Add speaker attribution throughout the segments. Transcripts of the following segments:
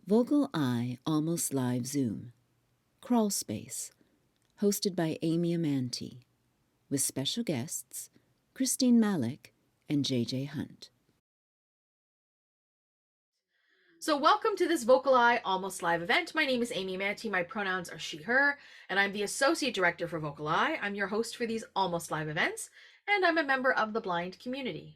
Speaker 1: VocalEye Almost Live Zoom, Crawlspace, hosted by Amy Amantea, with special guests Christine Malec and JJ Hunt.
Speaker 2: So welcome to this VocalEye Almost Live event. My name is Amy Amantea. My pronouns are she, her, and I'm the Associate Director for VocalEye. I'm your host for these Almost Live events, and I'm a member of the blind community.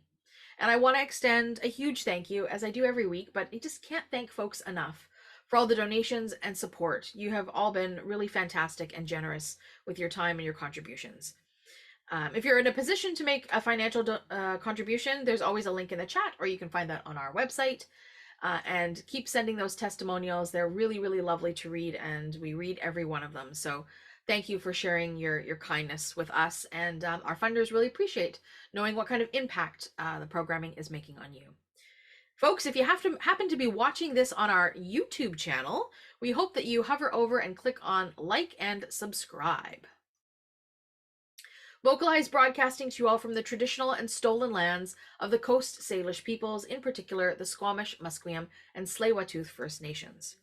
Speaker 2: And I want to extend a huge thank you, as I do every week, but I just can't thank folks enough for all the donations and support. You have all been really fantastic and generous with your time and your contributions. If you're in a position to make a financial contribution, there's always a link in the chat, or you can find that on our website. And keep sending those testimonials. They're really, really lovely to read, and we read every one of them. So thank you for sharing your kindness with us, and our funders really appreciate knowing what kind of impact the programming is making on you. Folks, if you happen to be watching this on our YouTube channel, we hope that you hover over and click on like and subscribe. VocalEye is broadcasting to you all from the traditional and stolen lands of the Coast Salish peoples, in particular the Squamish, Musqueam, and Tsleil-Waututh First Nations.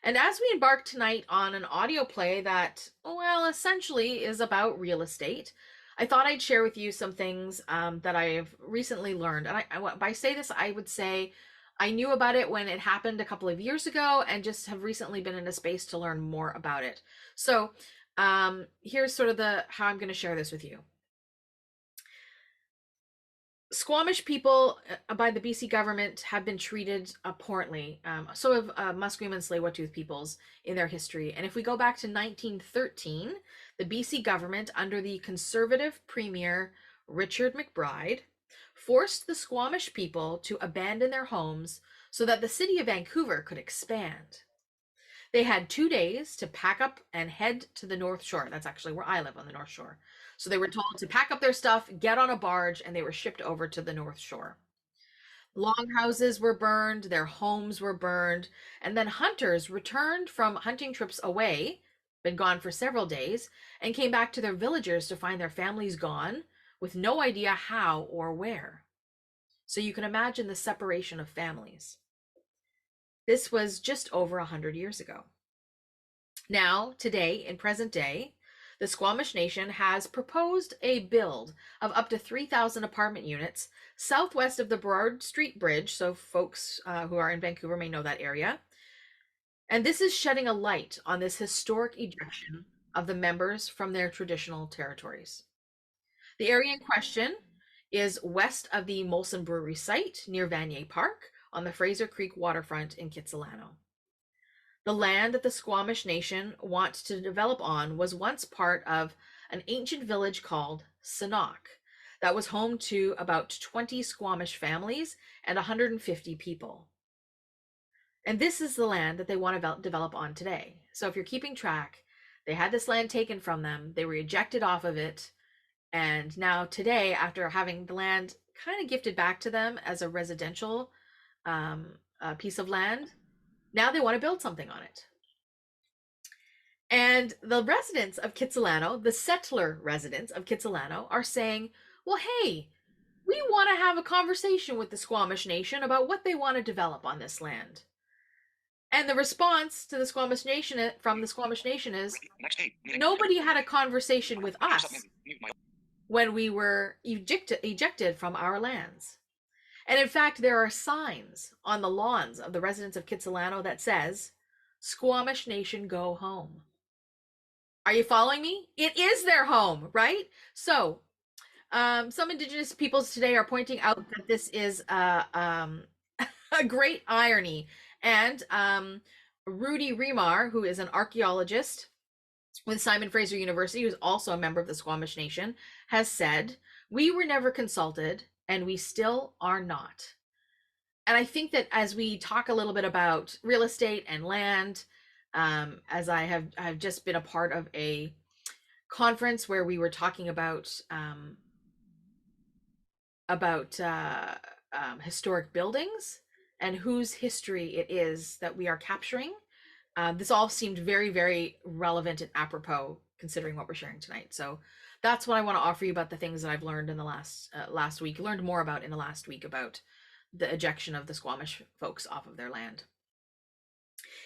Speaker 2: And as we embark tonight on an audio play that, well, essentially is about real estate, I thought I'd share with you some things that I have recently learned. And by say this, I would say I knew about it when it happened a couple of years ago and just have recently been in a space to learn more about it. So here's sort of how I'm going to share this with you. Squamish people by the BC government have been treated abhorrently. So have Musqueam and Tsleil-Waututh peoples in their history. And if we go back to 1913, the BC government, under the Conservative Premier Richard McBride, forced the Squamish people to abandon their homes so that the city of Vancouver could expand. They had 2 days to pack up and head to the North Shore. That's actually where I live, on the North Shore. So they were told to pack up their stuff, get on a barge, and they were shipped over to the North Shore. Longhouses were burned, their homes were burned, and then hunters returned from hunting trips away, been gone for several days, and came back to their villagers to find their families gone, with no idea how or where. So you can imagine the separation of families. This was just over 100 years ago. Now, today, in present day, the Squamish Nation has proposed a build of up to 3,000 apartment units southwest of the Broad Street Bridge, so folks who are in Vancouver may know that area. And this is shedding a light on this historic ejection of the members from their traditional territories. The area in question is west of the Molson Brewery site near Vanier Park, on the Fraser Creek waterfront in Kitsilano. The land that the Squamish Nation wants to develop on was once part of an ancient village called Sanok that was home to about 20 Squamish families and 150 people. And this is the land that they want to develop on today. So if you're keeping track, they had this land taken from them, they were ejected off of it, and now today, after having the land kind of gifted back to them as a residential piece of land, now they want to build something on it. And the residents of Kitsilano, the settler residents of Kitsilano, are saying, well, hey, we want to have a conversation with the Squamish Nation about what they want to develop on this land. And the response to the Squamish Nation from the Squamish Nation is, nobody had a conversation with us when we were ejected from our lands. And in fact, there are signs on the lawns of the residents of Kitsilano that says, Squamish Nation, go home. Are you following me? It is their home, right? So some Indigenous peoples today are pointing out that this is a great irony. And Rudy Remar, who is an archaeologist with Simon Fraser University, who's also a member of the Squamish Nation, has said, we were never consulted, and we still are not. And I think that as we talk a little bit about real estate and land, as I've just been a part of a conference where we were talking about historic buildings and whose history it is that we are capturing. This all seemed very, very relevant and apropos considering what we're sharing tonight. So that's what I want to offer you about the things that I've learned in the last week, learned more about in the last week about the ejection of the Squamish folks off of their land.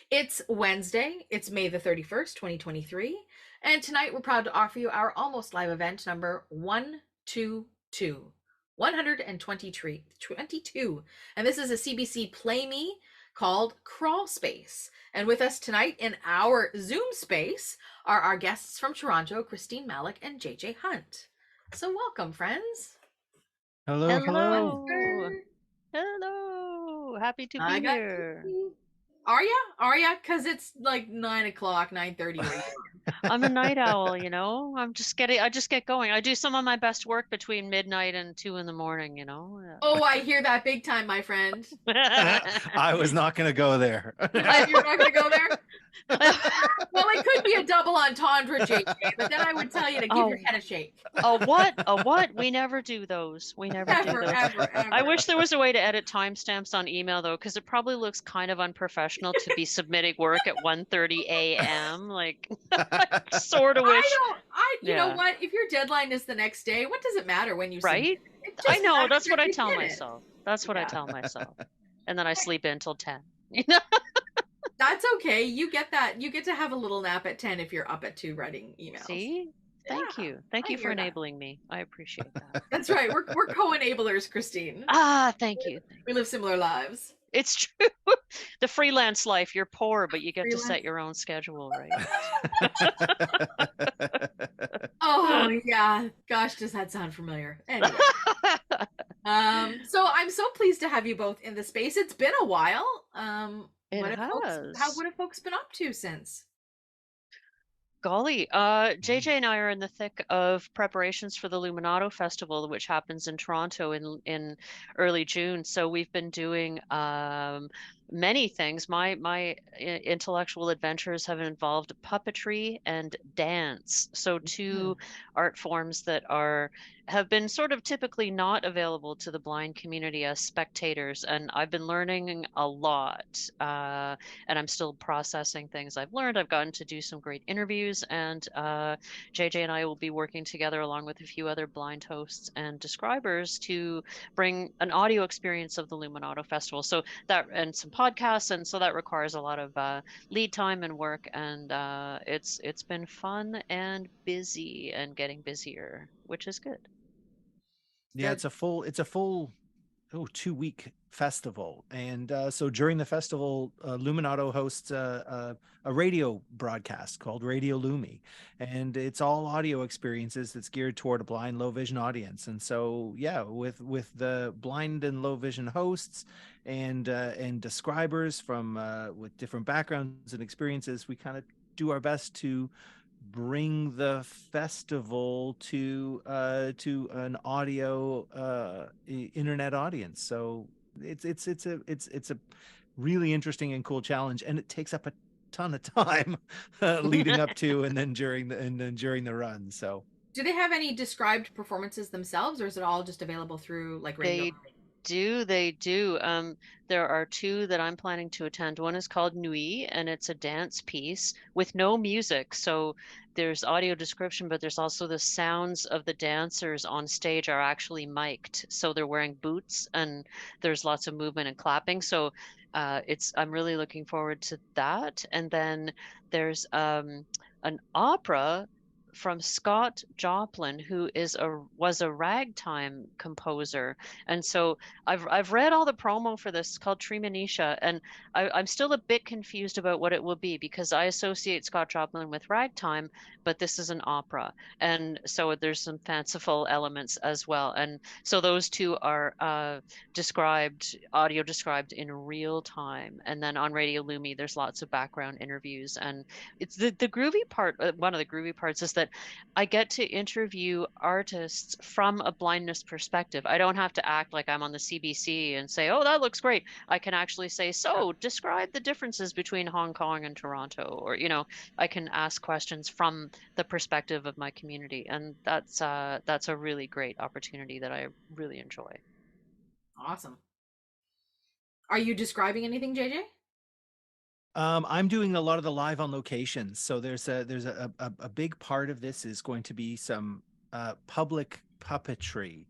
Speaker 2: It's Wednesday. It's May the 31st, 2023. And tonight we're proud to offer you our almost live event number 122. 122. And this is a CBC PlayME called Crawlspace. And with us tonight in our Zoom space are our guests from Toronto, Christine Malec and JJ Hunt. So welcome, friends.
Speaker 3: Hello, hello.
Speaker 4: Hello. Hello. Happy to
Speaker 2: I
Speaker 4: be
Speaker 2: got
Speaker 4: here.
Speaker 2: Are ya? Are ya? Because it's like 9 o'clock, 9:30 where you are.
Speaker 4: I'm a night owl, you know. I just get going. I do some of my best work between midnight and 2 in the morning, you know.
Speaker 2: Oh, I hear that big time, my friend.
Speaker 3: I was not going to go there.
Speaker 2: You're not going to go there? Well, it could be a double entendre, JJ, but then I would tell you to give your head a shake.
Speaker 4: A what? A what? We never do those. We never do those.
Speaker 2: Ever.
Speaker 4: I wish there was a way to edit timestamps on email though, because it probably looks kind of unprofessional to be submitting work at 1:30 a.m. Like, sort of wish.
Speaker 2: You know what? If your deadline is the next day, what does it matter when you
Speaker 4: right? I know. That's what I tell myself. That's what I tell myself. And then I sleep in till 10. You know?
Speaker 2: That's okay. You get that. You get to have a little nap at 10 if you're up at 2 writing emails.
Speaker 4: See? Thank you. Thank you for enabling me. I appreciate that.
Speaker 2: That's right. We're co-enablers, Christine.
Speaker 4: Thank you.
Speaker 2: We live similar lives.
Speaker 4: It's true. The freelance life, you're poor, but you get to set your own schedule, right?
Speaker 2: Oh, yeah. Gosh, does that sound familiar? Anyway. So I'm so pleased to have you both in the space. It's been a while. What have folks been up to since?
Speaker 4: Golly, JJ and I are in the thick of preparations for the Luminato Festival, which happens in Toronto in early June. So we've been doing many things. My intellectual adventures have involved puppetry and dance. So two art forms that have been sort of typically not available to the blind community as spectators. And I've been learning a lot, and I'm still processing things I've learned. I've gotten to do some great interviews, and JJ and I will be working together along with a few other blind hosts and describers to bring an audio experience of the Luminato Festival. So that, and some podcasts, and so that requires a lot of lead time and work, and it's been fun and busy and getting busier, which is good.
Speaker 3: Yeah, it's a full 2-week festival, and so during the festival, Luminato hosts a radio broadcast called Radio Lumi, and it's all audio experiences that's geared toward a blind, low vision audience. And so, yeah, with the blind and low vision hosts and describers from with different backgrounds and experiences, we kind of do our best to bring the festival to an audio internet audience. So it's a really interesting and cool challenge, and it takes up a ton of time leading up to and then during the run. So
Speaker 2: do they have any described performances themselves, or is it all just available through like radio?
Speaker 4: They do. There are two that I'm planning to attend. One is called Nuit, and it's a dance piece with no music. So there's audio description, but there's also the sounds of the dancers on stage are actually mic'd. So they're wearing boots, and there's lots of movement and clapping. So I'm really looking forward to that. And then there's an opera from Scott Joplin, who was a ragtime composer. And so I've read all the promo for this. It's called Treemonisha, and I'm still a bit confused about what it will be, because I associate Scott Joplin with ragtime, but this is an opera, and so there's some fanciful elements as well. And so those two are audio described in real time. And then on Radio Lumi, there's lots of background interviews, and it's the groovy part. One of the groovy parts is that I get to interview artists from a blindness perspective. I don't have to act like I'm on the CBC and say, oh, that looks great. I can actually say, so describe the differences between Hong Kong and Toronto, or, I can ask questions from the perspective of my community. And that's a really great opportunity that I really enjoy.
Speaker 2: Awesome. Are you describing anything, JJ?
Speaker 3: I'm doing a lot of the live on locations. So there's a big part of this is going to be some public puppetry,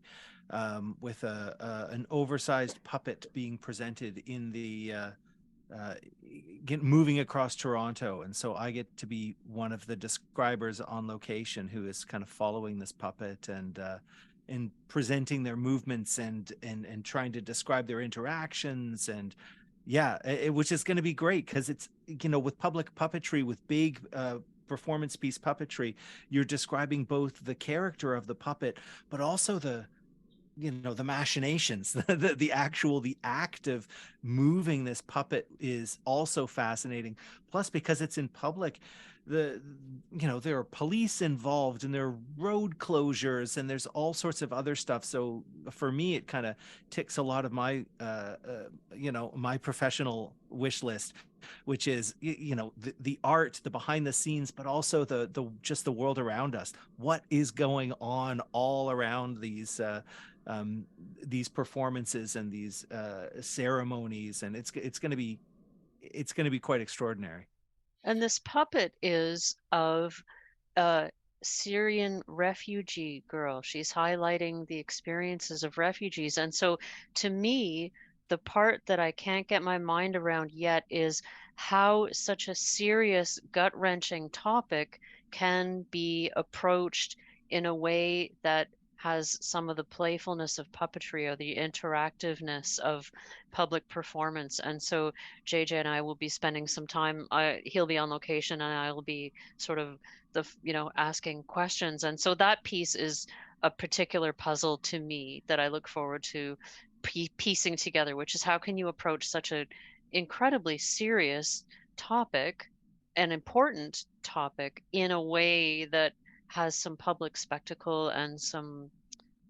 Speaker 3: with an oversized puppet being presented in the moving across Toronto, and so I get to be one of the describers on location who is kind of following this puppet and presenting their movements and trying to describe their interactions. And yeah, which is going to be great because it's, with public puppetry, with big performance piece puppetry, you're describing both the character of the puppet, but also the machinations, the act of moving this puppet is also fascinating. Plus, because it's in public, there are police involved and there are road closures and there's all sorts of other stuff. So for me, it kind of ticks a lot of my my professional wish list, which is the art, the behind the scenes, but also the just the world around us. What is going on all around these performances and these ceremonies, and it's going to be quite extraordinary.
Speaker 4: And this puppet is of a Syrian refugee girl. She's highlighting the experiences of refugees. And so to me, the part that I can't get my mind around yet is how such a serious, gut-wrenching topic can be approached in a way that has some of the playfulness of puppetry or the interactiveness of public performance. And so JJ and I will be spending some time, he'll be on location and I'll be sort of asking questions. And so that piece is a particular puzzle to me that I look forward to piecing together, which is how can you approach such an incredibly serious topic, an important topic, in a way that has some public spectacle and some,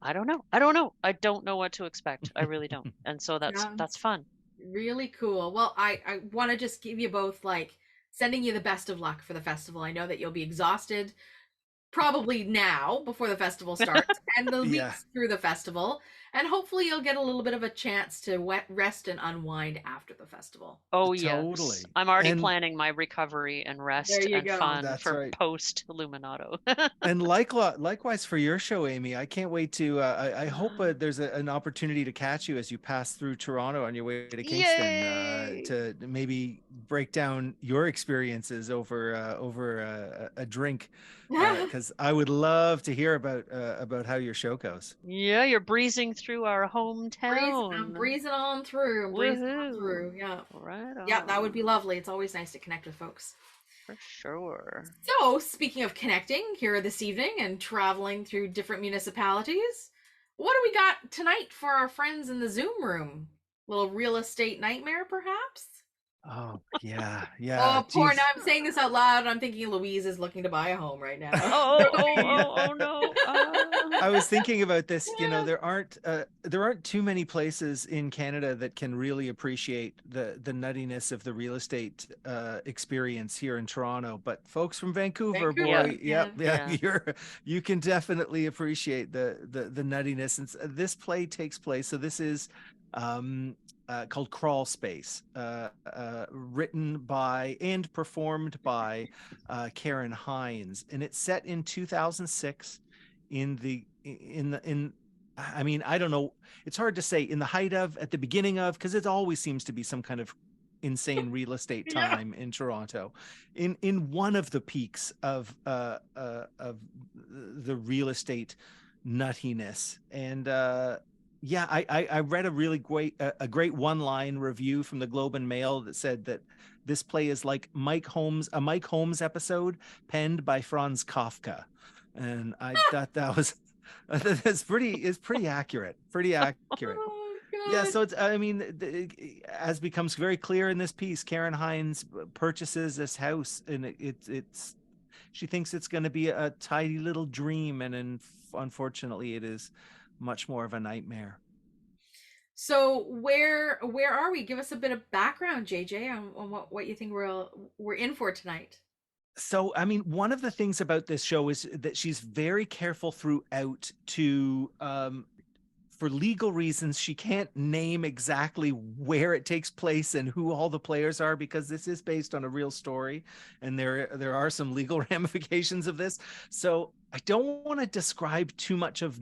Speaker 4: I don't know. I don't know what to expect. I really don't. And so that's fun.
Speaker 2: Really cool. Well, I want to just give you both, like, sending you the best of luck for the festival. I know that you'll be exhausted probably now before the festival starts and the weeks through the festival, and hopefully you'll get a little bit of a chance to rest and unwind after the festival.
Speaker 4: Oh
Speaker 3: Totally.
Speaker 4: Yes, I'm already planning my recovery and rest and fun
Speaker 3: That's
Speaker 4: for
Speaker 3: right.
Speaker 4: post Luminato.
Speaker 3: And likewise for your show, Amy. I can't wait to I hope there's an opportunity to catch you as you pass through Toronto on your way to Kingston, to maybe break down your experiences over a drink, because I would love to hear about how your show goes.
Speaker 4: Yeah, you're breezing through our hometown.
Speaker 2: I'm breezing on through. Yeah.
Speaker 4: Right on.
Speaker 2: Yeah, that would be lovely. It's always nice to connect with folks.
Speaker 4: For sure.
Speaker 2: So, speaking of connecting here this evening and traveling through different municipalities, what do we got tonight for our friends in the Zoom room? Little real estate nightmare, perhaps?
Speaker 3: Oh, yeah.
Speaker 2: Oh, poor. Now I'm saying this out loud, and I'm thinking Louise is looking to buy a home right now.
Speaker 4: Oh no.
Speaker 3: I was thinking about this. There aren't too many places in Canada that can really appreciate the nuttiness of the real estate experience here in Toronto. But folks from Vancouver, boy, you can definitely appreciate the nuttiness. And this play takes place. So this is called Crawlspace, written by and performed by Karen Hines, and it's set in 2006 I don't know, it's hard to say in the height of, at the beginning of, because it always seems to be some kind of insane real estate time in Toronto, in one of the peaks of the real estate nuttiness. And I read a really great one-line review from the Globe and Mail that said that this play is like a Mike Holmes episode penned by Franz Kafka, and I thought that's pretty accurate. Pretty accurate.
Speaker 2: Oh,
Speaker 3: yeah. So it's, as becomes very clear in this piece, Karen Hines purchases this house, and she thinks it's going to be a tidy little dream, and unfortunately, it is much more of a nightmare.
Speaker 2: So where are we? Give us a bit of background, JJ, on what you think we're in for tonight.
Speaker 3: So, one of the things about this show is that she's very careful throughout to, for legal reasons, she can't name exactly where it takes place and who all the players are, because this is based on a real story, and there are some legal ramifications of this. So I don't want to describe too much of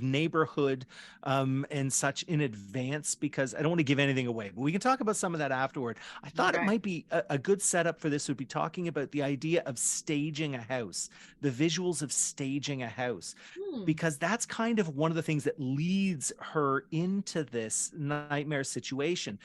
Speaker 3: neighborhood and such in advance, because I don't want to give anything away, but we can talk about some of that afterward. I thought it
Speaker 2: Okay.
Speaker 3: might be a good setup for this would be talking about the idea of staging a house, the visuals of staging a house, because that's kind of one of the things that leads her into this nightmare situation.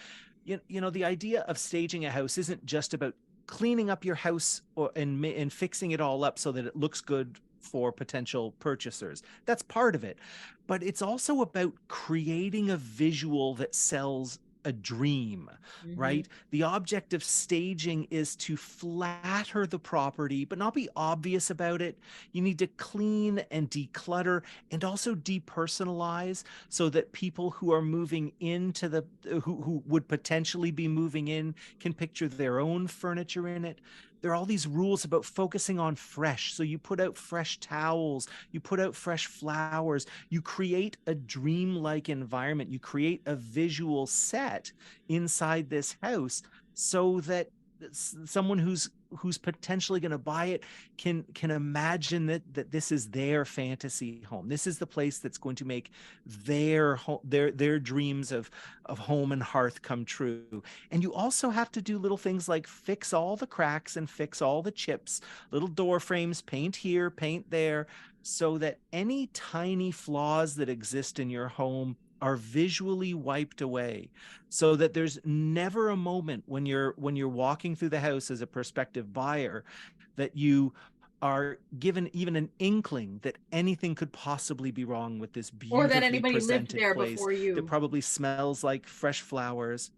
Speaker 3: You know, the idea of staging a house isn't just about cleaning up your house and fixing it all up so that it looks good for potential purchasers. That's part of it. But it's also about creating a visual that sells a dream, right? The object of staging is to flatter the property, but not be obvious about it. You need to clean and declutter and also depersonalize so that people who are moving into who would potentially be moving in can picture their own furniture in it. There are all these rules about focusing on fresh. So you put out fresh towels, you put out fresh flowers, you create a dreamlike environment, you create a visual set inside this house so that someone who's potentially going to buy it can imagine that this is their fantasy home. This is the place that's going to make their dreams of home and hearth come true. And you also have to do little things like fix all the cracks and fix all the chips, little door frames, paint here, paint there, so that any tiny flaws that exist in your home are visually wiped away, so that there's never a moment when you're walking through the house as a prospective buyer that you are given even an inkling that anything could possibly be wrong with this
Speaker 2: Or that
Speaker 3: beautifully
Speaker 2: anybody lived
Speaker 3: presented
Speaker 2: there
Speaker 3: place
Speaker 2: before you.
Speaker 3: that probably smells like fresh flowers.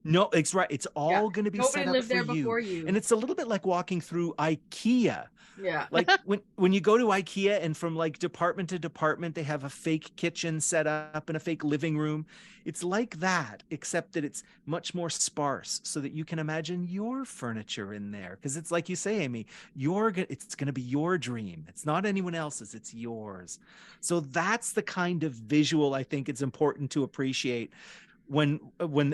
Speaker 3: No, it's right. It's
Speaker 2: Yeah.
Speaker 3: all going to be
Speaker 2: Nobody
Speaker 3: set up
Speaker 2: lived
Speaker 3: for
Speaker 2: there
Speaker 3: you.
Speaker 2: before you.
Speaker 3: And it's a little bit like walking through IKEA.
Speaker 2: Yeah.
Speaker 3: Like when you go to IKEA and from like department to department, they have a fake kitchen set up and a fake living room. It's like that, except that it's much more sparse so that you can imagine your furniture in there. Because it's like you say, Amy, it's going to be your dream. It's not anyone else's, it's yours. So that's the kind of visual I think it's important to appreciate when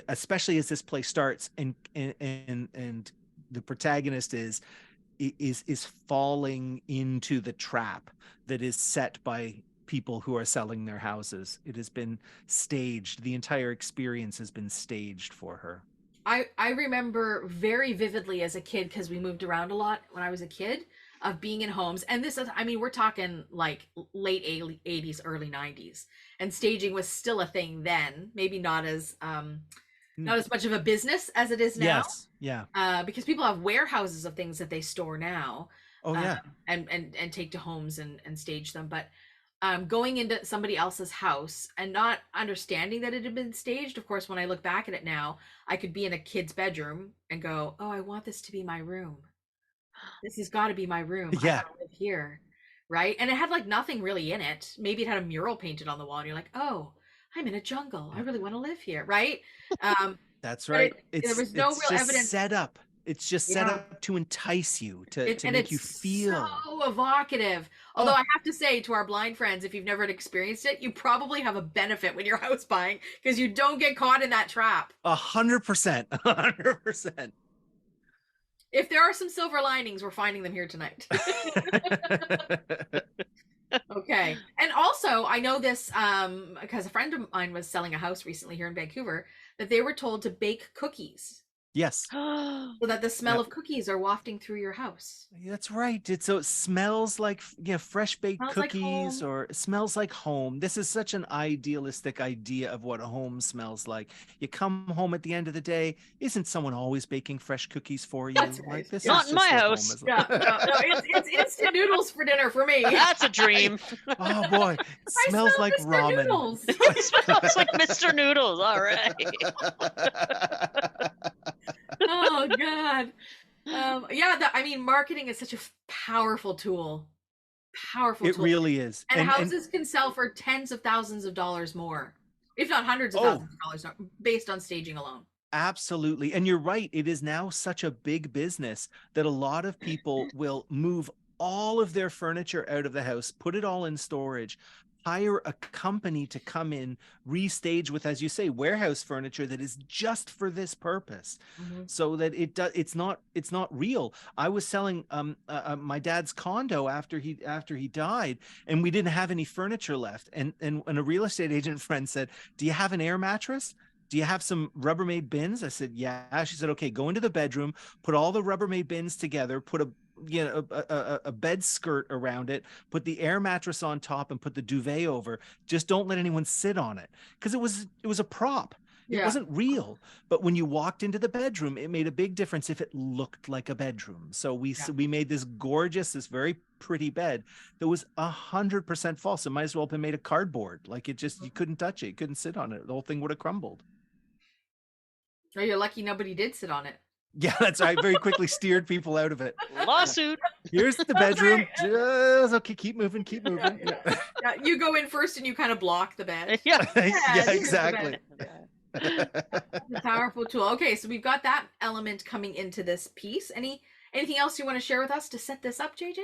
Speaker 3: especially as this play starts and the protagonist is falling into the trap that is set by people who are selling their houses. It has been staged. The entire experience has been staged for her.
Speaker 2: I remember very vividly as a kid, because we moved around a lot when I was a kid, of being in homes. And this is, I mean, we're talking like late 80s, early 90s. And staging was still a thing then, maybe not as much of a business as it is now.
Speaker 3: Yes. Yeah.
Speaker 2: Because people have warehouses of things that they store now.
Speaker 3: Oh yeah.
Speaker 2: And take to homes and stage them. But going into somebody else's house and not understanding that it had been staged. Of course, when I look back at it now, I could be in a kid's bedroom and go, "Oh, I want this to be my room. This has got to be my room.
Speaker 3: Yeah.
Speaker 2: I want to live here." Right? And it had like nothing really in it. Maybe it had a mural painted on the wall and you're like, "Oh, I'm in a jungle. I really want to live here." Right?
Speaker 3: That's right.
Speaker 2: There was no real
Speaker 3: just
Speaker 2: evidence.
Speaker 3: set up. It's just set up to entice you, to make you feel.
Speaker 2: So evocative. Although I have to say to our blind friends, if you've never experienced it, you probably have a benefit when you're house buying, because you don't get caught in that trap.
Speaker 3: 100%. 100%.
Speaker 2: If there are some silver linings, we're finding them here tonight. Okay. And also, I know this because a friend of mine was selling a house recently here in Vancouver, that they were told to bake cookies.
Speaker 3: Yes.
Speaker 2: So that the smell of cookies are wafting through your house.
Speaker 3: That's right. So it smells like fresh baked cookies, or it smells like home. This is such an idealistic idea of what a home smells like. You come home at the end of the day, isn't someone always baking fresh cookies for you?
Speaker 2: That's
Speaker 3: like
Speaker 2: right.
Speaker 3: this
Speaker 4: Not
Speaker 3: is
Speaker 4: in
Speaker 3: just
Speaker 4: my
Speaker 3: what
Speaker 4: house.
Speaker 3: home is like.
Speaker 2: No, it's instant noodles for dinner for me.
Speaker 4: That's a dream.
Speaker 3: Oh boy, it smells like
Speaker 2: Mr.
Speaker 3: ramen.
Speaker 2: Noodles.
Speaker 4: It smells like Mr. Noodles. All right.
Speaker 2: Oh God. I mean, marketing is such a powerful tool.
Speaker 3: It really is.
Speaker 2: And houses can sell for tens of thousands of dollars more, if not hundreds of thousands of dollars, based on staging alone.
Speaker 3: Absolutely. And you're right. It is now such a big business that a lot of people will move all of their furniture out of the house, put it all in storage, hire a company to come in, restage with, as you say, warehouse furniture that is just for this purpose, so that it's not real. I was selling my dad's condo after he died, and we didn't have any furniture left, and a real estate agent friend said, "Do you have an air mattress? Do you have some Rubbermaid bins?" I said, "Yeah." She said, "Okay, go into the bedroom, put all the Rubbermaid bins together, put a bed skirt around it, put the air mattress on top, and put the duvet over. Just don't let anyone sit on it," because it was a prop. It wasn't real. But when you walked into the bedroom, it made a big difference if it looked like a bedroom. So we made this very pretty bed that was 100% false. It might as well have been made of cardboard. Like, it just, you couldn't touch it. You couldn't sit on it. The whole thing would have crumbled.
Speaker 2: Oh, you're lucky nobody did sit on it.
Speaker 3: Yeah, that's right. I very quickly steered people out of it.
Speaker 4: Lawsuit.
Speaker 3: Here's the bedroom. Just, okay, keep moving.
Speaker 2: Yeah, you go in first and you kind of block the bed.
Speaker 4: Yeah,
Speaker 3: yeah, exactly.
Speaker 2: A powerful tool. Okay, so we've got that element coming into this piece. Anything else you want to share with us to set this up, JJ?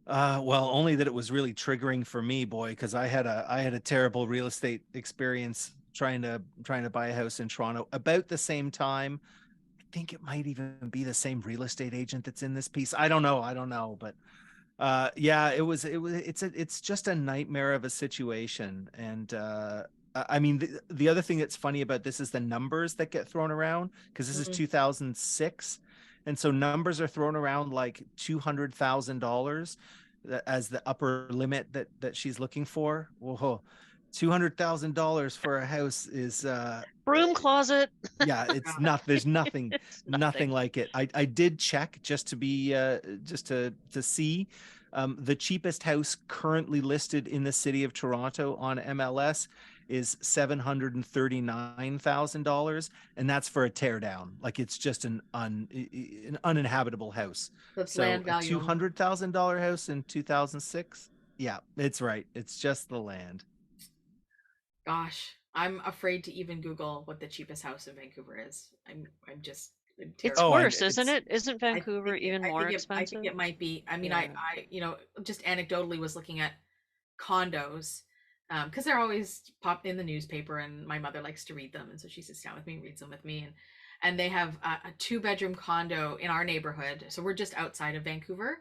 Speaker 3: Well, only that it was really triggering for me, boy, because I had a terrible real estate experience trying to buy a house in Toronto about the same time. I think it might even be the same real estate agent that's in this piece. I don't know, but yeah, it's just a nightmare of a situation. And I mean, the other thing that's funny about this is the numbers that get thrown around, because this is 2006, and so numbers are thrown around like $200,000 as the upper limit that she's looking for. Whoa, $200,000 for a house is
Speaker 4: broom closet.
Speaker 3: Yeah, it's not. There's nothing,
Speaker 4: It's
Speaker 3: nothing like it. I did check just to be just to see. The cheapest house currently listed in the city of Toronto on MLS is $739,000, and that's for a tear down. Like, it's just an uninhabitable house.
Speaker 2: That's
Speaker 3: so
Speaker 2: land value.
Speaker 3: a $200,000 house in 2006. Yeah, it's right. It's just the land.
Speaker 2: Gosh, I'm afraid to even Google what the cheapest house in Vancouver is. I'm just
Speaker 4: It's worse, isn't it? Isn't Vancouver even more expensive?
Speaker 2: I think it might be. I mean,
Speaker 4: Yeah.
Speaker 2: I just anecdotally was looking at condos, because they're always popped in the newspaper, and my mother likes to read them, and so she sits down with me and reads them with me, and they have a 2-bedroom condo in our neighborhood. So we're just outside of Vancouver.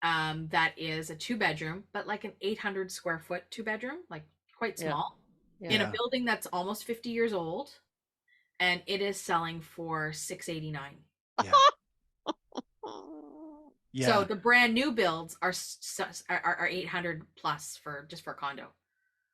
Speaker 2: That is a 2-bedroom, but like an 800 square foot 2-bedroom, like quite small, in a building that's almost 50 years old, and it is selling for $689.
Speaker 3: Yeah.
Speaker 2: So the brand new builds are 800 plus for a condo.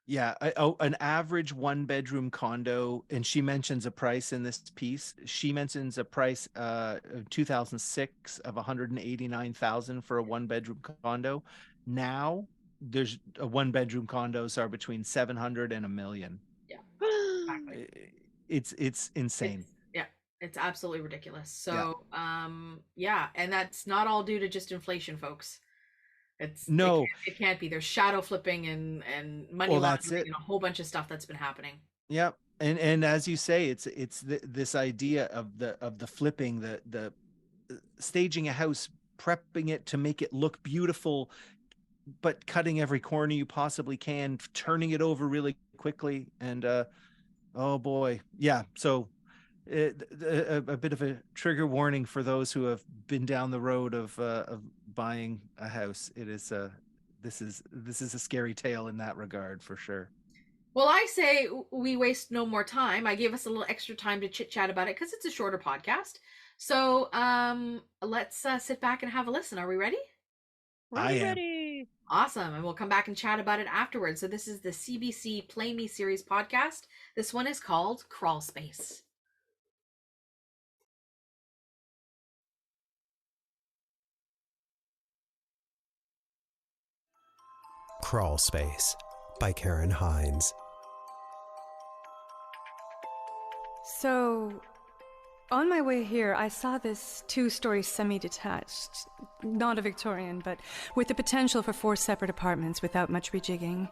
Speaker 3: Yeah, an average 1-bedroom condo, and she mentions a price in this piece. She mentions a price of 2006 of $189,000 for a 1-bedroom condo. Now there's a 1-bedroom condos are between $700,000 and $1 million.
Speaker 2: Yeah, exactly.
Speaker 3: It's insane.
Speaker 2: It's absolutely ridiculous. So yeah, and that's not all due to just inflation, folks. It can't be. There's shadow flipping and money laundering and a whole bunch of stuff that's been happening.
Speaker 3: Yeah, and as you say, it's this idea of the flipping, the staging a house, prepping it to make it look beautiful, but cutting every corner you possibly can, turning it over really quickly, and oh boy, yeah. So a bit of a trigger warning for those who have been down the road of buying a house. It is this is a scary tale in that regard, for sure.
Speaker 2: Well, I say we waste no more time. I gave us a little extra time to chit chat about it because it's a shorter podcast. So let's sit back and have a listen. Are we ready?
Speaker 4: Ready.
Speaker 2: Awesome. And we'll come back and chat about it afterwards. So this is the CBC PlayME series podcast. This one is called Crawlspace.
Speaker 5: Crawlspace by Karen Hines.
Speaker 6: So, on my way here, I saw this 2-story semi-detached, not a Victorian, but with the potential for 4 separate apartments without much rejigging.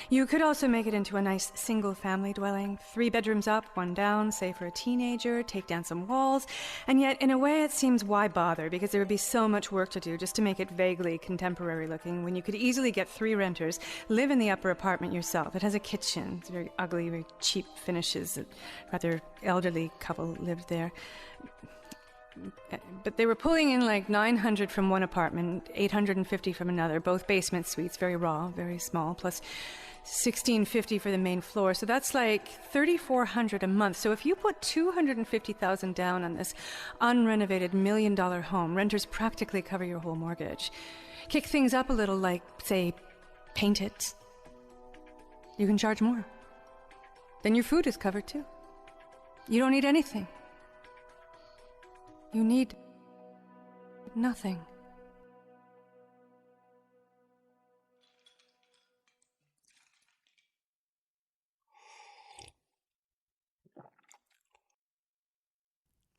Speaker 6: You could also make it into a nice single-family dwelling. 3 bedrooms up, 1 down, say for a teenager, take down some walls. And yet, in a way, it seems why bother, because there would be so much work to do just to make it vaguely contemporary-looking, when you could easily get 3 renters, live in the upper apartment yourself. It has a kitchen. It's very ugly, very cheap finishes. A rather elderly couple lived there. But they were pulling in like 900 from one apartment, 850 from another, both basement suites, very raw, very small, plus 1650 for the main floor. So that's like 3,400 a month. So if you put 250,000 down on this unrenovated $1 million home, renters practically cover your whole mortgage. Kick things up a little, like, say, paint it. You can charge more. Then your food is covered too. You don't need anything. You need nothing.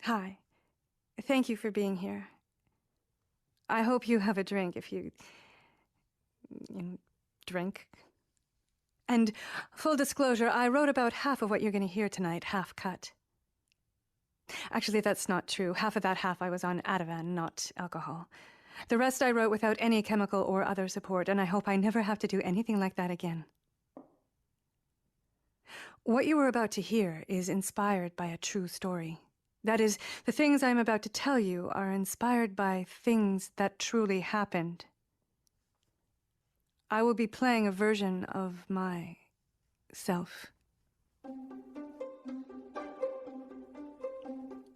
Speaker 6: Hi. Thank you for being here. I hope you have a drink if you drink. And full disclosure, I wrote about half of what you're going to hear tonight, half cut. Actually, that's not true. Half of that half I was on Ativan, not alcohol. The rest I wrote without any chemical or other support, and I hope I never have to do anything like that again. What you were about to hear is inspired by a true story. That is, the things I'm about to tell you are inspired by things that truly happened. I will be playing a version of myself.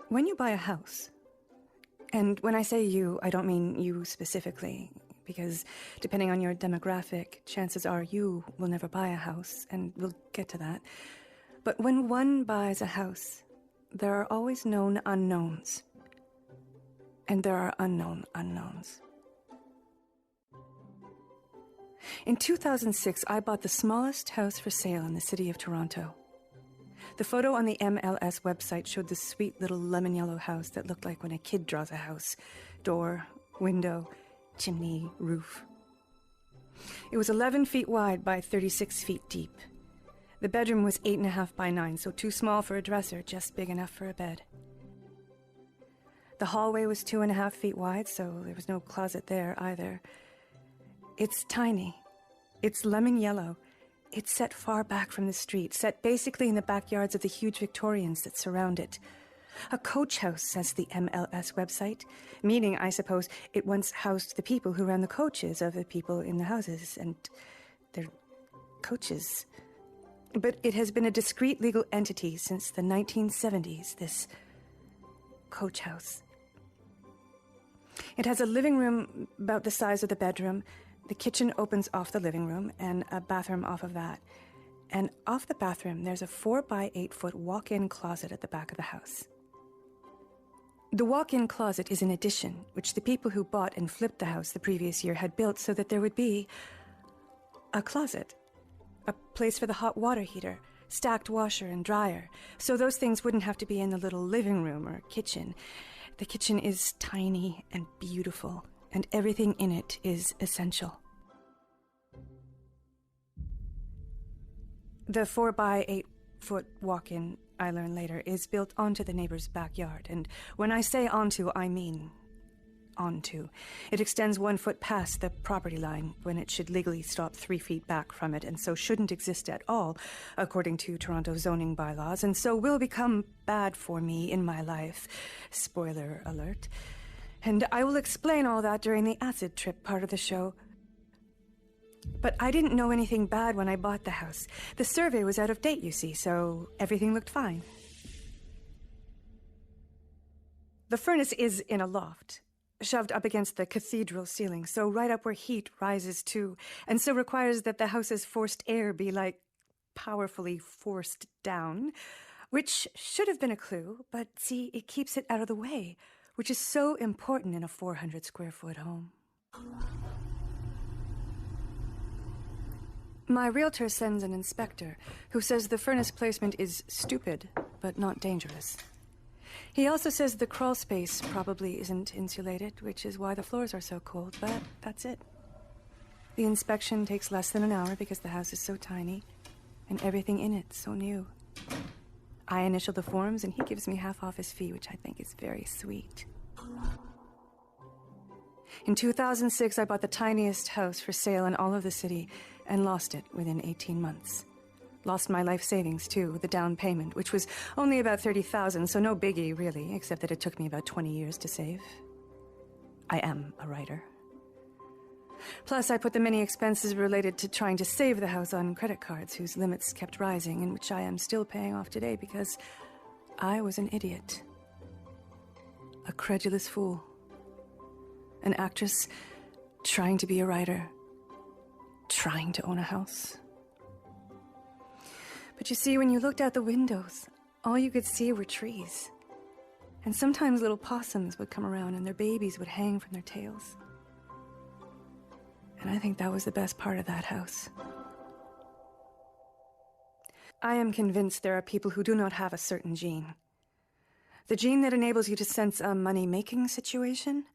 Speaker 6: When you buy a house, and when I say you, I don't mean you specifically, because depending on your demographic, chances are you will never buy a house, and we'll get to that. But when one buys a house, there are always known unknowns, and there are unknown unknowns. In 2006, I bought the smallest house for sale in the city of Toronto. The photo on the MLS website showed this sweet little lemon yellow house that looked like when a kid draws a house. Door, window, chimney, roof. It was 11 feet wide by 36 feet deep. The bedroom was 8.5 by 9, so too small for a dresser, just big enough for a bed. The hallway was 2.5 feet wide, so there was no closet there either. It's tiny. It's lemon yellow. It's set far back from the street, set basically in the backyards of the huge Victorians that surround it. A coach house, says the MLS website, meaning, I suppose, it once housed the people who ran the coaches of the people in the houses, and their coaches. But it has been a discrete legal entity since the 1970s, this coach house. It has a living room about the size of the bedroom. The kitchen opens off the living room, and a bathroom off of that. And off the bathroom, there's a 4 by 8 foot walk-in closet at the back of the house. The walk-in closet is an addition, which the people who bought and flipped the house the previous year had built so that there would be a closet, a place for the hot water heater, stacked washer and dryer, so those things wouldn't have to be in the little living room or kitchen. The kitchen is tiny and beautiful, and everything in it is essential. The 4 by 8 foot walk-in, I learned later, is built onto the neighbor's backyard, and when I say onto, I mean onto. It extends 1 foot past the property line when it should legally stop 3 feet back from it, and so shouldn't exist at all, according to Toronto zoning bylaws, and so will become bad for me in my life. Spoiler alert. And I will explain all that during the acid trip part of the show. But I didn't know anything bad when I bought the house. The survey was out of date, you see, so everything looked fine. The furnace is in a loft, shoved up against the cathedral ceiling, so right up where heat rises to, and so requires that the house's forced air be, like, powerfully forced down, which should have been a clue, but see, it keeps it out of the way, which is so important in a 400 square foot home. My realtor sends an inspector who says the furnace placement is stupid, but not dangerous. He also says the crawl space probably isn't insulated, which is why the floors are so cold, but that's it. The inspection takes less than an hour because the house is so tiny, and everything in it so new. I initial the forms, and he gives me half off his fee, which I think is very sweet. In 2006, I bought the tiniest house for sale in all of the city and lost it within 18 months. Lost my life savings, too, with the down payment, which was only about $30,000, so no biggie, really, except that it took me about 20 years to save. I am a writer. Plus, I put the many expenses related to trying to save the house on credit cards, whose limits kept rising, and which I am still paying off today because I was an idiot. A credulous fool. An actress trying to be a writer. Trying to own a house. But you see, when you looked out the windows, all you could see were trees. And sometimes little possums would come around and their babies would hang from their tails. And I think that was the best part of that house. I am convinced there are people who do not have a certain gene. The gene that enables you to sense a money-making situation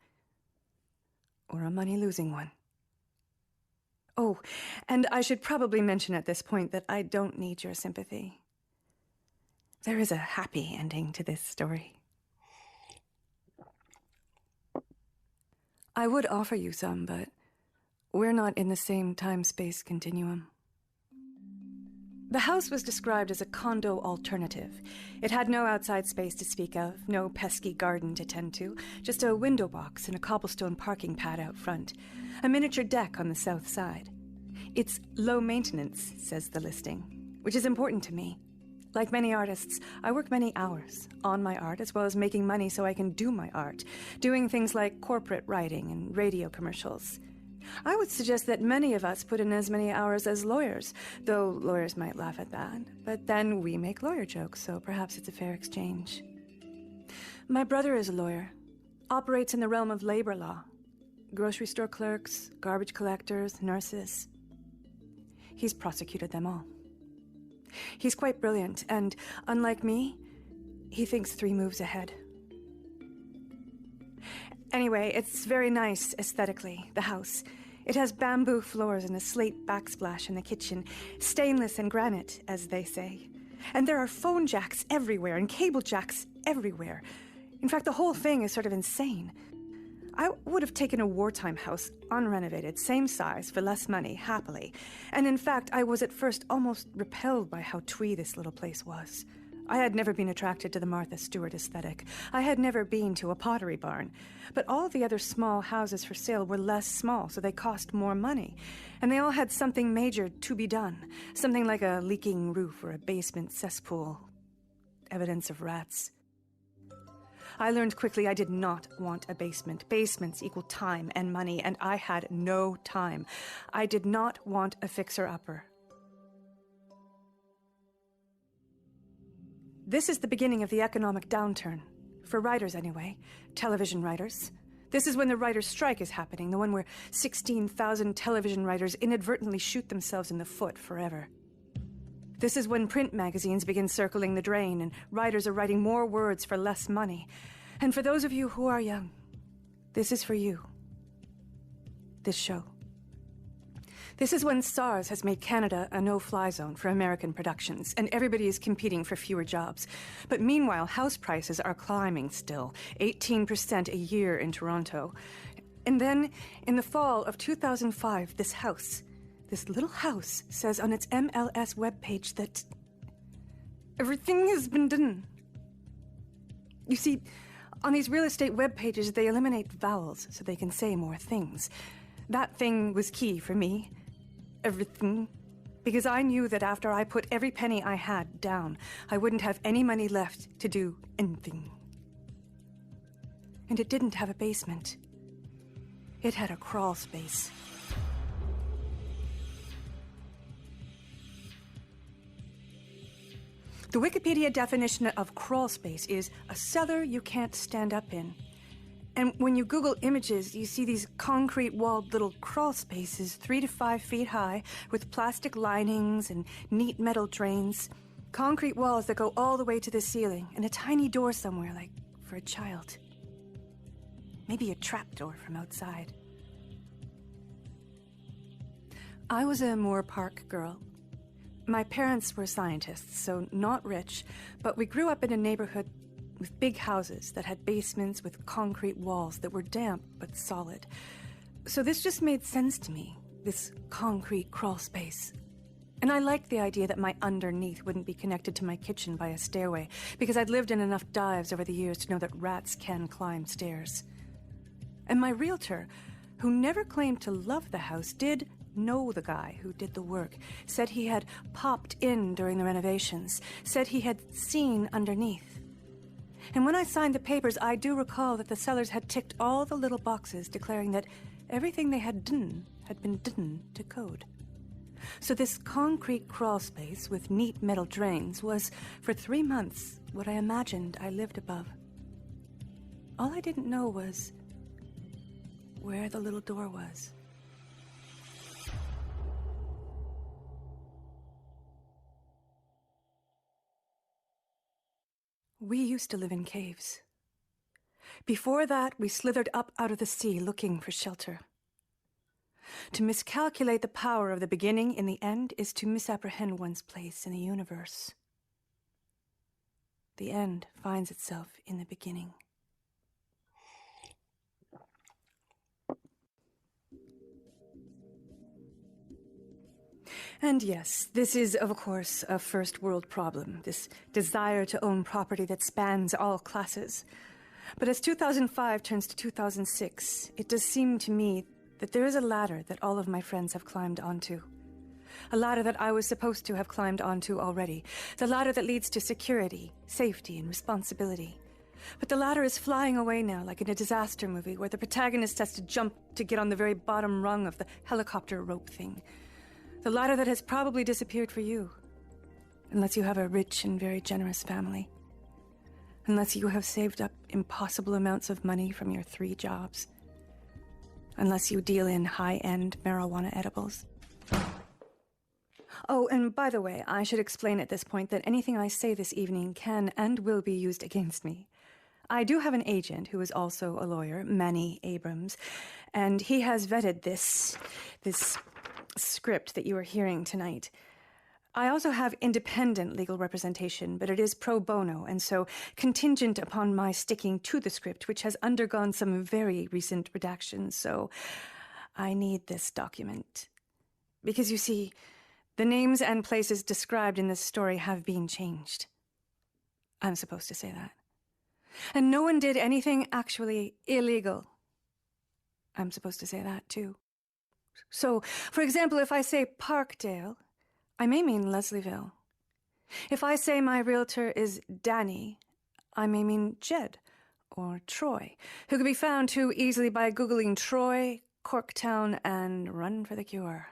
Speaker 6: or a money-losing one. Oh, and I should probably mention at this point that I don't need your sympathy. There is a happy ending to this story. I would offer you some, but we're not in the same time-space continuum. The house was described as a condo alternative. It had no outside space to speak of, no pesky garden to tend to, just a window box and a cobblestone parking pad out front, a miniature deck on the south side. It's low maintenance, says the listing, which is important to me. Like many artists, I work many hours on my art as well as making money so I can do my art, doing things like corporate writing and radio commercials. I would suggest that many of us put in as many hours as lawyers, though lawyers might laugh at that. But then we make lawyer jokes, so perhaps it's a fair exchange. My brother is a lawyer, operates in the realm of labor law. Grocery store clerks, garbage collectors, nurses. He's prosecuted them all. He's quite brilliant, and unlike me, he thinks 3 moves ahead. Anyway, it's very nice aesthetically, the house. It has bamboo floors and a slate backsplash in the kitchen, stainless and granite, as they say. And there are phone jacks everywhere and cable jacks everywhere. In fact, the whole thing is sort of insane. I would have taken a wartime house, unrenovated, same size, for less money, happily. And in fact, I was at first almost repelled by how twee this little place was. I had never been attracted to the Martha Stewart aesthetic. I had never been to a pottery barn. But all the other small houses for sale were less small, so they cost more money. And they all had something major to be done. Something like a leaking roof or a basement cesspool. Evidence of rats. I learned quickly I did not want a basement. Basements equal time and money, and I had no time. I did not want a fixer-upper. This is the beginning of the economic downturn. For writers, anyway. Television writers. This is when the writers' strike is happening, the one where 16,000 television writers inadvertently shoot themselves in the foot forever. This is when print magazines begin circling the drain and writers are writing more words for less money. And for those of you who are young, this is for you. This show. This is when SARS has made Canada a no-fly zone for American productions, and everybody is competing for fewer jobs. But meanwhile, house prices are climbing still, 18% a year in Toronto. And then, in the fall of 2005, this little house says on its MLS webpage that everything has been done. You see, on these real estate webpages, they eliminate vowels so they can say more things. That thing was key for me. Everything. Because I knew that after I put every penny I had down, I wouldn't have any money left to do anything. And it didn't have a basement. It had a crawl space. The Wikipedia definition of crawl space is a cellar you can't stand up in. And when you Google images, you see these concrete-walled little crawl spaces 3 to 5 feet high with plastic linings and neat metal drains. Concrete walls that go all the way to the ceiling and a tiny door somewhere, like for a child. Maybe a trapdoor from outside. I was a Moore Park girl. My parents were scientists, so not rich, but we grew up in a neighborhood with big houses that had basements with concrete walls that were damp but solid. So this just made sense to me, this concrete crawl space. And I liked the idea that my underneath wouldn't be connected to my kitchen by a stairway, because I'd lived in enough dives over the years to know that rats can climb stairs. And my realtor, who never claimed to love the house, did know the guy who did the work, said he had popped in during the renovations, said he had seen underneath. And when I signed the papers, I do recall that the sellers had ticked all the little boxes declaring that everything they had done had been done to code. So this concrete crawl space with neat metal drains was, for 3 months, what I imagined I lived above. All I didn't know was where the little door was. We used to live in caves. Before that, we slithered up out of the sea looking for shelter. To miscalculate the power of the beginning in the end is to misapprehend one's place in the universe. The end finds itself in the beginning. And yes, this is, of course, a first world problem, this desire to own property that spans all classes. But as 2005 turns to 2006, it does seem to me that there is a ladder that all of my friends have climbed onto. A ladder that I was supposed to have climbed onto already. The ladder that leads to security, safety, and responsibility. But the ladder is flying away now, like in a disaster movie, where the protagonist has to jump to get on the very bottom rung of the helicopter rope thing. The ladder that has probably disappeared for you. Unless you have a rich and very generous family. Unless you have saved up impossible amounts of money from your 3 jobs. Unless you deal in high-end marijuana edibles. Oh, and by the way, I should explain at this point that anything I say this evening can and will be used against me. I do have an agent who is also a lawyer, Manny Abrams, and he has vetted this script that you are hearing tonight. I also have independent legal representation, but it is pro bono, and so contingent upon my sticking to the script, which has undergone some very recent redactions, so I need this document. Because you see, the names and places described in this story have been changed. I'm supposed to say that. And no one did anything actually illegal. I'm supposed to say that, too. So, for example, if I say Parkdale, I may mean Leslieville. If I say my realtor is Danny, I may mean Jed or Troy, who can be found too easily by Googling Troy, Corktown, and Run for the Cure.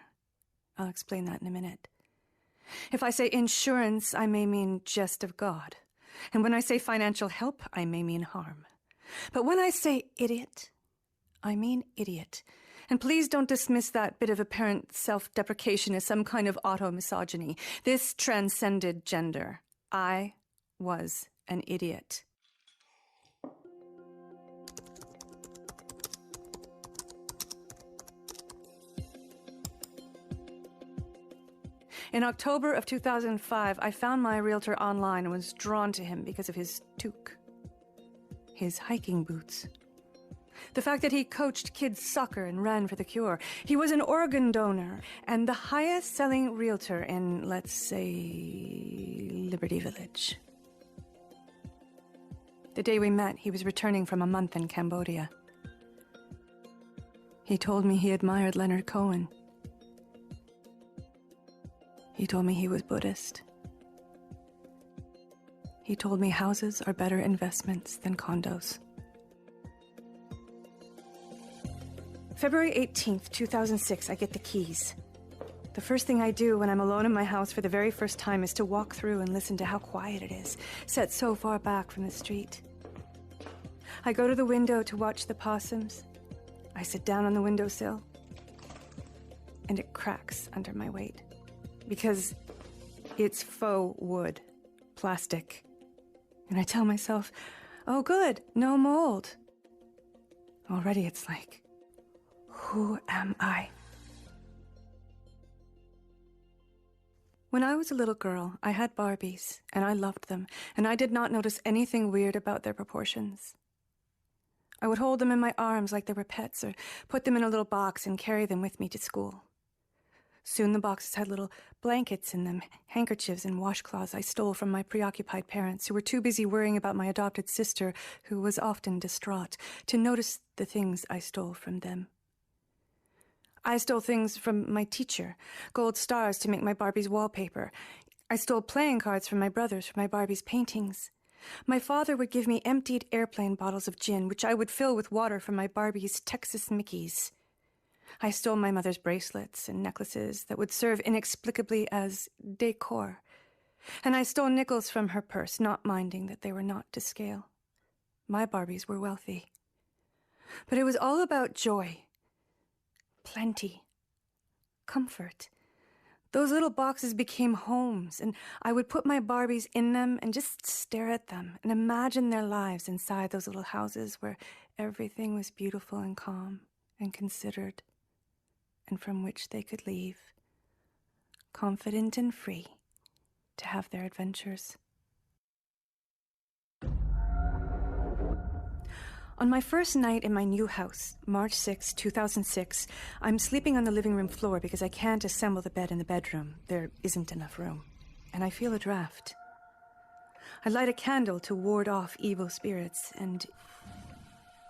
Speaker 6: I'll explain that in a minute. If I say insurance, I may mean jest of God. And when I say financial help, I may mean harm. But when I say idiot, I mean idiot. And please don't dismiss that bit of apparent self-deprecation as some kind of auto-misogyny. This transcended gender. I was an idiot. In October of 2005, I found my realtor online and was drawn to him because of his toque, his hiking boots. The fact that he coached kids' soccer and ran for the cure. He was an organ donor and the highest-selling realtor in, let's say, Liberty Village. The day we met, he was returning from a month in Cambodia. He told me he admired Leonard Cohen. He told me he was Buddhist. He told me houses are better investments than condos. February 18th, 2006, I get the keys. The first thing I do when I'm alone in my house for the very first time is to walk through and listen to how quiet it is, set so far back from the street. I go to the window to watch the possums. I sit down on the windowsill, and it cracks under my weight. Because it's faux wood, plastic. And I tell myself, oh good, no mold. Already it's like, who am I? When I was a little girl, I had Barbies, and I loved them, and I did not notice anything weird about their proportions. I would hold them in my arms like they were pets, or put them in a little box and carry them with me to school. Soon the boxes had little blankets in them, handkerchiefs and washcloths I stole from my preoccupied parents, who were too busy worrying about my adopted sister, who was often distraught, to notice the things I stole from them. I stole things from my teacher, gold stars to make my Barbie's wallpaper. I stole playing cards from my brothers for my Barbie's paintings. My father would give me emptied airplane bottles of gin, which I would fill with water from my Barbie's Texas Mickeys. I stole my mother's bracelets and necklaces that would serve inexplicably as decor. And I stole nickels from her purse, not minding that they were not to scale. My Barbies were wealthy. But it was all about joy. Plenty. Comfort. Those little boxes became homes, and I would put my Barbies in them and just stare at them and imagine their lives inside those little houses where everything was beautiful and calm and considered, and from which they could leave, confident and free, to have their adventures. On my first night in my new house, March 6, 2006, I'm sleeping on the living room floor because I can't assemble the bed in the bedroom. There isn't enough room. And I feel a draft. I light a candle to ward off evil spirits, and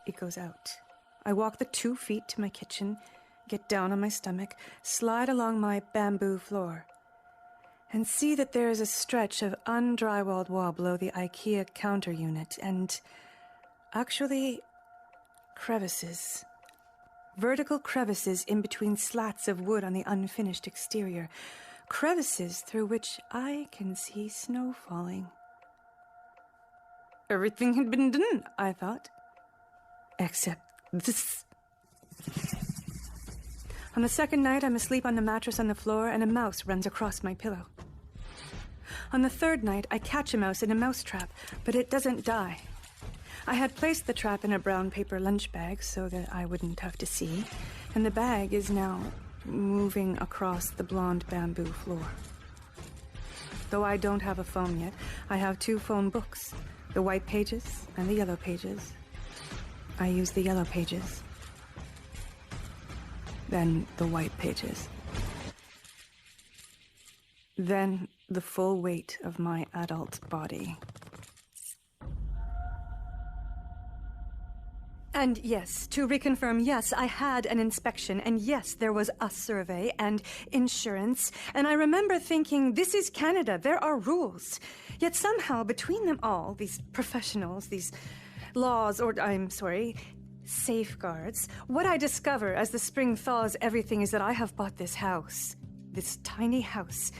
Speaker 6: it goes out. I walk the 2 feet to my kitchen, get down on my stomach, slide along my bamboo floor, and see that there is a stretch of undrywalled wall below the IKEA counter unit, and actually, crevices. Vertical crevices in between slats of wood on the unfinished exterior. Crevices through which I can see snow falling. Everything had been done, I thought. Except this. On the second night, I'm asleep on the mattress on the floor, and a mouse runs across my pillow. On the third night, I catch a mouse in a mouse trap, but it doesn't die. I had placed the trap in a brown paper lunch bag so that I wouldn't have to see, and the bag is now moving across the blonde bamboo floor. Though I don't have a phone yet, I have 2 phone books, the white pages and the yellow pages. I use the yellow pages, then the white pages. Then the full weight of my adult body. And yes, to reconfirm, yes, I had an inspection, and yes, there was a survey and insurance, and I remember thinking, this is Canada, there are rules. Yet somehow, between them all, these professionals, these laws, or safeguards, what I discover as the spring thaws everything is that I have bought this house, this tiny house,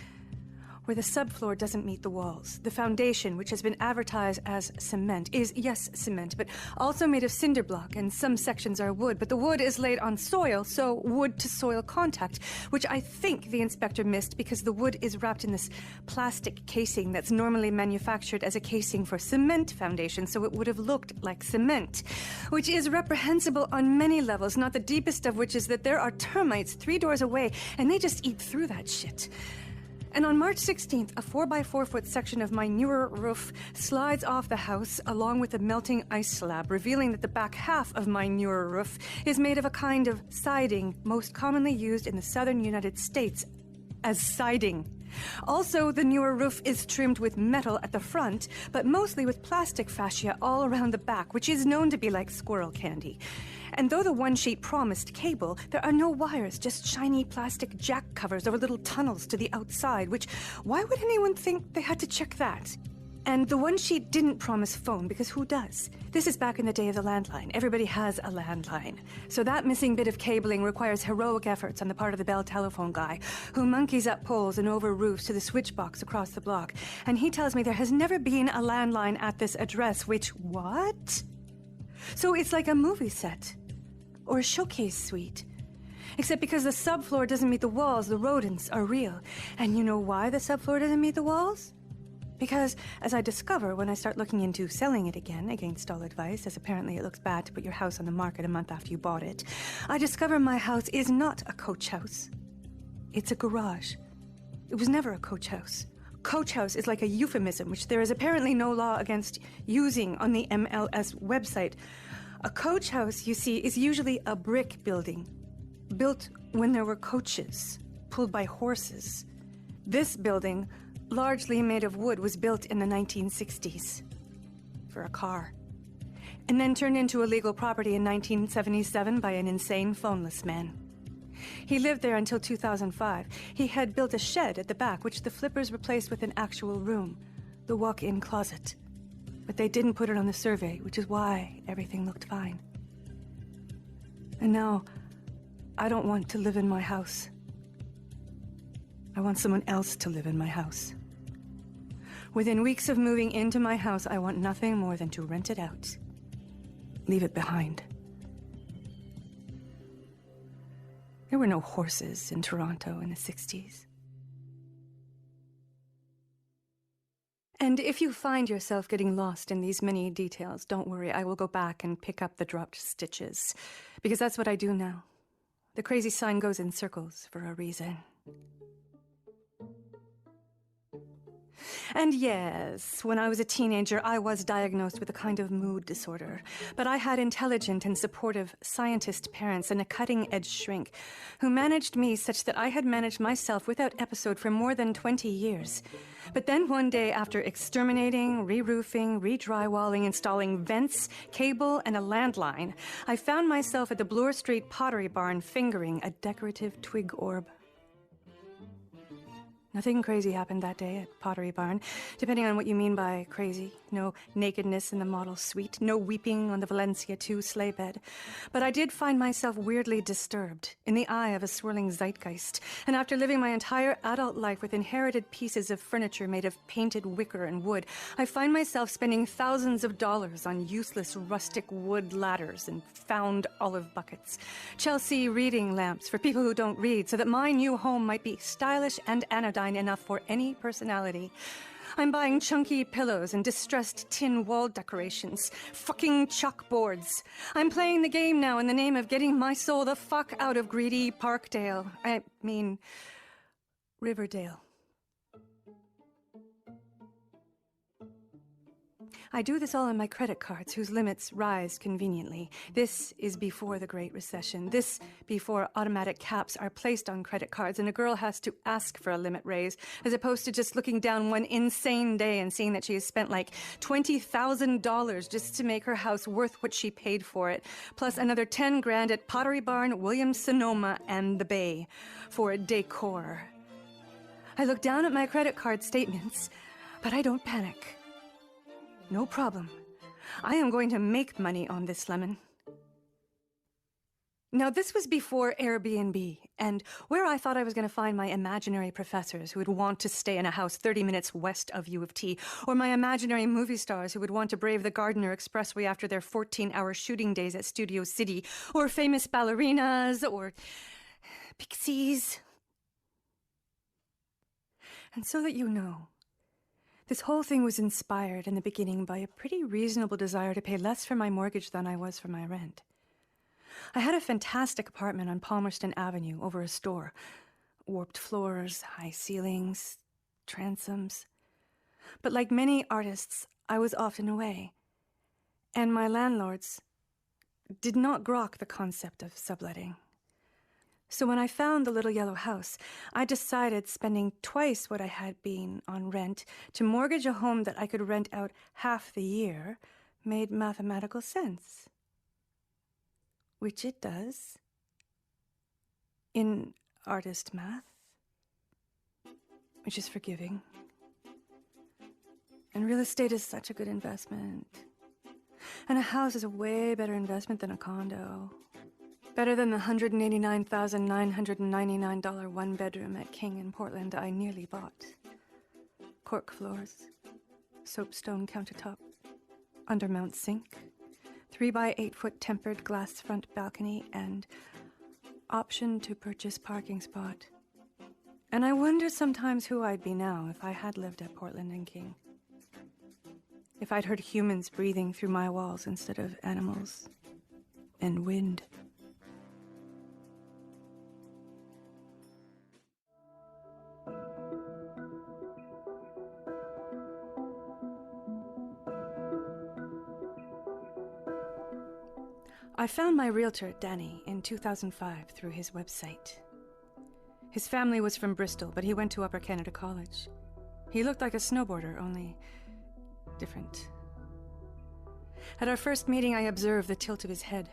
Speaker 6: where the subfloor doesn't meet the walls. The foundation, which has been advertised as cement, is, yes, cement, but also made of cinder block, and some sections are wood. But the wood is laid on soil, so wood-to-soil contact, which I think the inspector missed because the wood is wrapped in this plastic casing that's normally manufactured as a casing for cement foundation, so it would have looked like cement, which is reprehensible on many levels, not the deepest of which is that there are termites 3 doors away, and they just eat through that shit. And on March 16th, a 4x4-foot section of my newer roof slides off the house along with a melting ice slab, revealing that the back half of my newer roof is made of a kind of siding most commonly used in the southern United States as siding. Also, the newer roof is trimmed with metal at the front, but mostly with plastic fascia all around the back, which is known to be like squirrel candy. And though the one sheet promised cable, there are no wires, just shiny plastic jack covers over little tunnels to the outside, which, why would anyone think they had to check that? And the one sheet didn't promise phone, because who does? This is back in the day of the landline. Everybody has a landline. So that missing bit of cabling requires heroic efforts on the part of the Bell telephone guy, who monkeys up poles and over roofs to the switch box across the block. And he tells me there has never been a landline at this address, which, what? So it's like a movie set. Or a showcase suite. Except because the subfloor doesn't meet the walls, the rodents are real. And you know why the subfloor doesn't meet the walls? Because, as I discover when I start looking into selling it again, against all advice, as apparently it looks bad to put your house on the market a month after you bought it, I discover my house is not a coach house. It's a garage. It was never a coach house. Coach house is like a euphemism, which there is apparently no law against using on the MLS website. A coach house, you see, is usually a brick building, built when there were coaches, pulled by horses. This building, largely made of wood, was built in the 1960s for a car, and then turned into a legal property in 1977 by an insane phoneless man. He lived there until 2005. He had built a shed at the back, which the flippers replaced with an actual room, the walk-in closet. But they didn't put it on the survey, which is why everything looked fine. And now, I don't want to live in my house. I want someone else to live in my house. Within weeks of moving into my house, I want nothing more than to rent it out. Leave it behind. There were no horses in Toronto in the 60s. And if you find yourself getting lost in these many details, don't worry, I will go back and pick up the dropped stitches. Because that's what I do now. The crazy sign goes in circles for a reason. And yes, when I was a teenager, I was diagnosed with a kind of mood disorder. But I had intelligent and supportive scientist parents and a cutting-edge shrink who managed me such that I had managed myself without episode for more than 20 years. But then one day, after exterminating, re-roofing, re-drywalling, installing vents, cable, and a landline, I found myself at the Bloor Street Pottery Barn fingering a decorative twig orb. Nothing crazy happened that day at Pottery Barn, depending on what you mean by crazy. No nakedness in the model suite, no weeping on the Valencia 2 sleigh bed. But I did find myself weirdly disturbed, in the eye of a swirling zeitgeist. And after living my entire adult life with inherited pieces of furniture made of painted wicker and wood, I find myself spending thousands of dollars on useless rustic wood ladders and found olive buckets. Chelsea reading lamps for people who don't read, so that my new home might be stylish and anodyne enough for any personality. I'm buying chunky pillows and distressed tin wall decorations. Fucking chalkboards. I'm playing the game now in the name of getting my soul the fuck out of greedy Parkdale. I mean, Riverdale. I do this all on my credit cards, whose limits rise conveniently. This is before the Great Recession. This before automatic caps are placed on credit cards and a girl has to ask for a limit raise, as opposed to just looking down one insane day and seeing that she has spent like $20,000 just to make her house worth what she paid for it, plus another 10 grand at Pottery Barn, Williams-Sonoma, and the Bay for decor. I look down at my credit card statements, but I don't panic. No problem. I am going to make money on this lemon. Now, this was before Airbnb, and where I thought I was going to find my imaginary professors who would want to stay in a house 30 minutes west of U of T, or my imaginary movie stars who would want to brave the Gardiner Expressway after their 14-hour shooting days at Studio City, or famous ballerinas, or pixies. And so that you know, this whole thing was inspired in the beginning by a pretty reasonable desire to pay less for my mortgage than I was for my rent. I had a fantastic apartment on Palmerston Avenue over a store. Warped floors, high ceilings, transoms. But like many artists, I was often away. And my landlords did not grok the concept of subletting. So when I found the little yellow house, I decided spending twice what I had been on rent to mortgage a home that I could rent out half the year made mathematical sense. Which it does. In artist math. Which is forgiving. And real estate is such a good investment. And a house is a way better investment than a condo. Better than the $189,999 one-bedroom at King in Portland I nearly bought. Cork floors, soapstone countertop, undermount sink, 3-by-8-foot tempered glass front balcony, and option to purchase parking spot. And I wonder sometimes who I'd be now if I had lived at Portland and King. If I'd heard humans breathing through my walls instead of animals and wind. I found my realtor, Danny, in 2005 through his website. His family was from Bristol, but he went to Upper Canada College. He looked like a snowboarder, only different. At our first meeting, I observed the tilt of his head,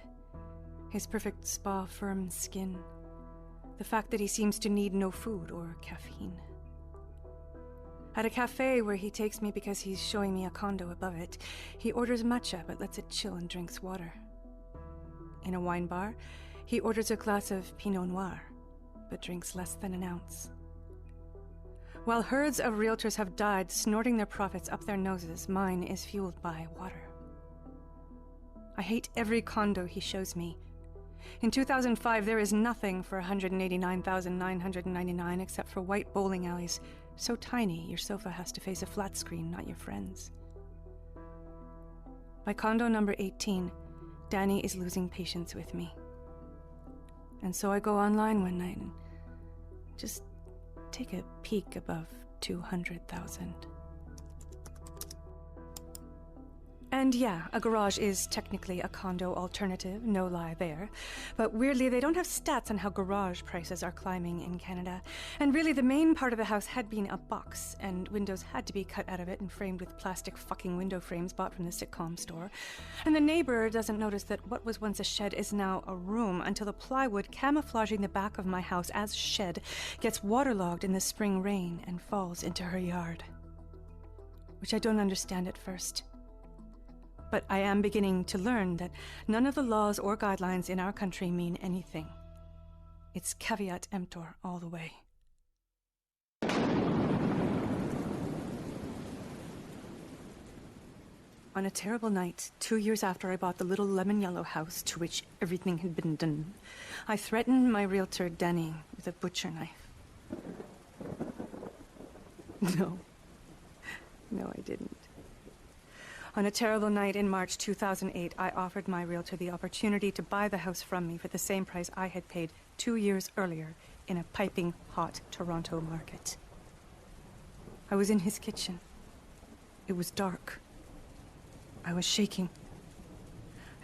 Speaker 6: his perfect spa firm skin, the fact that he seems to need no food or caffeine. At a cafe where he takes me because he's showing me a condo above it, he orders matcha but lets it chill and drinks water. In a wine bar, he orders a glass of Pinot Noir, but drinks less than an ounce. While herds of realtors have died snorting their profits up their noses, mine is fueled by water. I hate every condo he shows me. In 2005, there is nothing for $189,999 except for white bowling alleys, so tiny your sofa has to face a flat screen, not your friends. By condo number 18, Danny is losing patience with me. And so I go online one night and just take a peek above 200,000. And yeah, a garage is technically a condo alternative, no lie there. But weirdly, they don't have stats on how garage prices are climbing in Canada. And really, the main part of the house had been a box, and windows had to be cut out of it and framed with plastic fucking window frames bought from the sitcom store. And the neighbor doesn't notice that what was once a shed is now a room until the plywood camouflaging the back of my house as shed gets waterlogged in the spring rain and falls into her yard. Which I don't understand at first. But I am beginning to learn that none of the laws or guidelines in our country mean anything. It's caveat emptor all the way. On a terrible night, 2 years after I bought the little lemon yellow house to which everything had been done, I threatened my realtor, Danny, with a butcher knife. No, I didn't. On a terrible night in March 2008, I offered my realtor the opportunity to buy the house from me for the same price I had paid 2 years earlier in a piping hot Toronto market. I was in his kitchen. It was dark. I was shaking.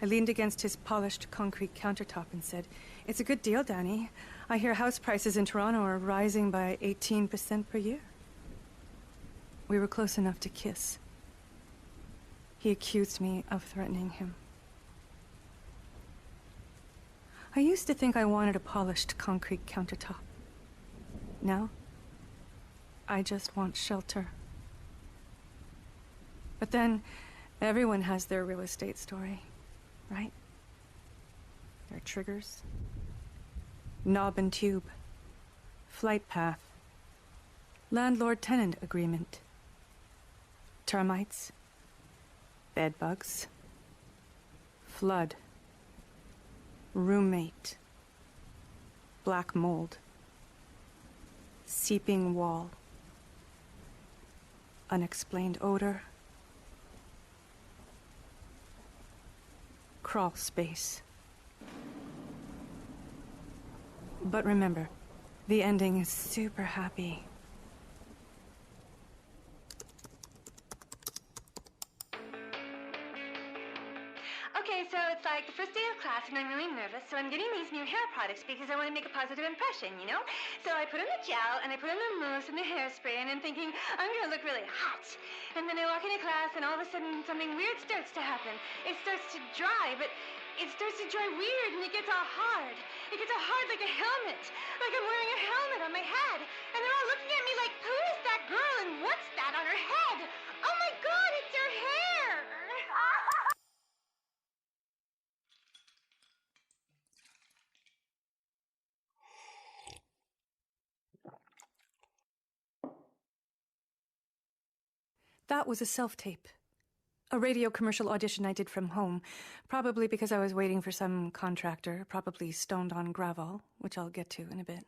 Speaker 6: I leaned against his polished concrete countertop and said, "It's a good deal, Danny. I hear house prices in Toronto are rising by 18% per year." We were close enough to kiss. He accused me of threatening him. I used to think I wanted a polished concrete countertop. Now, I just want shelter. But then, everyone has their real estate story, right? Their triggers. Knob and tube. Flight path. Landlord-tenant agreement. Termites. Bedbugs. Flood. Roommate. Black mold. Seeping wall. Unexplained odor. Crawlspace. But remember, the ending is super happy.
Speaker 7: Okay, so it's like the first day of class and I'm really nervous, so I'm getting these new hair products because I want to make a positive impression, you know? So I put on the gel and I put on the mousse and the hairspray and I'm thinking, I'm going to look really hot. And then I walk into class and all of a sudden something weird starts to happen. It starts to dry, but it starts to dry weird and it gets all hard. It gets all hard like a helmet. Like I'm wearing a helmet on my head. And they're all looking at me like, who is that girl and what's that on her head? Oh my God, it's her hair!
Speaker 6: That was a self-tape. A radio commercial audition I did from home, probably because I was waiting for some contractor, probably stoned on gravel, which I'll get to in a bit.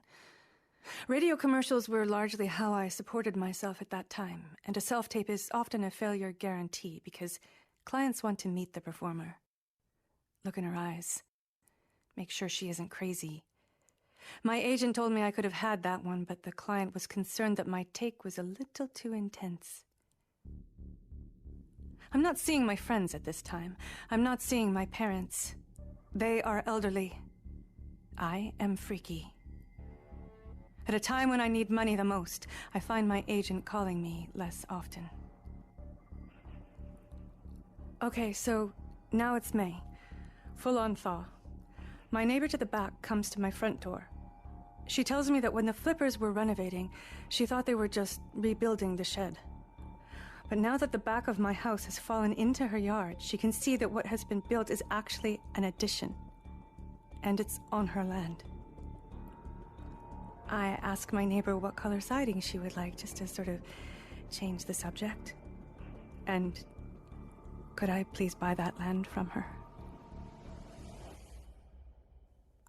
Speaker 6: Radio commercials were largely how I supported myself at that time, and a self-tape is often a failure guarantee because clients want to meet the performer. Look in her eyes. Make sure she isn't crazy. My agent told me I could have had that one, but the client was concerned that my take was a little too intense. I'm not seeing my friends at this time. I'm not seeing my parents. They are elderly. I am freaky. At a time when I need money the most, I find my agent calling me less often. Okay, so now it's May. Full-on thaw. My neighbor to the back comes to my front door. She tells me that when the Flippers were renovating, she thought they were just rebuilding the shed. But now that the back of my house has fallen into her yard, she can see that what has been built is actually an addition. And it's on her land. I ask my neighbor what color siding she would like, just to sort of change the subject. And could I please buy that land from her?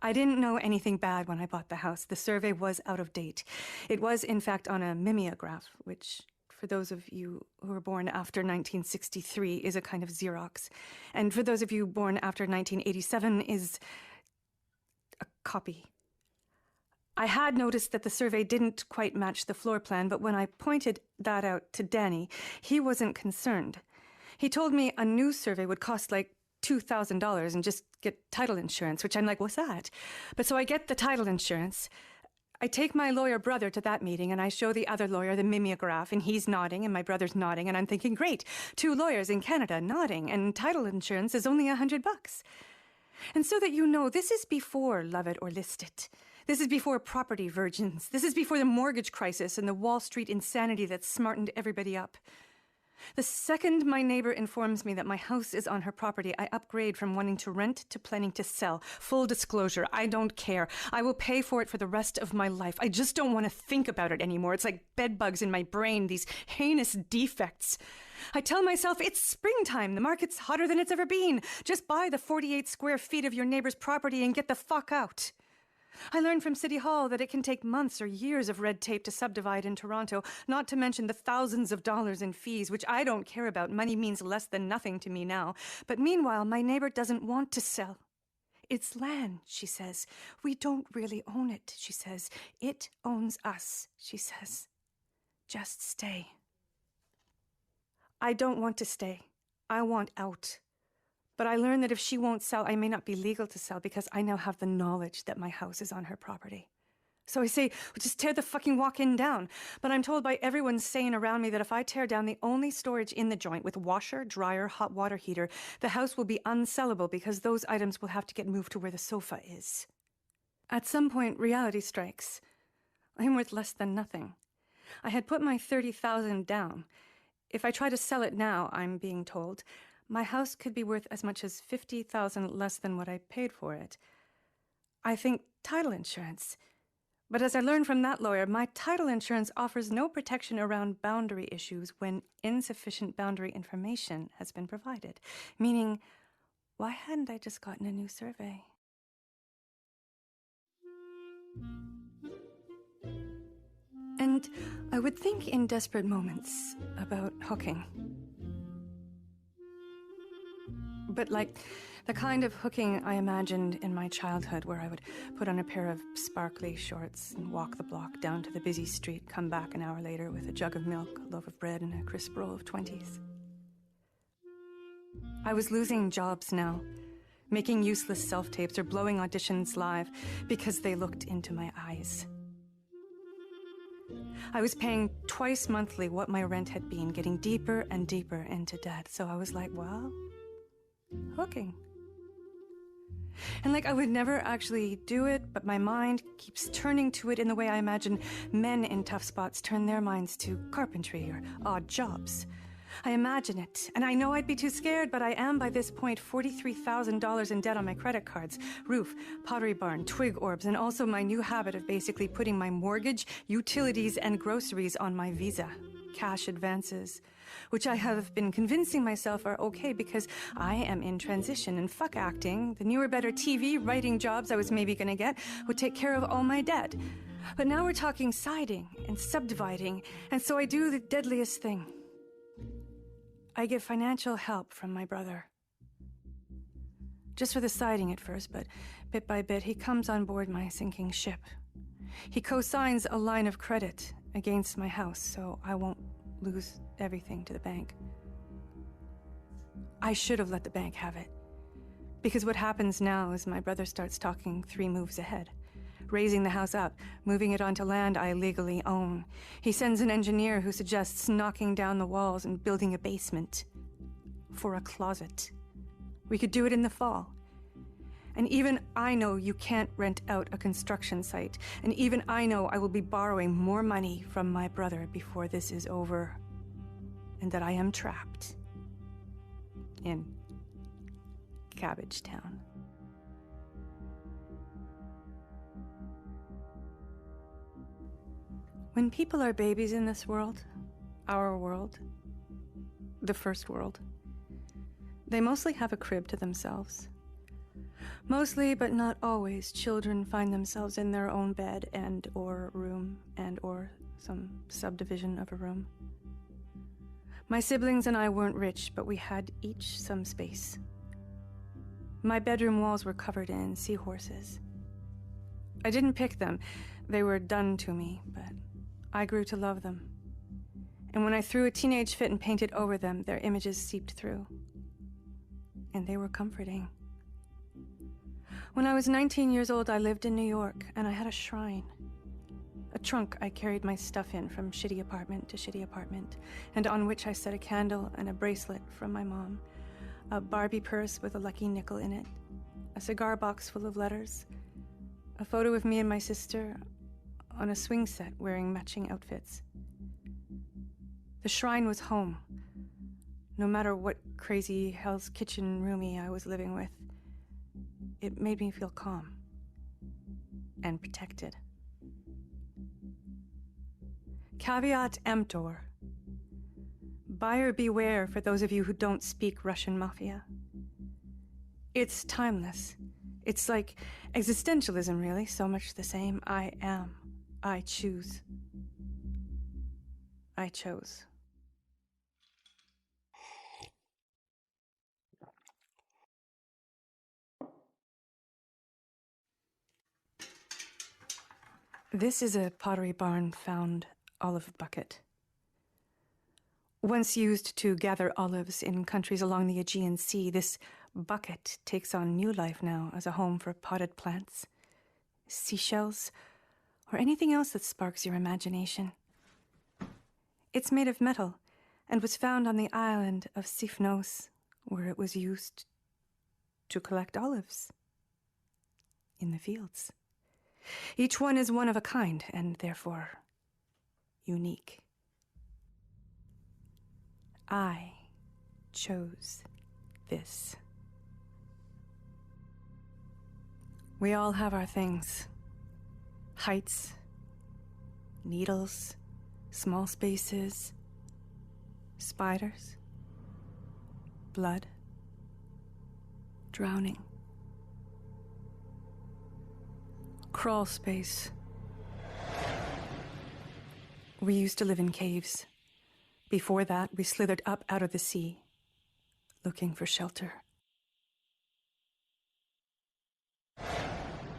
Speaker 6: I didn't know anything bad when I bought the house. The survey was out of date. It was, in fact, on a mimeograph, which, for those of you who were born after 1963, is a kind of Xerox. And for those of you born after 1987, is a copy. I had noticed that the survey didn't quite match the floor plan, but when I pointed that out to Danny, he wasn't concerned. He told me a new survey would cost like $2,000 and just get title insurance, which I'm like, what's that? But so I get the title insurance. I take my lawyer brother to that meeting and I show the other lawyer the mimeograph and he's nodding and my brother's nodding and I'm thinking, great, 2 lawyers in Canada nodding and title insurance is only $100. And so that you know, this is before Love It or List It. This is before property virgins. This is before the mortgage crisis and the Wall Street insanity that smartened everybody up. The second my neighbor informs me that my house is on her property, I upgrade from wanting to rent to planning to sell. Full disclosure, I don't care. I will pay for it for the rest of my life. I just don't want to think about it anymore. It's like bedbugs in my brain, these heinous defects. I tell myself, it's springtime. The market's hotter than it's ever been. Just buy the 48 square feet of your neighbor's property and get the fuck out. I learned from City Hall that it can take months or years of red tape to subdivide in Toronto, not to mention the thousands of dollars in fees, which I don't care about. Money means less than nothing to me now. But meanwhile, my neighbor doesn't want to sell. It's land, she says. We don't really own it, she says. It owns us, she says. Just stay. I don't want to stay. I want out. But I learned that if she won't sell, I may not be legal to sell because I now have the knowledge that my house is on her property. So I say, well, just tear the fucking walk-in down. But I'm told by everyone sane around me that if I tear down the only storage in the joint with washer, dryer, hot water heater, the house will be unsellable because those items will have to get moved to where the sofa is. At some point, reality strikes. I'm worth less than nothing. I had put my $30,000 down. If I try to sell it now, I'm being told, my house could be worth as much as $50,000 less than what I paid for it. I think title insurance. But as I learned from that lawyer, my title insurance offers no protection around boundary issues when insufficient boundary information has been provided. Meaning, why hadn't I just gotten a new survey? And I would think in desperate moments about hooking. But like the kind of hooking I imagined in my childhood, where I would put on a pair of sparkly shorts and walk the block down to the busy street, come back an hour later with a jug of milk, a loaf of bread, and a crisp roll of 20s. I was losing jobs now, making useless self-tapes or blowing auditions live because they looked into my eyes. I was paying twice monthly what my rent had been, getting deeper and deeper into debt. So I was like, well, hooking. And like I would never actually do it, but my mind keeps turning to it in the way I imagine men in tough spots turn their minds to carpentry or odd jobs. I imagine it, and I know I'd be too scared, but I am by this point $43,000 in debt on my credit cards, roof, pottery barn, twig orbs, and also my new habit of basically putting my mortgage, utilities, and groceries on my Visa, cash advances, which I have been convincing myself are okay because I am in transition and fuck acting. The newer, better TV, writing jobs I was maybe going to get would take care of all my debt. But now we're talking siding and subdividing, and so I do the deadliest thing. I get financial help from my brother. Just for the siding at first, but bit by bit, he comes on board my sinking ship. He co-signs a line of credit against my house, so I won't lose everything to the bank. I should have let the bank have it, Because what happens now is my brother starts talking 3 moves ahead. Raising the house up, moving it onto land I legally own. He sends an engineer who suggests knocking down the walls and building a basement. For a closet. We could do it in the fall. And even I know you can't rent out a construction site. And even I know I will be borrowing more money from my brother before this is over. And that I am trapped in Cabbage Town. When people are babies in this world, our world, the first world, they mostly have a crib to themselves. Mostly, but not always, children find themselves in their own bed and or room and or some subdivision of a room. My siblings and I weren't rich, but we had each some space. My bedroom walls were covered in seahorses. I didn't pick them. They were done to me, but I grew to love them. And when I threw a teenage fit and painted over them, their images seeped through. And they were comforting. When I was 19 years old, I lived in New York, and I had a shrine. A trunk I carried my stuff in from shitty apartment to shitty apartment, and on which I set a candle and a bracelet from my mom, a Barbie purse with a lucky nickel in it, a cigar box full of letters, a photo of me and my sister on a swing set wearing matching outfits. The shrine was home, no matter what crazy Hell's Kitchen roomie I was living with. It made me feel calm and protected. Caveat emptor. Buyer beware for those of you who don't speak Russian mafia. It's timeless. It's like existentialism, really, so much the same. I am. I choose. I chose. This is a Pottery Barn found olive bucket. Once used to gather olives in countries along the Aegean Sea, this bucket takes on new life now as a home for potted plants, seashells, or anything else that sparks your imagination. It's made of metal and was found on the island of Sifnos, where it was used to collect olives in the fields. Each one is one of a kind and therefore unique. I chose this. We all have our things. Heights, needles, small spaces, spiders, blood, drowning. Crawlspace. We used to live in caves. Before that, we slithered up out of the sea, looking for shelter.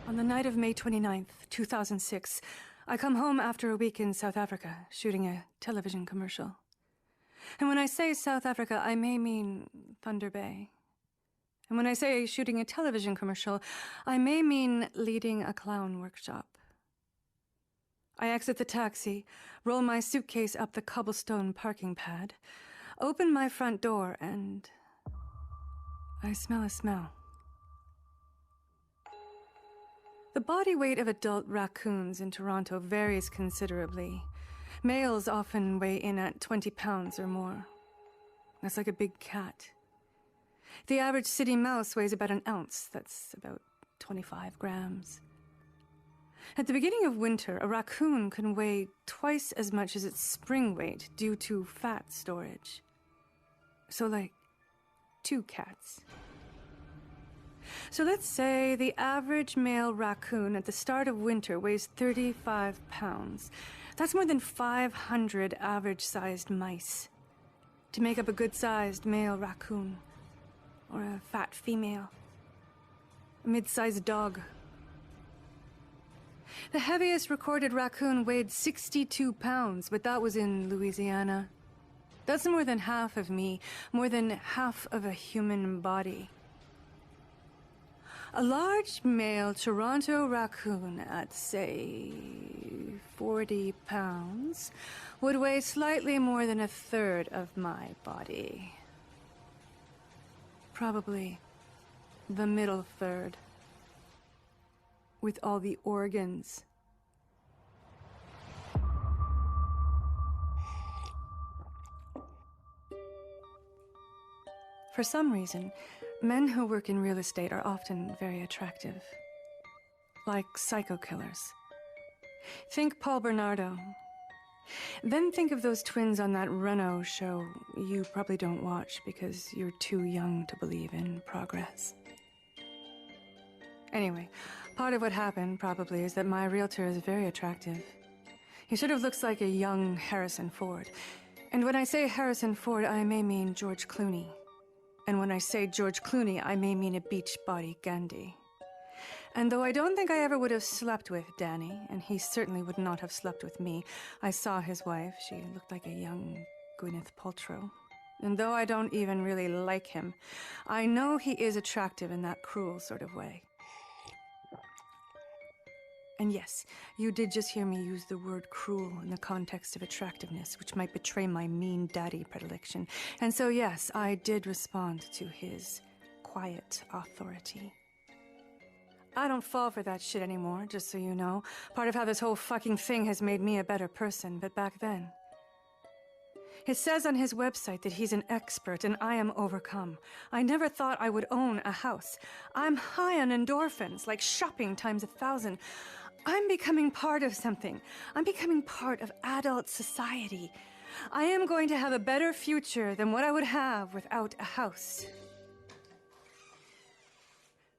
Speaker 6: On the night of May 29th, 2006, I come home after a week in South Africa, shooting a television commercial. And when I say South Africa, I may mean Thunder Bay. And when I say shooting a television commercial, I may mean leading a clown workshop. I exit the taxi, roll my suitcase up the cobblestone parking pad, open my front door, and I smell a smell. The body weight of adult raccoons in Toronto varies considerably. Males often weigh in at 20 pounds or more. That's like a big cat. The average city mouse weighs about an ounce. That's about 25 grams. At the beginning of winter, a raccoon can weigh twice as much as its spring weight due to fat storage. So like 2 cats. So let's say the average male raccoon at the start of winter weighs 35 pounds. That's more than 500 average-sized mice to make up a good-sized male raccoon, or a fat female, a mid-sized dog. The heaviest recorded raccoon weighed 62 pounds, but that was in Louisiana. That's more than half of me, more than half of a human body. A large male Toronto raccoon at, say, 40 pounds would weigh slightly more than a third of my body. Probably the middle third, with all the organs. For some reason, men who work in real estate are often very attractive. Like psycho killers. Think Paul Bernardo. Then think of those twins on that Renault show you probably don't watch because you're too young to believe in progress. Anyway, part of what happened probably is that my realtor is very attractive. He sort of looks like a young Harrison Ford. And when I say Harrison Ford, I may mean George Clooney. And when I say George Clooney, I may mean a beach body Gandhi. And though I don't think I ever would have slept with Danny, and he certainly would not have slept with me, I saw his wife. She looked like a young Gwyneth Paltrow. And though I don't even really like him, I know he is attractive in that cruel sort of way. And yes, you did just hear me use the word cruel in the context of attractiveness, which might betray my mean daddy predilection. And so yes, I did respond to his quiet authority. I don't fall for that shit anymore, just so you know. Part of how this whole fucking thing has made me a better person, but back then. It says on his website that he's an expert and I am overcome. I never thought I would own a house. I'm high on endorphins, like shopping times 1,000. I'm becoming part of something. I'm becoming part of adult society. I am going to have a better future than what I would have without a house.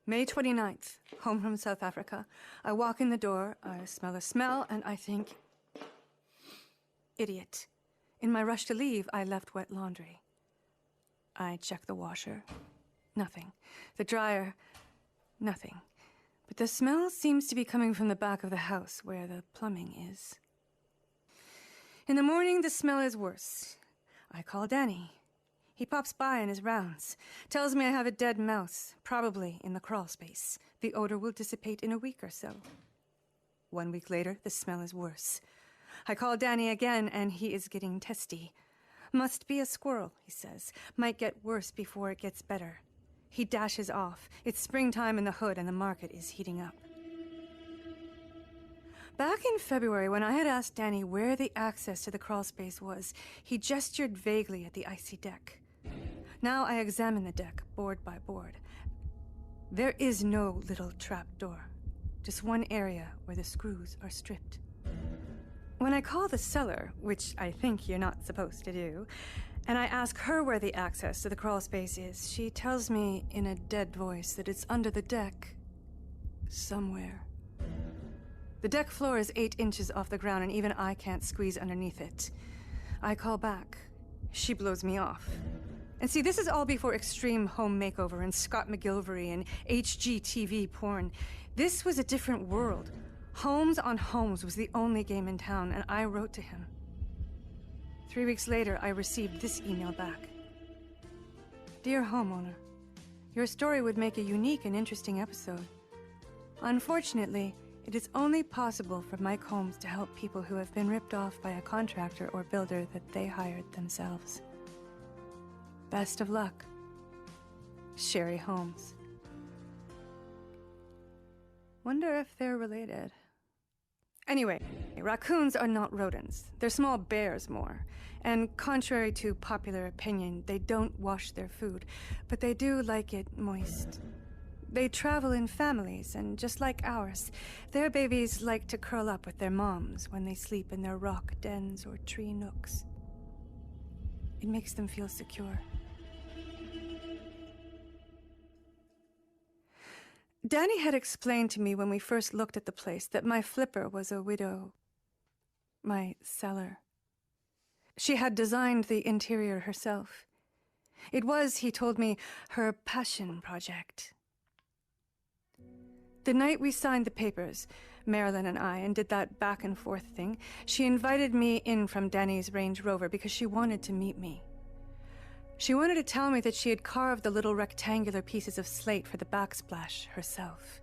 Speaker 6: May 29th, home from South Africa. I walk in the door, I smell a smell, and I think, idiot. In my rush to leave, I left wet laundry. I check the washer. Nothing. The dryer. Nothing. But the smell seems to be coming from the back of the house where the plumbing is. In the morning, the smell is worse. I call Danny. He pops by in his rounds, tells me I have a dead mouse, probably in the crawlspace. The odor will dissipate in a week or so. 1 week later, the smell is worse. I call Danny again, and he is getting testy. Must be a squirrel, he says. Might get worse before it gets better. He dashes off. It's springtime in the hood, and the market is heating up. Back in February, when I had asked Danny where the access to the crawlspace was, he gestured vaguely at the icy deck. Now I examine the deck, board by board. There is no little trap door. Just one area where the screws are stripped. When I call the seller, which I think you're not supposed to do, and I ask her where the access to the crawlspace is, she tells me in a dead voice that it's under the deck, somewhere. The deck floor is 8 inches off the ground, and even I can't squeeze underneath it. I call back. She blows me off. And see, this is all before extreme home makeover and Scott McGilvery and HGTV porn. This was a different world. Homes on Homes was the only game in town, and I wrote to him. 3 weeks later, I received this email back. Dear homeowner, your story would make a unique and interesting episode. Unfortunately, it is only possible for Mike Holmes to help people who have been ripped off by a contractor or builder that they hired themselves. Best of luck, Sherry Holmes. Wonder if they're related. Anyway, raccoons are not rodents. They're small bears more. And contrary to popular opinion, they don't wash their food, but they do like it moist. They travel in families, and just like ours, their babies like to curl up with their moms when they sleep in their rock dens or tree nooks. It makes them feel secure. Danny had explained to me when we first looked at the place that my flipper was a widow. My seller. She had designed the interior herself. It was, he told me, her passion project. The night we signed the papers, Marilyn and I, and did that back and forth thing, she invited me in from Danny's Range Rover because she wanted to meet me. She wanted to tell me that she had carved the little rectangular pieces of slate for the backsplash herself.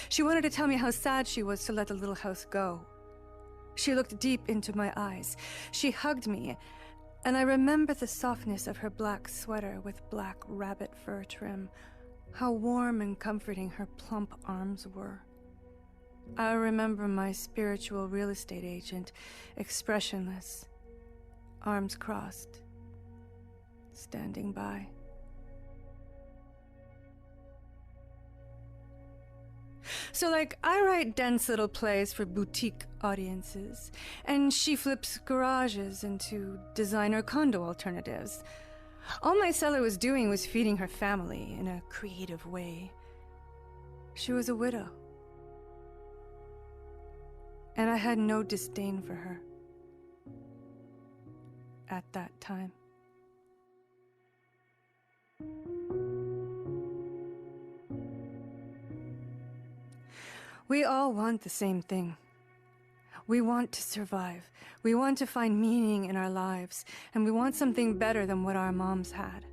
Speaker 6: She wanted to tell me how sad she was to let the little house go. She looked deep into my eyes. She hugged me, and I remember the softness of her black sweater with black rabbit fur trim, how warm and comforting her plump arms were. I remember my spiritual real estate agent, expressionless, arms crossed, standing by. So, I write dense little plays for boutique audiences, and she flips garages into designer condo alternatives. All my seller was doing was feeding her family in a creative way. She was a widow, and I had no disdain for her at that time. We all want the same thing. We want to survive. We want to find meaning in our lives, and we want something better than what our moms had.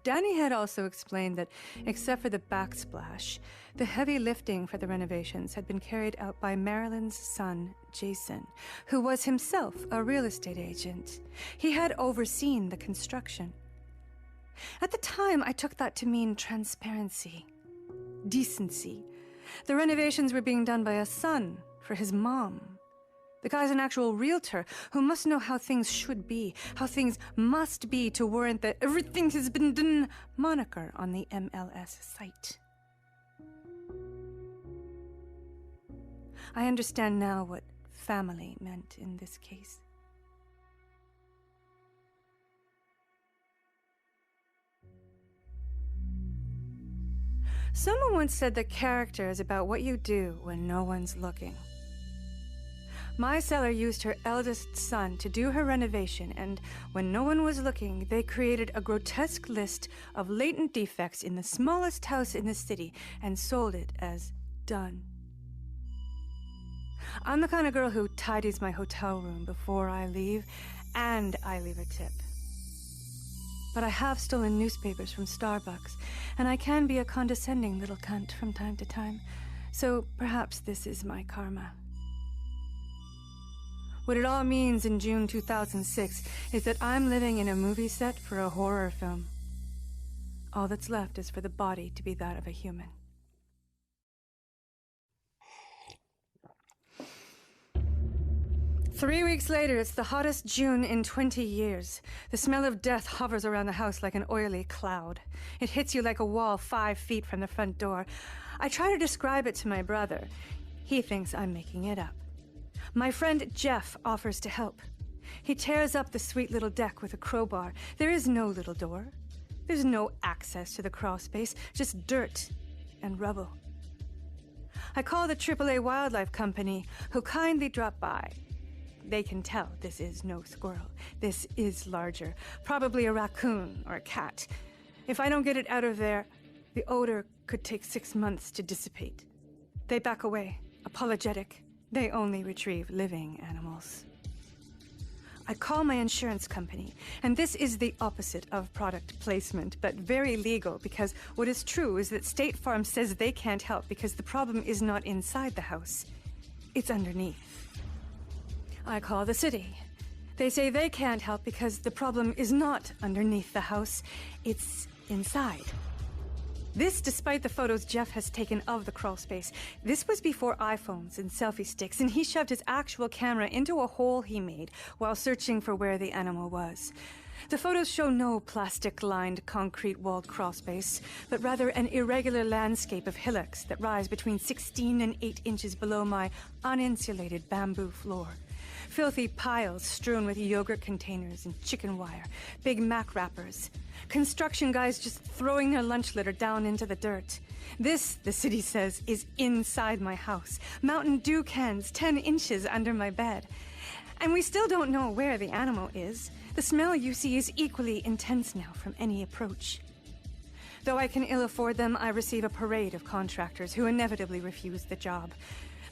Speaker 6: Danny had also explained that, except for the backsplash, the heavy lifting for the renovations had been carried out by Marilyn's son, Jason, who was himself a real estate agent. He had overseen the construction. At the time, I took that to mean transparency, decency. The renovations were being done by a son for his mom. The guy's an actual realtor who must know how things should be, how things must be to warrant the "everything has been done" moniker on the MLS site. I understand now what family meant in this case. Someone once said that character is about what you do when no one's looking. My seller used her eldest son to do her renovation, and when no one was looking, they created a grotesque list of latent defects in the smallest house in the city and sold it as done. I'm the kind of girl who tidies my hotel room before I leave, and I leave a tip. But I have stolen newspapers from Starbucks, and I can be a condescending little cunt from time to time, so perhaps this is my karma. What it all means in June 2006 is that I'm living in a movie set for a horror film. All that's left is for the body to be that of a human. Three weeks later, it's the hottest June in 20 years. The smell of death hovers around the house like an oily cloud. It hits you like a wall 5 feet from the front door. I try to describe it to my brother. He thinks I'm making it up. My friend Jeff offers to help. He tears up the sweet little deck with a crowbar. There is no little door. There's no access to the crawlspace, just dirt and rubble. I call the AAA Wildlife Company, who kindly drop by. They can tell this is no squirrel. This is larger, probably a raccoon or a cat. If I don't get it out of there, the odor could take 6 months to dissipate. They back away, apologetic. They only retrieve living animals. I call my insurance company, and this is the opposite of product placement, but very legal, because what is true is that State Farm says they can't help because the problem is not inside the house. It's underneath. I call the city. They say they can't help because the problem is not underneath the house, it's inside. This despite the photos Jeff has taken of the crawlspace. This was before iPhones and selfie sticks, and he shoved his actual camera into a hole he made while searching for where the animal was. The photos show no plastic-lined, concrete-walled crawlspace, but rather an irregular landscape of hillocks that rise between 16 and 8 inches below my uninsulated bamboo floor. Filthy piles strewn with yogurt containers and chicken wire, Big Mac wrappers. Construction guys just throwing their lunch litter down into the dirt. This, the city says, is inside my house. Mountain Dew cans 10 inches under my bed. And we still don't know where the animal is. The smell you see is equally intense now from any approach. Though I can ill afford them, I receive a parade of contractors who inevitably refuse the job.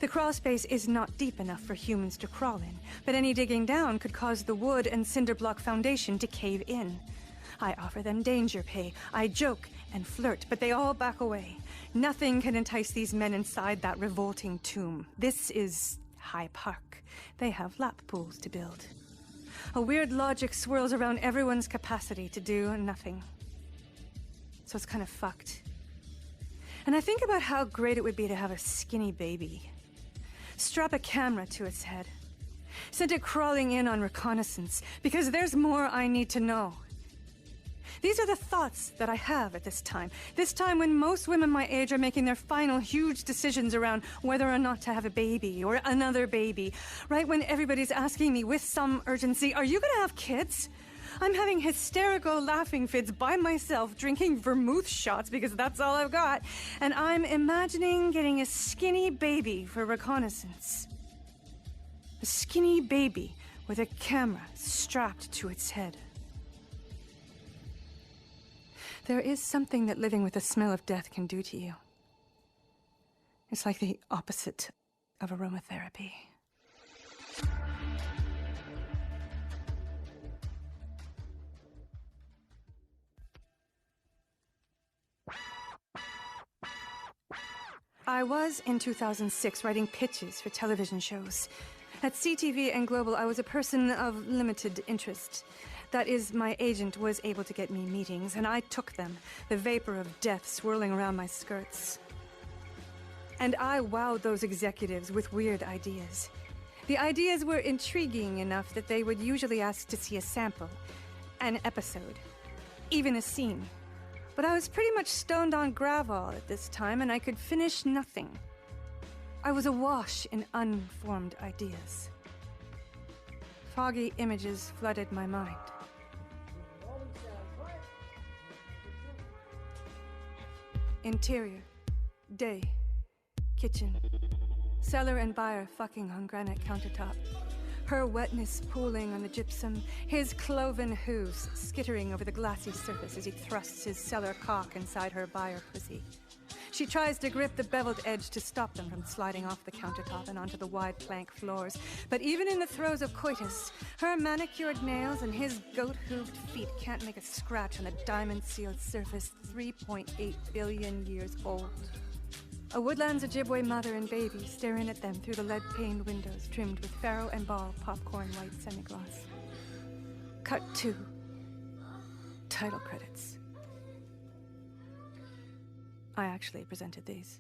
Speaker 6: The crawlspace is not deep enough for humans to crawl in, but any digging down could cause the wood and cinder block foundation to cave in. I offer them danger pay. I joke and flirt, but they all back away. Nothing can entice these men inside that revolting tomb. This is High Park. They have lap pools to build. A weird logic swirls around everyone's capacity to do nothing. So it's kind of fucked. And I think about how great it would be to have a skinny baby. Strap a camera to its head. Send it crawling in on reconnaissance, because there's more I need to know. These are the thoughts that I have at this time when most women my age are making their final huge decisions around whether or not to have a baby or another baby. Right when everybody's asking me with some urgency, are you gonna have kids? I'm having hysterical laughing fits by myself, drinking vermouth shots because that's all I've got, and I'm imagining getting a skinny baby for reconnaissance. A skinny baby with a camera strapped to its head. There is something that living with the smell of death can do to you. It's like the opposite of aromatherapy. I was, in 2006, writing pitches for television shows. At CTV and Global, I was a person of limited interest. That is, my agent was able to get me meetings, and I took them, the vapor of death swirling around my skirts. And I wowed those executives with weird ideas. The ideas were intriguing enough that they would usually ask to see a sample, an episode, even a scene. But I was pretty much stoned on Gravol at this time, and I could finish nothing. I was awash in unformed ideas. Foggy images flooded my mind. Interior, day, kitchen, cellar and buyer fucking on granite countertop. Her wetness pooling on the gypsum, his cloven hooves skittering over the glassy surface as he thrusts his cellar cock inside her buyer pussy. She tries to grip the beveled edge to stop them from sliding off the countertop and onto the wide plank floors. But even in the throes of coitus, her manicured nails and his goat-hooved feet can't make a scratch on a diamond-sealed surface 3.8 billion years old. A woodland's Ojibwe mother and baby staring at them through the lead-paned windows trimmed with Faro and Ball popcorn white semi-gloss. Cut 2. Title credits. I actually presented these.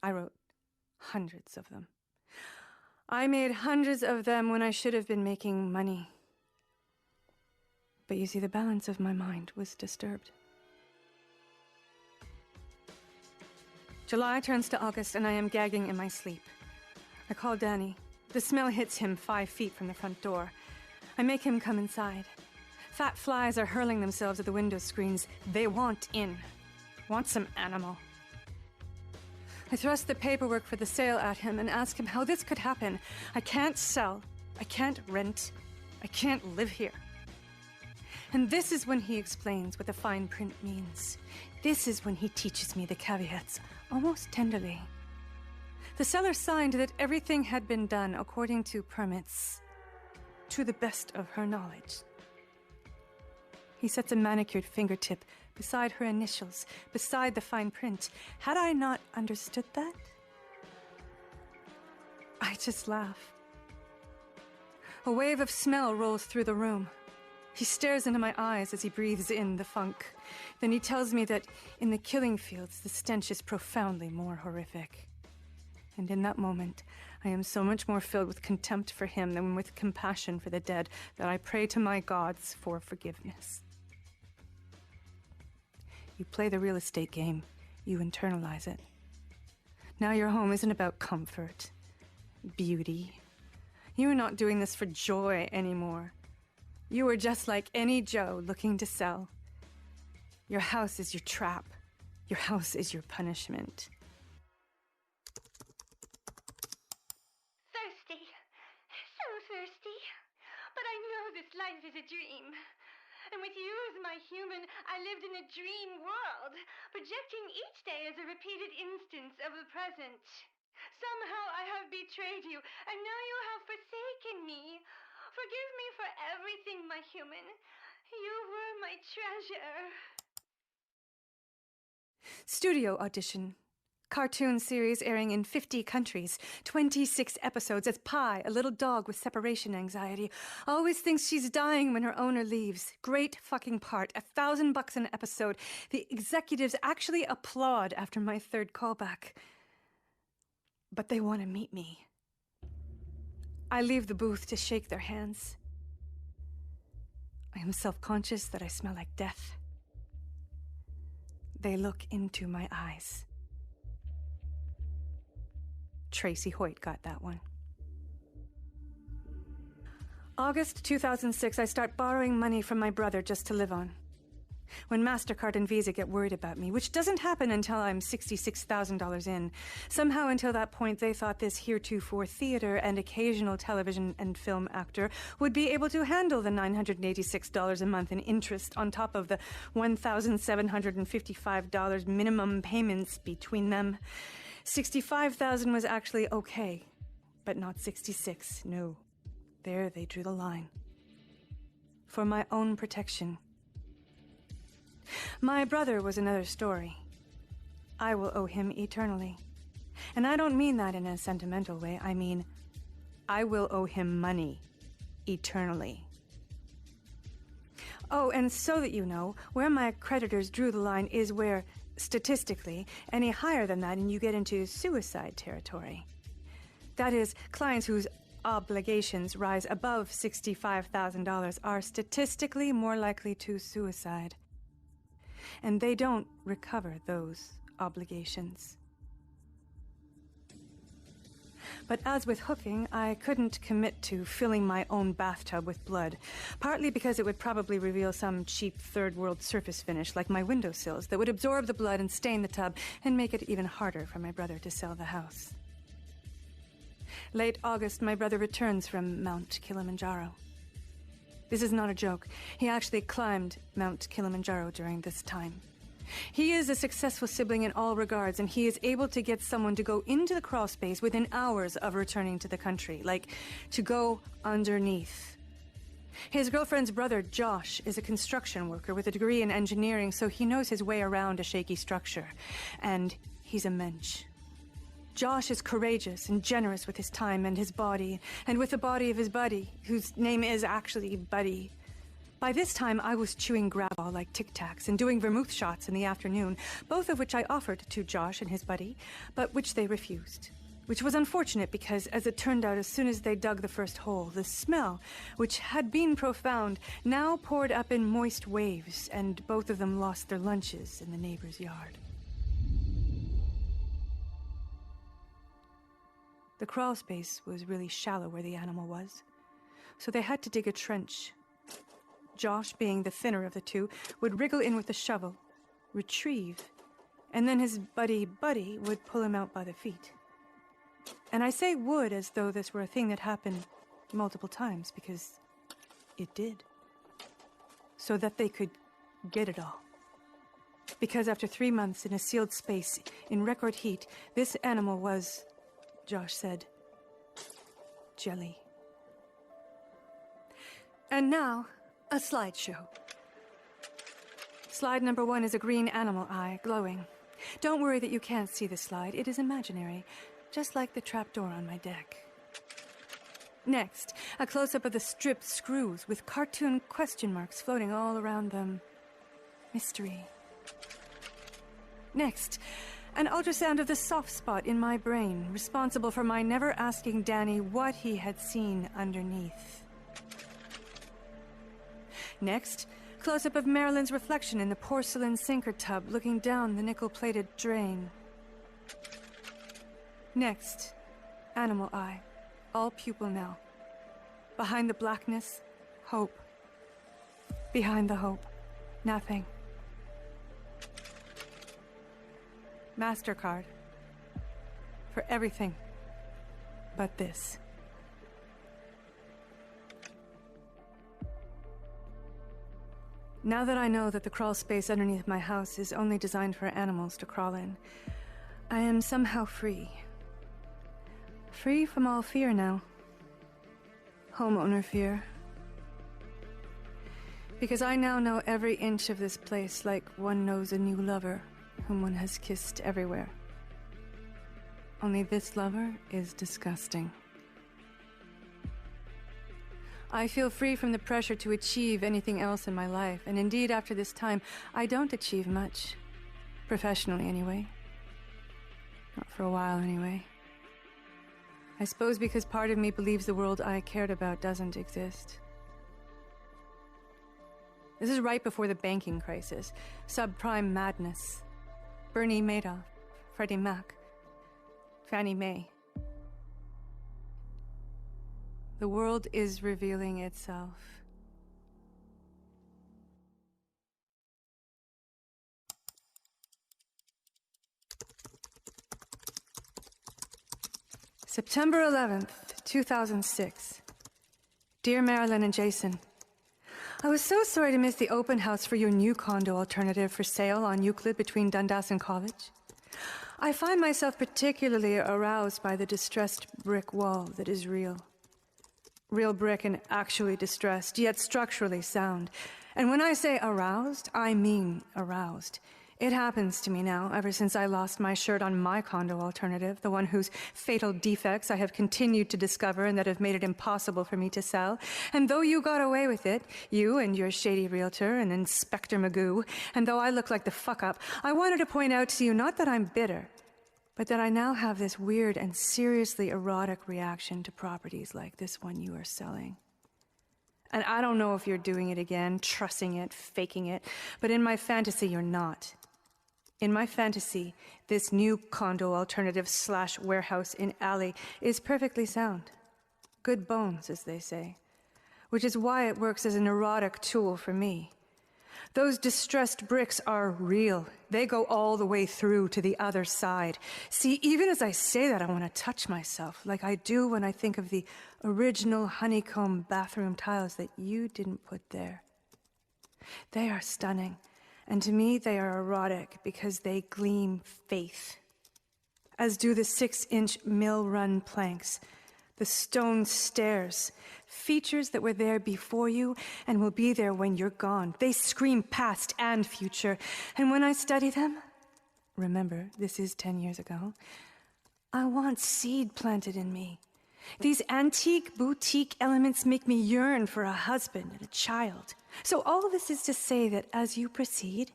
Speaker 6: I wrote hundreds of them. I made hundreds of them when I should have been making money. But you see, the balance of my mind was disturbed. July turns to August, and I am gagging in my sleep. I call Danny. The smell hits him 5 feet from the front door. I make him come inside. Fat flies are hurling themselves at the window screens. They want in. Want some animal. I thrust the paperwork for the sale at him and ask him how this could happen. I can't sell. I can't rent. I can't live here. And this is when he explains what the fine print means. This is when he teaches me the caveats, almost tenderly. The seller signed that everything had been done according to permits, to the best of her knowledge. He sets a manicured fingertip beside her initials, beside the fine print. Had I not understood that? I just laugh. A wave of smell rolls through the room. He stares into my eyes as he breathes in the funk. Then he tells me that in the killing fields, the stench is profoundly more horrific. And in that moment, I am so much more filled with contempt for him than with compassion for the dead that I pray to my gods for forgiveness. You play the real estate game, you internalize it. Now your home isn't about comfort, beauty. You are not doing this for joy anymore. You are just like any Joe looking to sell. Your house is your trap. Your house is your punishment.
Speaker 7: Thirsty. So thirsty. But I know this life is a dream. And with you as my human, I lived in a dream world, projecting each day as a repeated instance of the present. Somehow I have betrayed you, and now you have forsaken me. Forgive me for everything, my human. You were my treasure.
Speaker 6: Studio audition. Cartoon series airing in 50 countries. 26 episodes as Pi, a little dog with separation anxiety. Always thinks she's dying when her owner leaves. Great fucking part. $1,000 an episode. The executives actually applaud after my third callback. But they want to meet me. I leave the booth to shake their hands. I am self-conscious that I smell like death. They look into my eyes. Tracy Hoyt got that one. August 2006, I start borrowing money from my brother just to live on. When MasterCard and Visa get worried about me, which doesn't happen until I'm $66,000 in. Somehow until that point, they thought this heretofore theater and occasional television and film actor would be able to handle the $986 a month in interest on top of the $1,755 minimum payments between them. $65,000 was actually okay, but not $66,000, no. There they drew the line. For my own protection. My brother was another story. I will owe him eternally. And I don't mean that in a sentimental way. I mean, I will owe him money eternally. Oh, and so that you know, where my creditors drew the line is where, statistically, any higher than that and you get into suicide territory. That is, clients whose obligations rise above $65,000 are statistically more likely to suicide. And they don't recover those obligations. But as with hooking, I couldn't commit to filling my own bathtub with blood, partly because it would probably reveal some cheap third-world surface finish like my windowsills that would absorb the blood and stain the tub and make it even harder for my brother to sell the house. Late August, my brother returns from Mount Kilimanjaro. This is not a joke. He actually climbed Mount Kilimanjaro during this time. He is a successful sibling in all regards, and he is able to get someone to go into the crawlspace within hours of returning to the country, like to go underneath. His girlfriend's brother, Josh, is a construction worker with a degree in engineering, so he knows his way around a shaky structure. And he's a mensch. Josh is courageous and generous with his time and his body, and with the body of his buddy, whose name is actually Buddy. By this time, I was chewing Gravol like Tic Tacs and doing vermouth shots in the afternoon, both of which I offered to Josh and his buddy, but which they refused. Which was unfortunate because, as it turned out, as soon as they dug the first hole, the smell, which had been profound, now poured up in moist waves, and both of them lost their lunches in the neighbor's yard. The crawl space was really shallow where the animal was, so they had to dig a trench. Josh, being the thinner of the two, would wriggle in with a shovel, retrieve, and then his buddy would pull him out by the feet. And I say would as though this were a thing that happened multiple times, because it did. So that they could get it all. Because after 3 months in a sealed space, in record heat, this animal was, Josh said, jelly. And now, a slideshow. Slide number 1 is a green animal eye, glowing. Don't worry that you can't see the slide. It is imaginary, just like the trapdoor on my deck. Next, a close-up of the stripped screws with cartoon question marks floating all around them. Mystery. Next, an ultrasound of the soft spot in my brain, responsible for my never asking Danny what he had seen underneath. Next, close-up of Marilyn's reflection in the porcelain sinker tub looking down the nickel-plated drain. Next, animal eye, all pupil now. Behind the blackness, hope. Behind the hope, nothing. MasterCard. For everything but this. Now that I know that the crawl space underneath my house is only designed for animals to crawl in, I am somehow free. Free from all fear now. Homeowner fear. Because I now know every inch of this place like one knows a new lover whom one has kissed everywhere. Only this lover is disgusting. I feel free from the pressure to achieve anything else in my life, and indeed after this time, I don't achieve much. Professionally, anyway. Not for a while, anyway. I suppose because part of me believes the world I cared about doesn't exist. This is right before the banking crisis, subprime madness. Bernie Madoff, Freddie Mac, Fannie Mae. The world is revealing itself. September 11th, 2006. Dear Marilyn and Jason, I was so sorry to miss the open house for your new condo alternative for sale on Euclid between Dundas and College. I find myself particularly aroused by the distressed brick wall that is real. Real brick and actually distressed, yet structurally sound. And when I say aroused, I mean aroused. It happens to me now, ever since I lost my shirt on my condo alternative, the one whose fatal defects I have continued to discover and that have made it impossible for me to sell. And though you got away with it, you and your shady realtor and Inspector Magoo, and though I look like the fuck-up, I wanted to point out to you not that I'm bitter, but that I now have this weird and seriously erotic reaction to properties like this one you are selling. And I don't know if you're doing it again, trussing it, faking it, but in my fantasy, you're not. In my fantasy, this new condo alternative / warehouse in Alley is perfectly sound. Good bones, as they say. Which is why it works as an erotic tool for me. Those distressed bricks are real. They go all the way through to the other side. See, even as I say that, I want to touch myself, like I do when I think of the original honeycomb bathroom tiles that you didn't put there. They are stunning. And to me, they are erotic because they gleam faith. As do the 6-inch mill-run planks, the stone stairs, features that were there before you and will be there when you're gone. They scream past and future. And when I study them, remember, this is 10 years ago, I want seed planted in me. These antique, boutique elements make me yearn for a husband and a child. So all this is to say that as you proceed,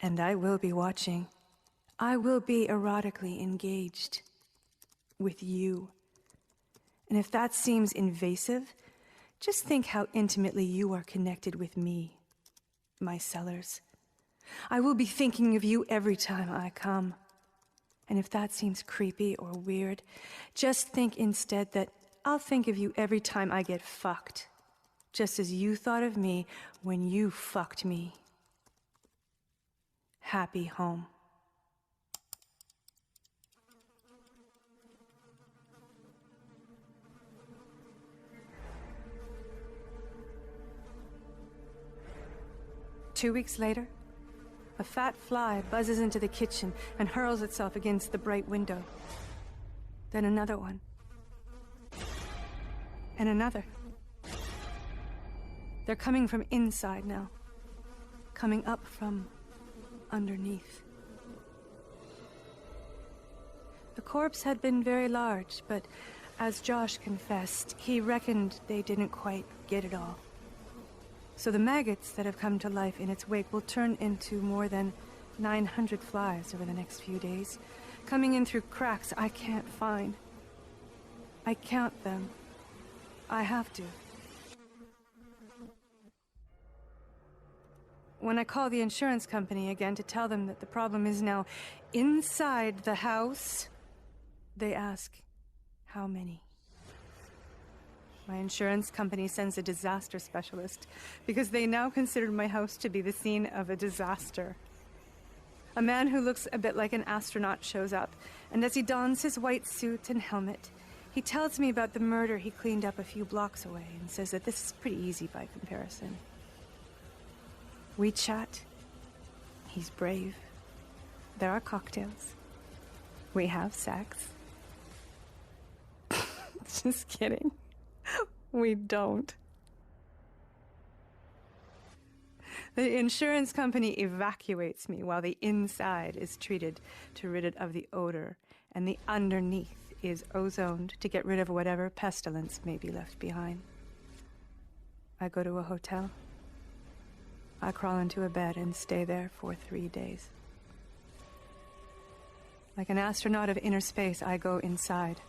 Speaker 6: and I will be watching, I will be erotically engaged with you. And if that seems invasive, just think how intimately you are connected with me, my sellers. I will be thinking of you every time I come. And if that seems creepy or weird, just think instead that I'll think of you every time I get fucked, just as you thought of me when you fucked me. Happy home. Two weeks later, a fat fly buzzes into the kitchen and hurls itself against the bright window. Then another one. And another. They're coming from inside now. Coming up from underneath. The corpse had been very large, but as Josh confessed, he reckoned they didn't quite get it all. So the maggots that have come to life in its wake will turn into more than 900 flies over the next few days, coming in through cracks I can't find. I count them. I have to. When I call the insurance company again to tell them that the problem is now inside the house, they ask, how many? My insurance company sends a disaster specialist because they now consider my house to be the scene of a disaster. A man who looks a bit like an astronaut shows up, and as he dons his white suit and helmet, he tells me about the murder he cleaned up a few blocks away and says that this is pretty easy by comparison. We chat. He's brave. There are cocktails. We have sex. Just kidding. We don't. The insurance company evacuates me while the inside is treated to rid it of the odor, and the underneath is ozoned to get rid of whatever pestilence may be left behind. I go to a hotel. I crawl into a bed and stay there for 3 days. Like an astronaut of inner space, I go inside.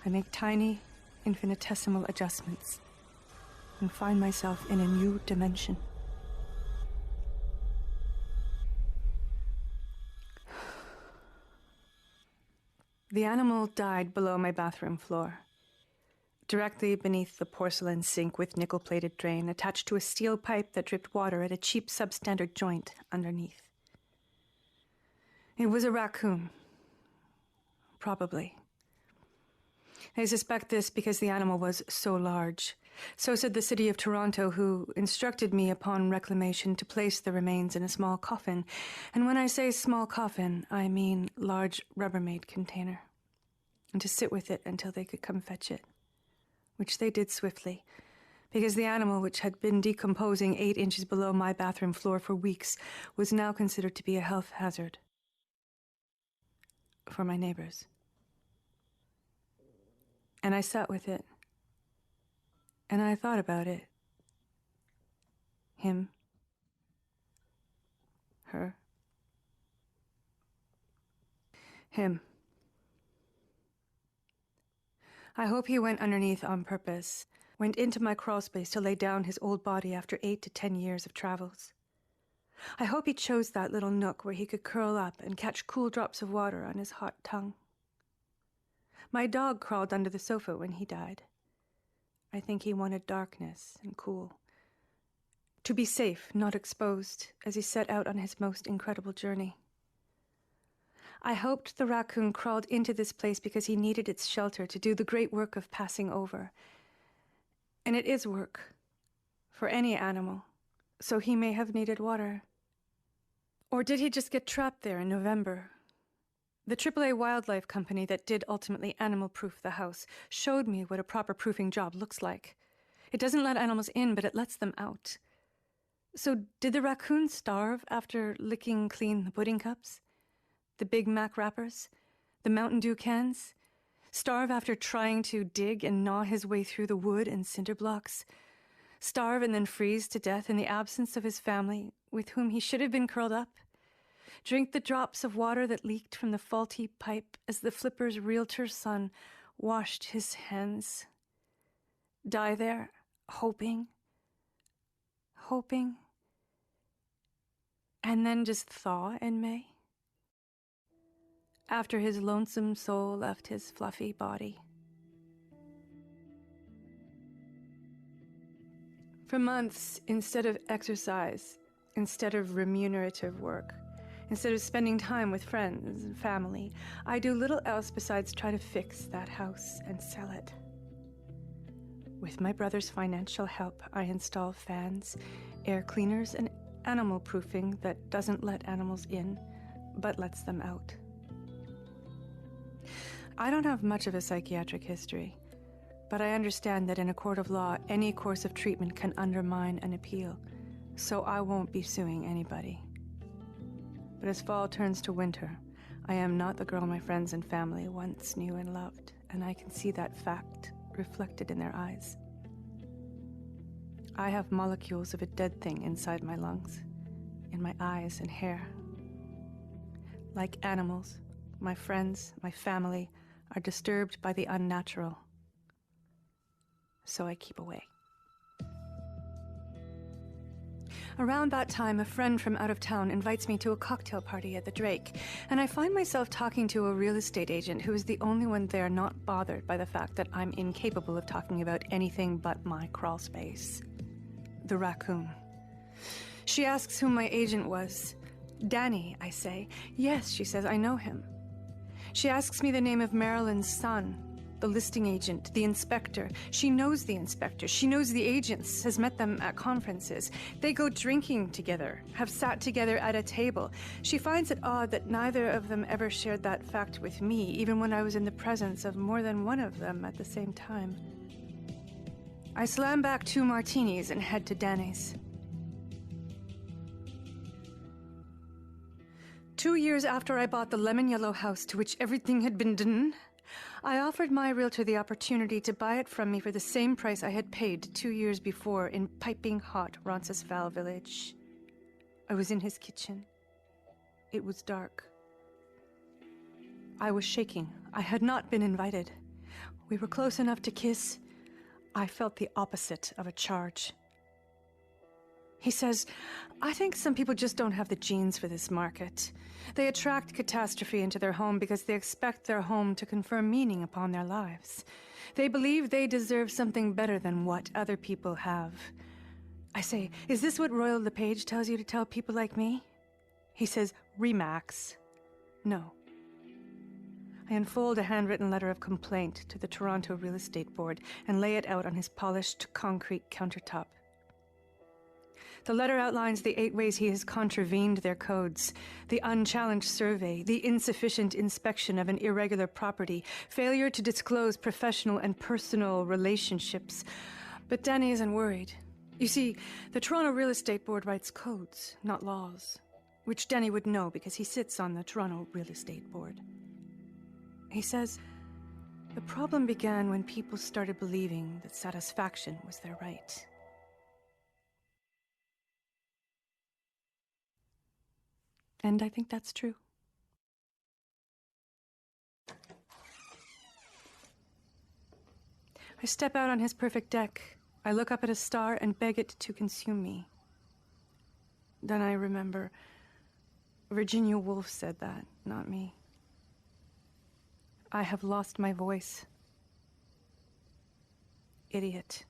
Speaker 6: I make tiny, infinitesimal adjustments and find myself in a new dimension. The animal died below my bathroom floor, directly beneath the porcelain sink with nickel-plated drain attached to a steel pipe that dripped water at a cheap substandard joint underneath. It was a raccoon. Probably. I suspect this because the animal was so large. So said the city of Toronto, who instructed me upon reclamation to place the remains in a small coffin. And when I say small coffin, I mean large Rubbermaid container. And to sit with it until they could come fetch it. Which they did swiftly, because the animal, which had been decomposing 8 inches below my bathroom floor for weeks, was now considered to be a health hazard for my neighbors. And I sat with it. And I thought about it. Him. Her. Him. I hope he went underneath on purpose, went into my crawlspace to lay down his old body after 8 to 10 years of travels. I hope he chose that little nook where he could curl up and catch cool drops of water on his hot tongue. My dog crawled under the sofa when he died. I think he wanted darkness and cool. To be safe, not exposed, as he set out on his most incredible journey. I hoped the raccoon crawled into this place because he needed its shelter to do the great work of passing over. And it is work, for any animal, so he may have needed water. Or did he just get trapped there in November? The AAA wildlife company that did ultimately animal-proof the house showed me what a proper proofing job looks like. It doesn't let animals in, but it lets them out. So did the raccoon starve after licking clean the pudding cups? The Big Mac wrappers? The Mountain Dew cans? Starve after trying to dig and gnaw his way through the wood and cinder blocks? Starve and then freeze to death in the absence of his family, with whom he should have been curled up? Drink the drops of water that leaked from the faulty pipe as the flipper's realtor's son washed his hands? Die there, hoping, and then just thaw in May? After his lonesome soul left his fluffy body. For months, instead of exercise, instead of remunerative work, instead of spending time with friends and family, I do little else besides try to fix that house and sell it. With my brother's financial help, I install fans, air cleaners, and animal proofing that doesn't let animals in, but lets them out. I don't have much of a psychiatric history, but I understand that in a court of law, any course of treatment can undermine an appeal, so I won't be suing anybody. But as fall turns to winter, I am not the girl my friends and family once knew and loved, and I can see that fact reflected in their eyes. I have molecules of a dead thing inside my lungs, in my eyes and hair. Like animals, my friends, my family, are disturbed by the unnatural. So I keep away. Around that time, a friend from out of town invites me to a cocktail party at the Drake, and I find myself talking to a real estate agent who is the only one there not bothered by the fact that I'm incapable of talking about anything but my crawl space. The raccoon. She asks who my agent was. Danny, I say. Yes, she says, I know him. She asks me the name of Marilyn's son, the listing agent, the inspector. She knows the inspector. She knows the agents, has met them at conferences. They go drinking together, have sat together at a table. She finds it odd that neither of them ever shared that fact with me, even when I was in the presence of more than one of them at the same time. I slam back 2 martinis and head to Danny's. 2 years after I bought the lemon yellow house to which everything had been done, I offered my realtor the opportunity to buy it from me for the same price I had paid 2 years before in piping hot Roncesvalles village. I was in his kitchen. It was dark. I was shaking. I had not been invited. We were close enough to kiss. I felt the opposite of a charge. He says, I think some people just don't have the genes for this market. They attract catastrophe into their home because they expect their home to confer meaning upon their lives. They believe they deserve something better than what other people have. I say, is this what Royal LePage tells you to tell people like me? He says, Remax. No. I unfold a handwritten letter of complaint to the Toronto Real Estate Board and lay it out on his polished concrete countertop. The letter outlines the 8 ways he has contravened their codes: the unchallenged survey, the insufficient inspection of an irregular property, failure to disclose professional and personal relationships. But Danny isn't worried. You see, the Toronto Real Estate Board writes codes, not laws, which Danny would know because he sits on the Toronto Real Estate Board. He says, the problem began when people started believing that satisfaction was their right. And I think that's true. I step out on his perfect deck. I look up at a star and beg it to consume me. Then I remember Virginia Woolf said that, not me. I have lost my voice. Idiot.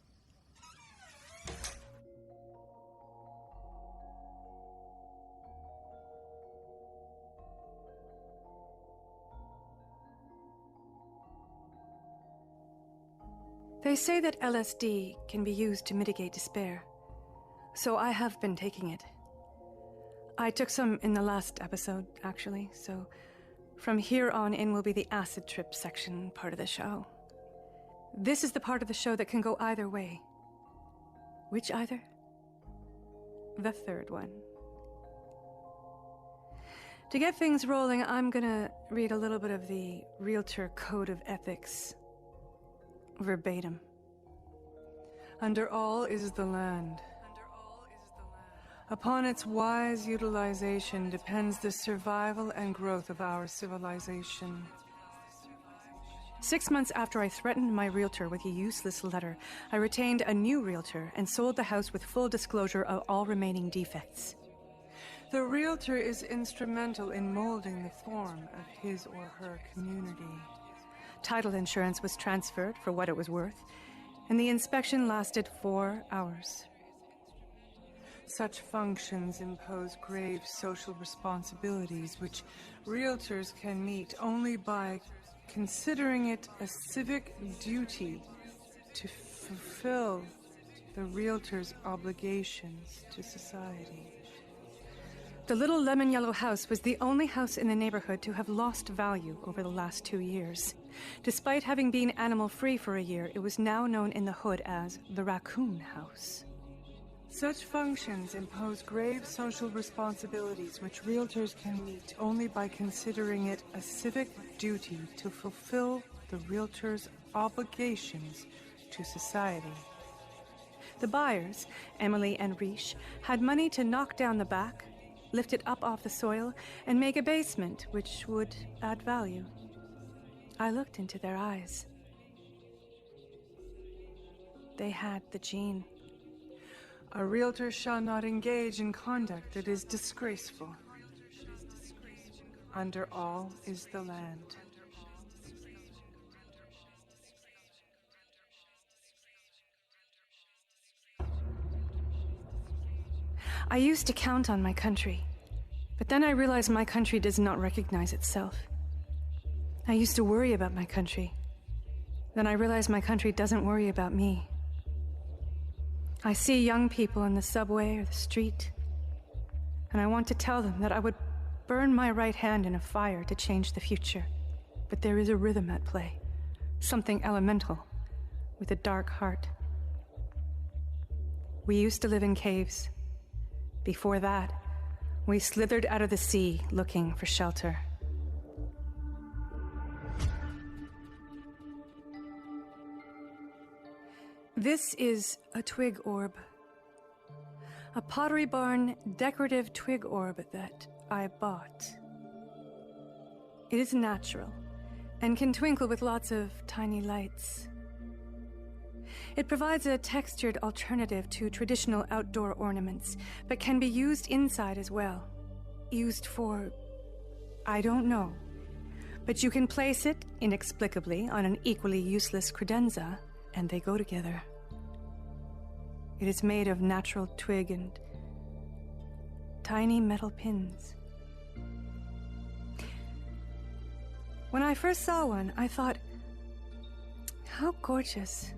Speaker 6: They say that LSD can be used to mitigate despair, so I have been taking it. I took some in the last episode, actually, so from here on in will be the acid trip section part of the show. This is the part of the show that can go either way. Which either? The third one. To get things rolling, I'm gonna read a little bit of the Realtor Code of Ethics. Verbatim. Under all is the land. Upon its wise utilization depends the survival and growth of our civilization. 6 months after I threatened my realtor with a useless letter, I retained a new realtor and sold the house with full disclosure of all remaining defects. The realtor is instrumental in molding the form of his or her community. Title insurance was transferred for what it was worth, and the inspection lasted 4 hours. Such functions impose grave social responsibilities which realtors can meet only by considering it a civic duty to fulfill the realtor's obligations to society. The little lemon yellow house was the only house in the neighborhood to have lost value over the last 2 years. Despite having been animal-free for a year, it was now known in the hood as the Raccoon House. Such functions impose grave social responsibilities which realtors can meet only by considering it a civic duty to fulfill the realtor's obligations to society. The buyers, Emily and Riche, had money to knock down the back, lift it up off the soil, and make a basement which would add value. I looked into their eyes. They had the gene. A realtor shall not engage in conduct that is disgraceful. Under all is the land. I used to count on my country, but then I realized my country does not recognize itself. I used to worry about my country. Then I realize my country doesn't worry about me. I see young people in the subway or the street, and I want to tell them that I would burn my right hand in a fire to change the future. But there is a rhythm at play, something elemental, with a dark heart. We used to live in caves. Before that, we slithered out of the sea looking for shelter. This is a twig orb. A Pottery Barn decorative twig orb that I bought. It is natural and can twinkle with lots of tiny lights. It provides a textured alternative to traditional outdoor ornaments, but can be used inside as well. Used for, I don't know. But you can place it, inexplicably, on an equally useless credenza, and they go together. It is made of natural twig and tiny metal pins. When I first saw one, I thought, how gorgeous.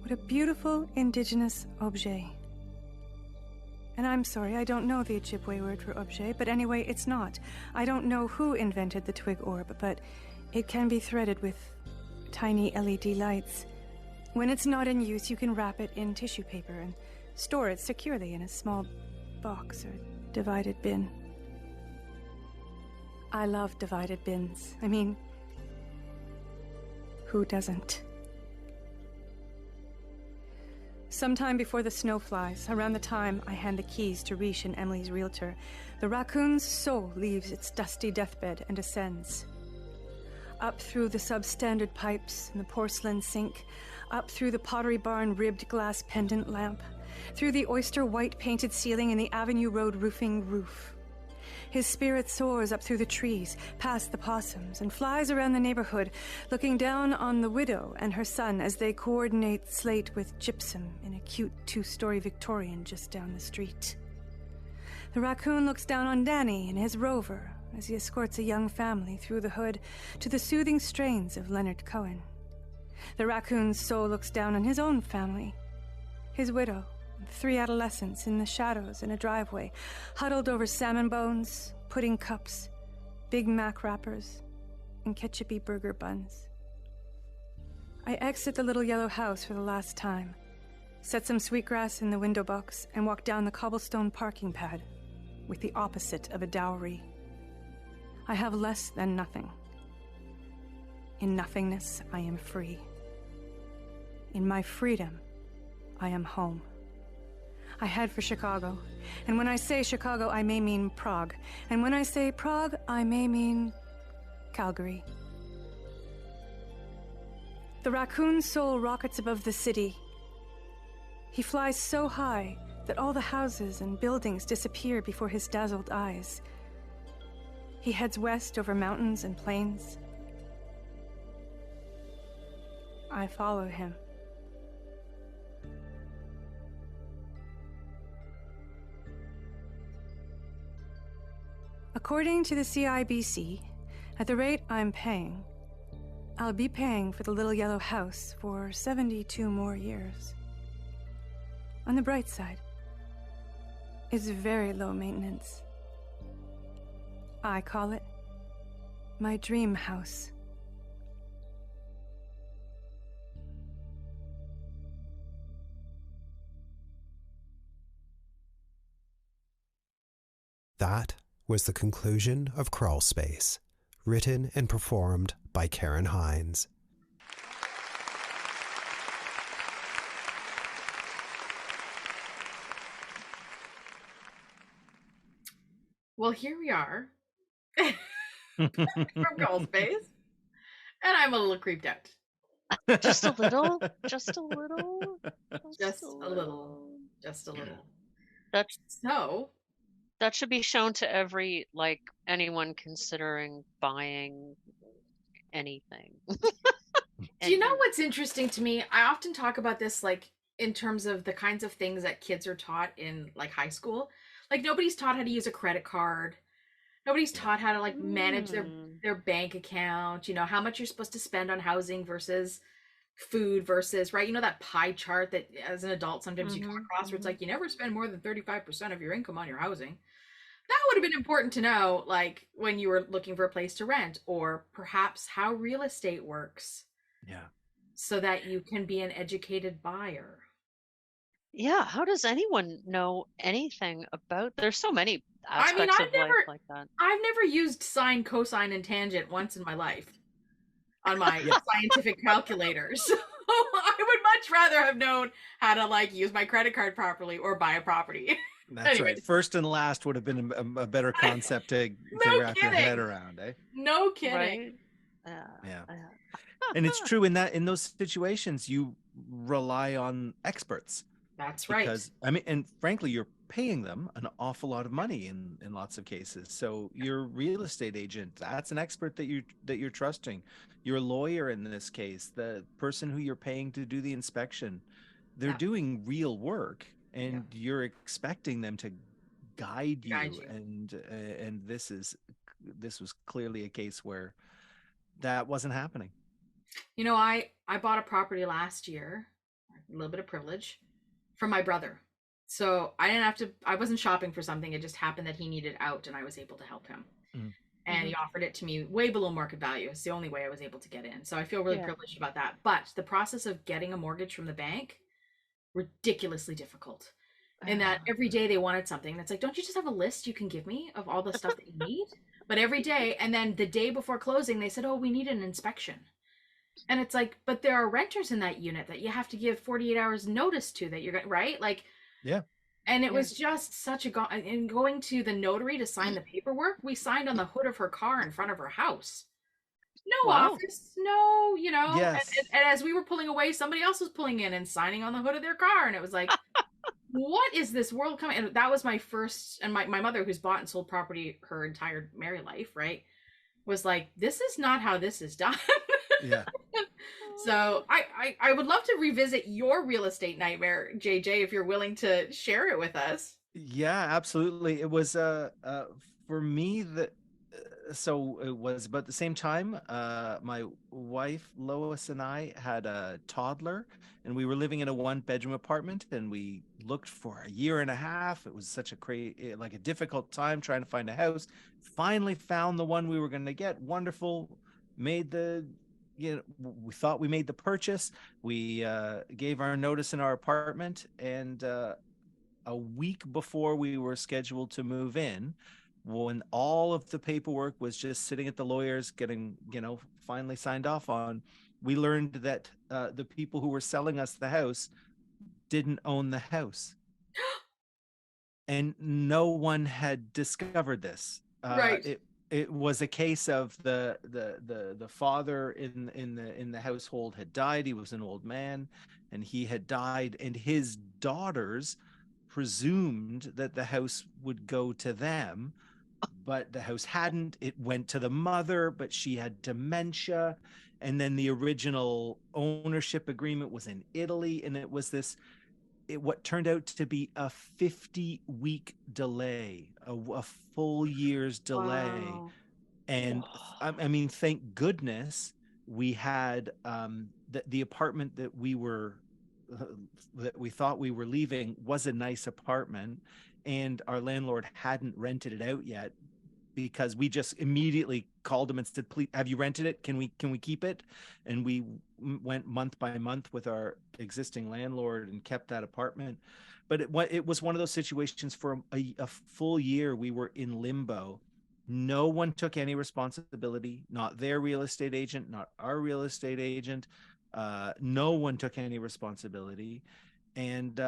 Speaker 6: What a beautiful indigenous objet. And I'm sorry, I don't know the Ojibwe word for objet, but anyway, it's not. I don't know who invented the twig orb, but it can be threaded with tiny LED lights. When it's not in use, you can wrap it in tissue paper and store it securely in a small box or divided bin. I love divided bins. I mean, who doesn't? Sometime before the snow flies, around the time I hand the keys to Riche and Emily's realtor, the raccoon's soul leaves its dusty deathbed and ascends. Up through the substandard pipes and the porcelain sink, up through the Pottery Barn ribbed glass pendant lamp, through the oyster white painted ceiling and the Avenue Road roofing roof. His spirit soars up through the trees, past the possums, and flies around the neighborhood, looking down on the widow and her son as they coordinate slate with gypsum in a cute two-story Victorian just down the street. The raccoon looks down on Danny and his Rover as he escorts a young family through the hood to the soothing strains of Leonard Cohen. The raccoon's soul looks down on his own family, his widow, 3 adolescents in the shadows in a driveway, huddled over salmon bones, pudding cups, Big Mac wrappers, and ketchupy burger buns. I exit the little yellow house for the last time, set some sweetgrass in the window box, and walk down the cobblestone parking pad with the opposite of a dowry. I have less than nothing. In nothingness, I am free. In my freedom, I am home. I head for Chicago, and when I say Chicago, I may mean Prague, and when I say Prague, I may mean Calgary. The raccoon's soul rockets above the city. He flies so high that all the houses and buildings disappear before his dazzled eyes. He heads west over mountains and plains. I follow him. According to the CIBC, at the rate I'm paying, I'll be paying for the little yellow house for 72 more years. On the bright side, it's very low maintenance. I call it my dream house.
Speaker 5: That was the conclusion of Crawlspace, written and performed by Karen Hines.
Speaker 2: Well, here we are from Crawlspace, and I'm a little creeped out.
Speaker 4: Just a little? Just a little?
Speaker 2: Just a little. Just a little.
Speaker 4: That's
Speaker 2: So,
Speaker 4: that should be shown to every, like, anyone considering buying anything.
Speaker 2: do you know what's interesting to me? I often talk about this, like, in terms of the kinds of things that kids are taught in, like, high school. Like, nobody's taught how to use a credit card. Nobody's taught how to like manage
Speaker 4: Mm.
Speaker 2: their bank account, how much you're supposed to spend on housing versus food versus, right? That pie chart that as an adult sometimes you come across where it's like you never spend more than 35% of your income on your housing. That would have been important to know, like when you were looking for a place to rent, or perhaps how real estate works.
Speaker 3: Yeah.
Speaker 2: So that you can be an educated buyer.
Speaker 4: Yeah, how does anyone know anything about? There's so many
Speaker 2: I mean,
Speaker 4: aspects of life like that.
Speaker 2: I've never used sine, cosine, and tangent once in my life on my scientific calculator. So I would much rather have known how to like use my credit card properly or buy a property.
Speaker 3: That's
Speaker 2: Anyways.
Speaker 3: right. First and last would have been a better concept to wrap your head around, eh?
Speaker 2: No kidding.
Speaker 4: Right?
Speaker 3: Yeah. And it's true in those situations, you rely on experts.
Speaker 2: That's right.
Speaker 3: Because I mean, and frankly, you're paying them an awful lot of money in lots of cases. So your real estate agent, that's an expert that you're trusting. Your lawyer in this case, the person who you're paying to do the inspection, they're doing real work, and you're expecting them to guide you. And this was clearly a case where that wasn't happening.
Speaker 2: I bought a property last year, a little bit of privilege, from my brother. So I wasn't shopping for something. It just happened that he needed out and I was able to help him. And he offered it to me way below market value. It's the only way I was able to get in. So I feel really privileged about that. But the process of getting a mortgage from the bank, ridiculously difficult. And that every day they wanted something. And it's like, don't you just have a list you can give me of all the stuff that you need? But every day, and then the day before closing, they said, oh, we need an inspection. And it's like, but there are renters in that unit that you have to give 48 hours notice to that you're going, right? Like,
Speaker 3: yeah.
Speaker 2: And it was just such a, and going to the notary to sign the paperwork, we signed on the hood of her car in front of her house. No office, no,
Speaker 3: Yes.
Speaker 2: and as we were pulling away, somebody else was pulling in and signing on the hood of their car. And it was like, what is this world coming? And that was my first, and my mother, who's bought and sold property her entire married life, right, was like, this is not how this is done.
Speaker 3: Yeah.
Speaker 2: So I would love to revisit your real estate nightmare, JJ, if you're willing to share it with us.
Speaker 3: Yeah, absolutely. It was for me so it was about the same time my wife Lois and I had a toddler, and we were living in a 1-bedroom apartment, and we looked for a year and a half. It was such a difficult time trying to find a house. Finally found the one we were going to get. Wonderful. Made we thought we made the purchase. We gave our notice in our apartment, and a week before we were scheduled to move in, when all of the paperwork was just sitting at the lawyers getting, finally signed off on, we learned that the people who were selling us the house didn't own the house. And no one had discovered this.
Speaker 2: Right.
Speaker 3: It was a case of the father in the household had died. He was an old man, and he had died, and his daughters presumed that the house would go to them, but the house hadn't. It went to the mother, but she had dementia, and then the original ownership agreement was in Italy, and it was what turned out to be a 50-week delay, a full year's delay. Wow. And I mean, thank goodness we had the apartment that we thought we were leaving was a nice apartment, and our landlord hadn't rented it out yet, because we just immediately called him and said, please, have you rented it? Can we keep it? And we went month by month with our existing landlord and kept that apartment. But it was one of those situations for a full year. We were in limbo. No one took any responsibility, not their real estate agent, not our real estate agent. No one took any responsibility. And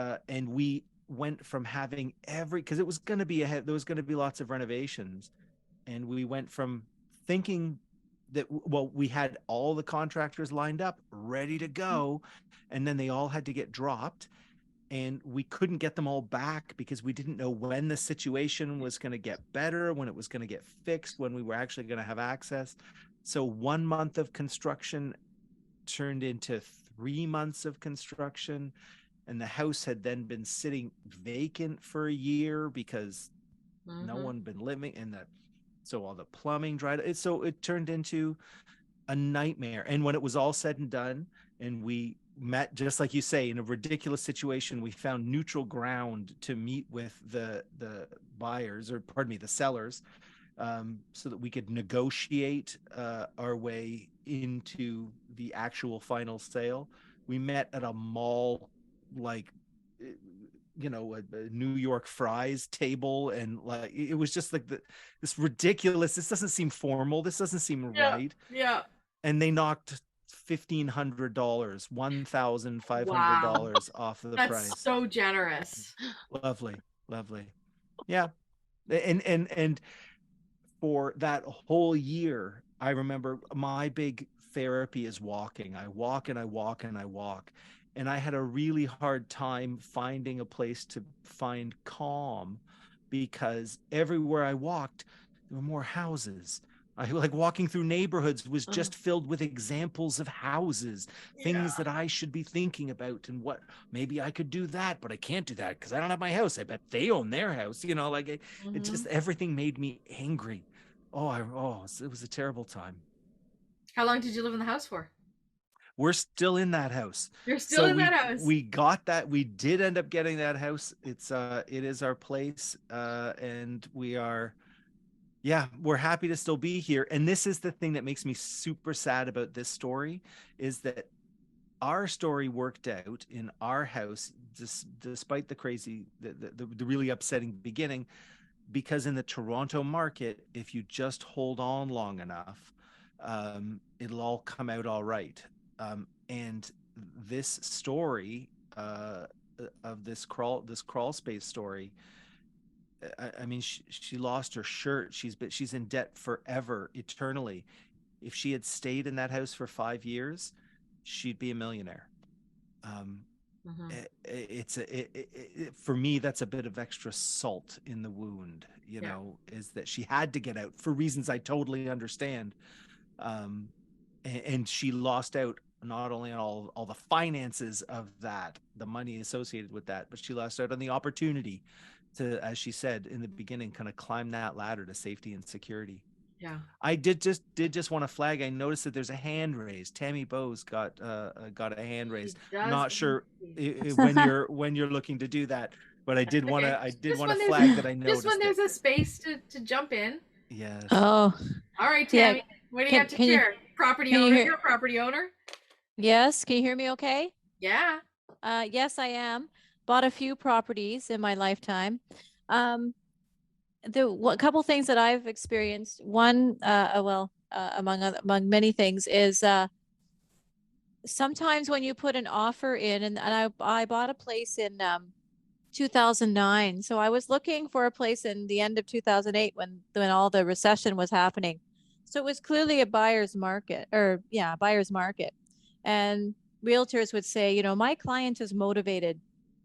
Speaker 3: we went from having because there was going to be lots of renovations. And we went from thinking that, we had all the contractors lined up, ready to go, and then they all had to get dropped, and we couldn't get them all back because we didn't know when the situation was going to get better, when it was going to get fixed, when we were actually going to have access. So 1 month of construction turned into 3 months of construction, and the house had then been sitting vacant for a year because no one been living in that. So all the plumbing dried. So it turned into a nightmare. And when it was all said and done, and we met, just like you say, in a ridiculous situation, we found neutral ground to meet with the buyers, or pardon me, the sellers, so that we could negotiate our way into the actual final sale. We met at a mall, like, you know, a New York fries table, and like it was just like this ridiculous. This doesn't seem formal. This doesn't seem right.
Speaker 2: Yeah.
Speaker 3: And they knocked $1,500, $1,500 off of the
Speaker 2: That's
Speaker 3: price.
Speaker 2: so generous.
Speaker 3: Lovely. Yeah. And for that whole year, I remember my big therapy is walking. I walk and I walk and I walk. And I had a really hard time finding a place to find calm, because everywhere I walked, there were more houses. I like walking through neighborhoods was just filled with examples of houses, things that I should be thinking about, and what maybe I could do that, but I can't do that because I don't have my house. I bet they own their house, you know, like it just, everything made me angry. It was a terrible time.
Speaker 2: How long did you live in the house for?
Speaker 3: We're still in that house.
Speaker 2: You're still in that house.
Speaker 3: We got that. We did end up getting that house. It is our place, and we're happy to still be here. And this is the thing that makes me super sad about this story, is that our story worked out in our house, despite the crazy, the really upsetting beginning, because in the Toronto market, if you just hold on long enough, it'll all come out all right. And this story of this Crawlspace story, I mean, she lost her shirt. She's in debt forever, eternally. If she had stayed in that house for 5 years, she'd be a millionaire. For me, that's a bit of extra salt in the wound, you know, is that she had to get out for reasons I totally understand. And she lost out not only on all the finances of that, the money associated with that, but she lost out on the opportunity to, as she said in the beginning, kind of climb that ladder to safety and security.
Speaker 2: Yeah.
Speaker 3: I did just want to flag. I noticed that there's a hand raised. Tammy Bowes got a hand raised. Not sure when you're looking to do that, but I did want to flag that I noticed.
Speaker 2: Just when there's a space to jump in.
Speaker 3: Yes.
Speaker 8: Oh.
Speaker 2: All right, Tammy. What do you have to share? Property owner. You're a property owner.
Speaker 8: Yes. Can you hear me okay?
Speaker 2: Yeah.
Speaker 8: Yes, I am. Bought a few properties in my lifetime. A couple things that I've experienced. One, among many things, is sometimes when you put an offer in, and I bought a place in 2009. So I was looking for a place in the end of 2008 when all the recession was happening. So it was clearly a buyer's market, and realtors would say, you know, my client is motivated,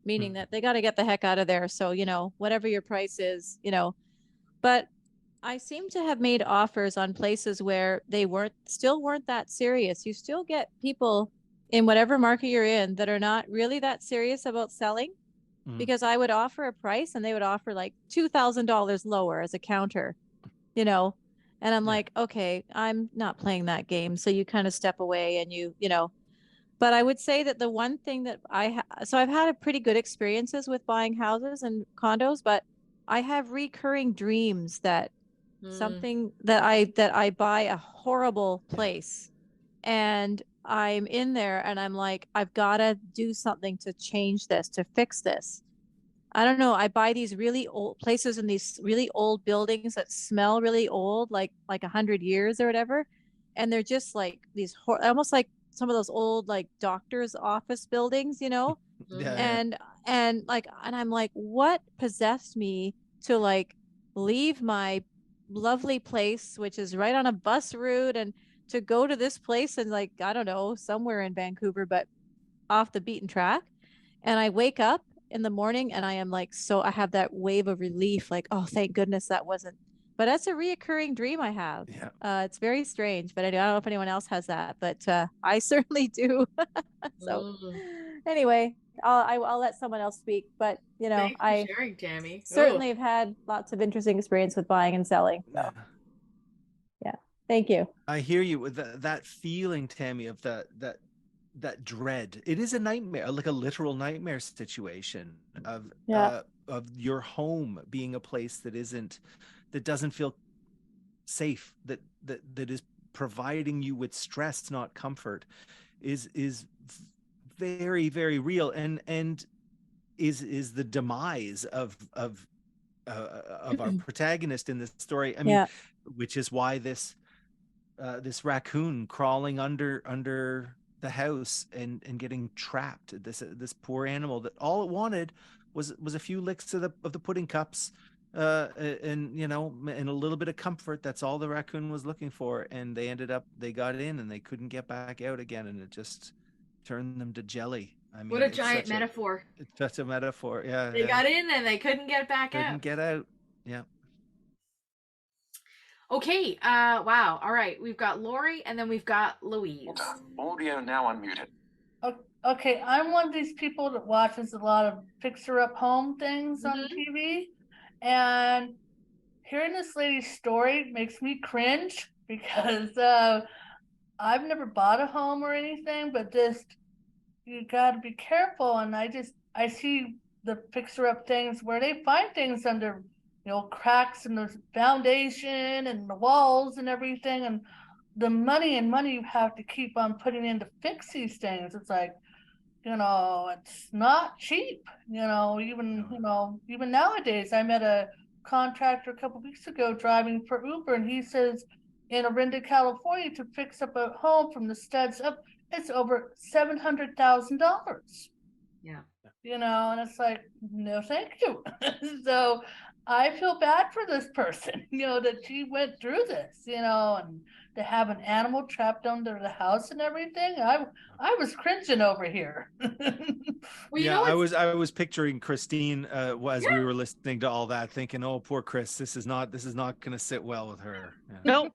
Speaker 8: meaning that they got to get the heck out of there. So, you know, whatever your price is, you know, but I seem to have made offers on places where they still weren't that serious. You still get people in whatever market you're in that are not really that serious about selling, because I would offer a price and they would offer like $2,000 lower as a counter, you know, and I'm like, okay, I'm not playing that game. So you kind of step away and you know, but I would say that the one thing that so I've had a pretty good experiences with buying houses and condos, but I have recurring dreams that something that I buy a horrible place and I'm in there and I'm like, I've got to do something to change this, to fix this. I don't know. I buy these really old places in these really old buildings that smell really old, like 100 years or whatever. And they're just like these almost like some of those old like doctor's office buildings, you know? And I'm like, what possessed me to like leave my lovely place, which is right on a bus route, and to go to this place and like, I don't know, somewhere in Vancouver, but off the beaten track. And I wake up in the morning and I am like, so I have that wave of relief, like, oh, thank goodness that wasn't. But that's a reoccurring dream I have. It's very strange, but I don't know if anyone else has that, but I certainly do. So anyway, I'll let someone else speak, but you know,
Speaker 2: Thanks for sharing, Tammy.
Speaker 8: Certainly have had lots of interesting experience with buying and selling. So. Thank you.
Speaker 3: I hear you with that feeling, Tammy, of that dread. It is a nightmare, like a literal nightmare situation of your home being a place that doesn't feel safe, that is providing you with stress, not comfort, is very, very real, and is the demise of our protagonist in this story. I mean, which is why this raccoon crawling under the house and getting trapped, this poor animal that all it wanted was a few licks of the pudding cups, and and a little bit of comfort. That's all the raccoon was looking for, and they got in and they couldn't get back out again, and it just turned them to jelly. I mean,
Speaker 2: what a giant metaphor.
Speaker 3: It's such a metaphor. Yeah,
Speaker 2: they got in and they couldn't get back out.
Speaker 3: Couldn't get out. Yeah.
Speaker 2: Okay, wow. All right, we've got Lori and then we've got Louise.
Speaker 9: Audio now unmuted.
Speaker 10: Okay, I'm one of these people that watches a lot of fixer-up home things on TV, and hearing this lady's story makes me cringe because I've never bought a home or anything, but just you got to be careful. And I see the fixer-up things where they find things under cracks in the foundation and the walls and everything, and the money you have to keep on putting in to fix these things. It's like, it's not cheap, even nowadays. I met a contractor a couple weeks ago driving for Uber, and he says in Orinda, California, to fix up a home from the studs up, it's over $700,000.
Speaker 2: Yeah.
Speaker 10: And it's like, no, thank you. So I feel bad for this person, that she went through this, and to have an animal trapped under the house and everything. I was cringing over here.
Speaker 2: Well,
Speaker 3: I was picturing Christine as we were listening to all that, thinking, oh, poor Chris, this is not going to sit well with her. Yeah.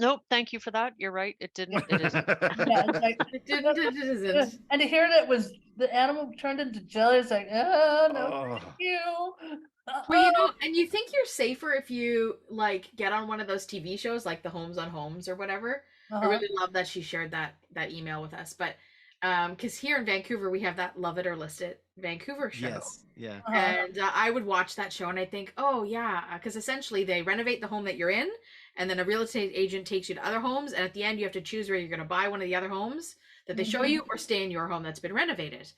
Speaker 4: Nope. Thank you for that. You're right. It didn't. It isn't.
Speaker 2: It isn't.
Speaker 10: And to hear that the animal turned into jelly, it's like, oh no, thank you.
Speaker 2: Well, and you think you're safer if you get on one of those TV shows like the Homes on Homes or whatever. I really love that she shared that email with us, but because here in Vancouver we have that Love It or List It Vancouver show.
Speaker 3: Yes, yeah.
Speaker 2: And I would watch that show and I think, oh yeah, because essentially they renovate the home that you're in, and then a real estate agent takes you to other homes, and at the end you have to choose where you're going to buy one of the other homes that they show you or stay in your home that's been renovated.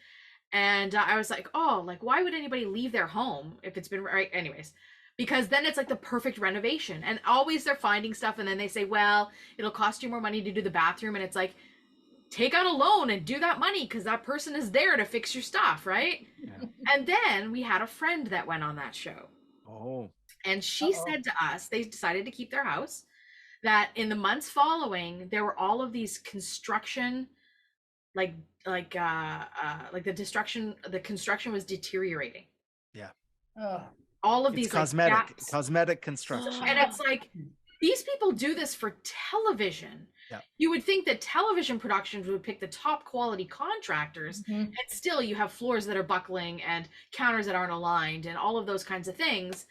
Speaker 2: And I was like, oh, why would anybody leave their home if it's been right? Anyways, because then it's like the perfect renovation, and always they're finding stuff, and then they say, well, it'll cost you more money to do the bathroom, and it's like, take out a loan and do that money because that person is there to fix your stuff, right? Yeah. And then we had a friend that went on that show.
Speaker 3: Oh.
Speaker 2: And she said to us, they decided to keep their house, that in the months following, there were all of these construction, the construction was deteriorating.
Speaker 3: Yeah.
Speaker 2: All of these
Speaker 3: cosmetic construction.
Speaker 2: And it's like, these people do this for television. Yeah. You would think that television productions would pick the top quality contractors, and still you have floors that are buckling and counters that aren't aligned and all of those kinds of things.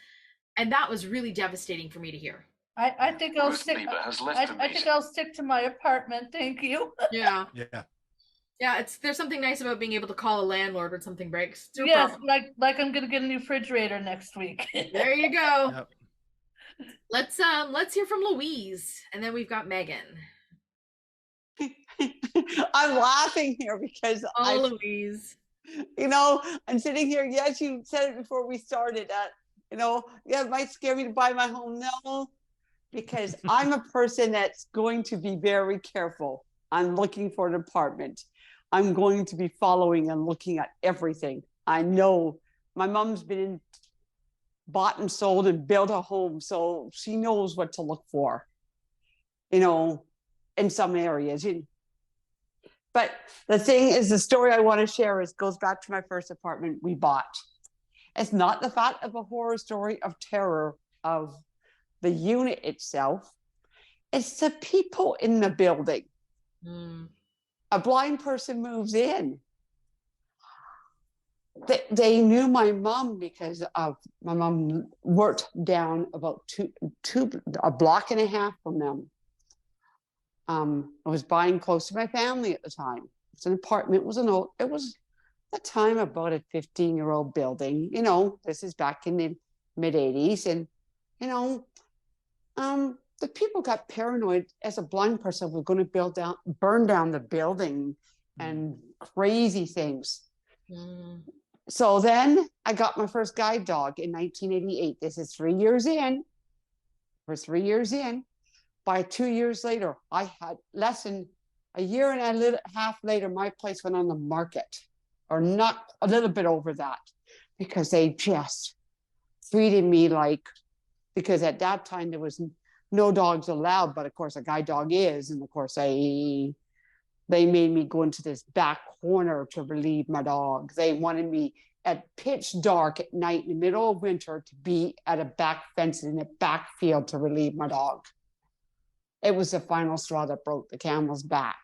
Speaker 2: And that was really devastating for me to hear.
Speaker 10: I think I'll stick. I think I'll stick to my apartment. Thank you.
Speaker 2: Yeah.
Speaker 3: Yeah.
Speaker 2: Yeah, there's something nice about being able to call a landlord when something breaks.
Speaker 10: Yes, like I'm gonna get a new refrigerator next week.
Speaker 2: There you go. Yep. Let's hear from Louise, and then we've got Megan.
Speaker 11: I'm laughing here because
Speaker 2: Louise.
Speaker 11: I'm sitting here. Yes, you said it before we started. It might scare me to buy my home. No, because I'm a person that's going to be very careful. I'm looking for an apartment. I'm going to be following and looking at everything. I know my mom's bought and sold and built a home, so she knows what to look for, in some areas. But the thing is, the story I want to share goes back to my first apartment we bought. It's not the fact of a horror story of terror of the unit itself. It's the people in the building. A blind person moves in. They knew my mom because my mom worked down about a block and a half from them. I was buying close to my family at the time. It's an apartment. It was at the time about a 15-year-old building. You know, this is back in the mid 80s. And, you know, the people got paranoid as a blind person was going to burn down the building and crazy things. So then I got my first guide dog in 1988. This is 3 years in. For 3 years in. By 2 years later, I had less than a year and a half later, my place went on the market, or not a little bit over that, because they just treated me like, because at that time there was no dogs allowed, but of course a guide dog is, and of course they made me go into this back corner to relieve my dog. They wanted me at pitch dark at night in the middle of winter to be at a back fence in a back field to relieve my dog. It was the final straw that broke the camel's back.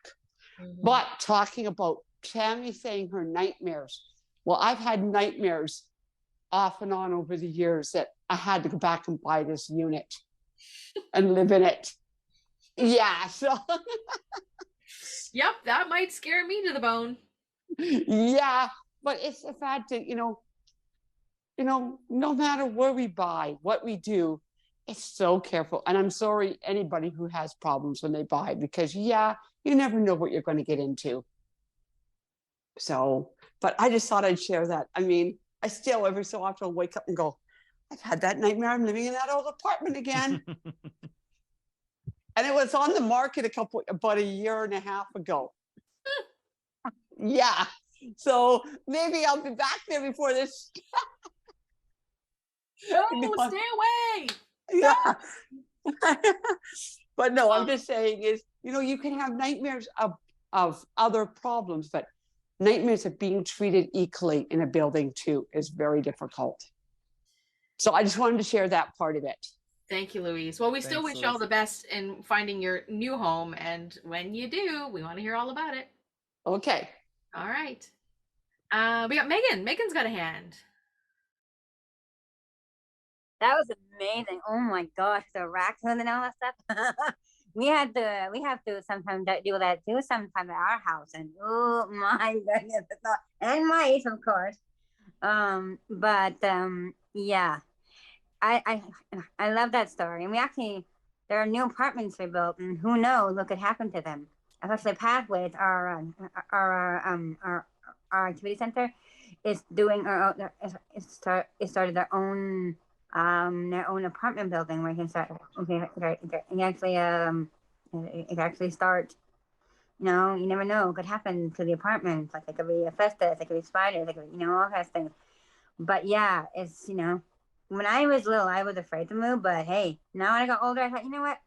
Speaker 11: But talking about Tammy saying her nightmares, well, I've had nightmares off and on over the years that I had to go back and buy this unit and live in it. Yeah, so
Speaker 2: Yep, that might scare me to the bone.
Speaker 11: Yeah, but it's the fact that, no matter where we buy, what we do, it's so careful. And I'm sorry, anybody who has problems when they buy, because you never know what you're going to get into. So, but I just thought I'd share that. I mean, I still every so often will wake up and go, I've had that nightmare. I'm living in that old apartment again. And it was on the market about a year and a half ago. Yeah. So maybe I'll be back there before this.
Speaker 2: No, stay away.
Speaker 11: Yeah. But no, I'm just saying is, you can have nightmares of other problems, but nightmares of being treated equally in a building too is very difficult. So I just wanted to share that part of it.
Speaker 2: Thank you, Louise. Well, we still wish you all the best in finding your new home. And when you do, we want to hear all about it.
Speaker 11: Okay.
Speaker 2: All right. We got Megan. Megan's got a hand.
Speaker 12: That was amazing. Oh my gosh, the raccoon and all that stuff. we have to sometimes do that too sometimes at our house. And oh my goodness. And mice, of course. Yeah. I love that story. And there are new apartments we built, and who knows what could happen to them. Especially Pathways, our activity center is doing it started their own apartment building where you can start. It actually start. You never know what could happen to the apartments. Like it could be asbestos, it could be spiders, it could be, all kinds of things. But yeah, it's when I was little, I was afraid to move. But hey, now when I got older, I thought, you know what?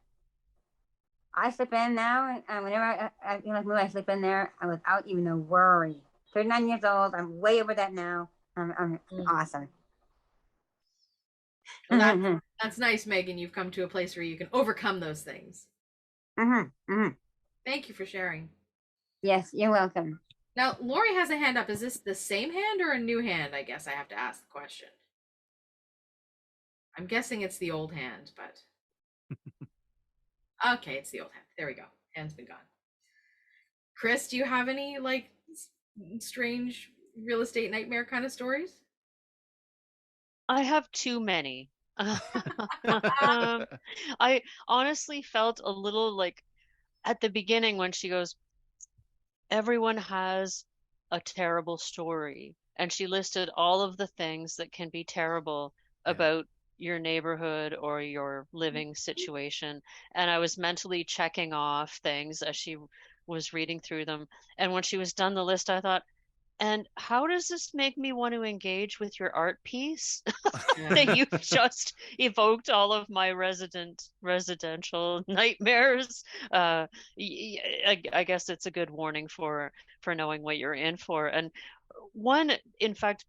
Speaker 12: I sleep in now, and whenever I feel like move, I sleep in there without even a worry. 39 years old, I'm way over that now. I'm awesome.
Speaker 2: Well, that's nice, Megan. You've come to a place where you can overcome those things. Thank you for sharing.
Speaker 12: Yes, you're welcome.
Speaker 2: Now, Lori has a hand up. Is this the same hand or a new hand? I guess I have to ask the question. I'm guessing it's the old hand, but... Okay, it's the old hand. There we go. Hand's been gone. Chris, do you have any, strange real estate nightmare kind of stories?
Speaker 4: I have too many. I honestly felt a little at the beginning when she goes, everyone has a terrible story. And she listed all of the things that can be terrible about your neighborhood or your living situation. And I was mentally checking off things as she was reading through them. And when she was done the list, I thought, and how does this make me want to engage with your art piece? That you've just evoked all of my residential nightmares. I guess it's a good warning for knowing what you're in for. And in fact,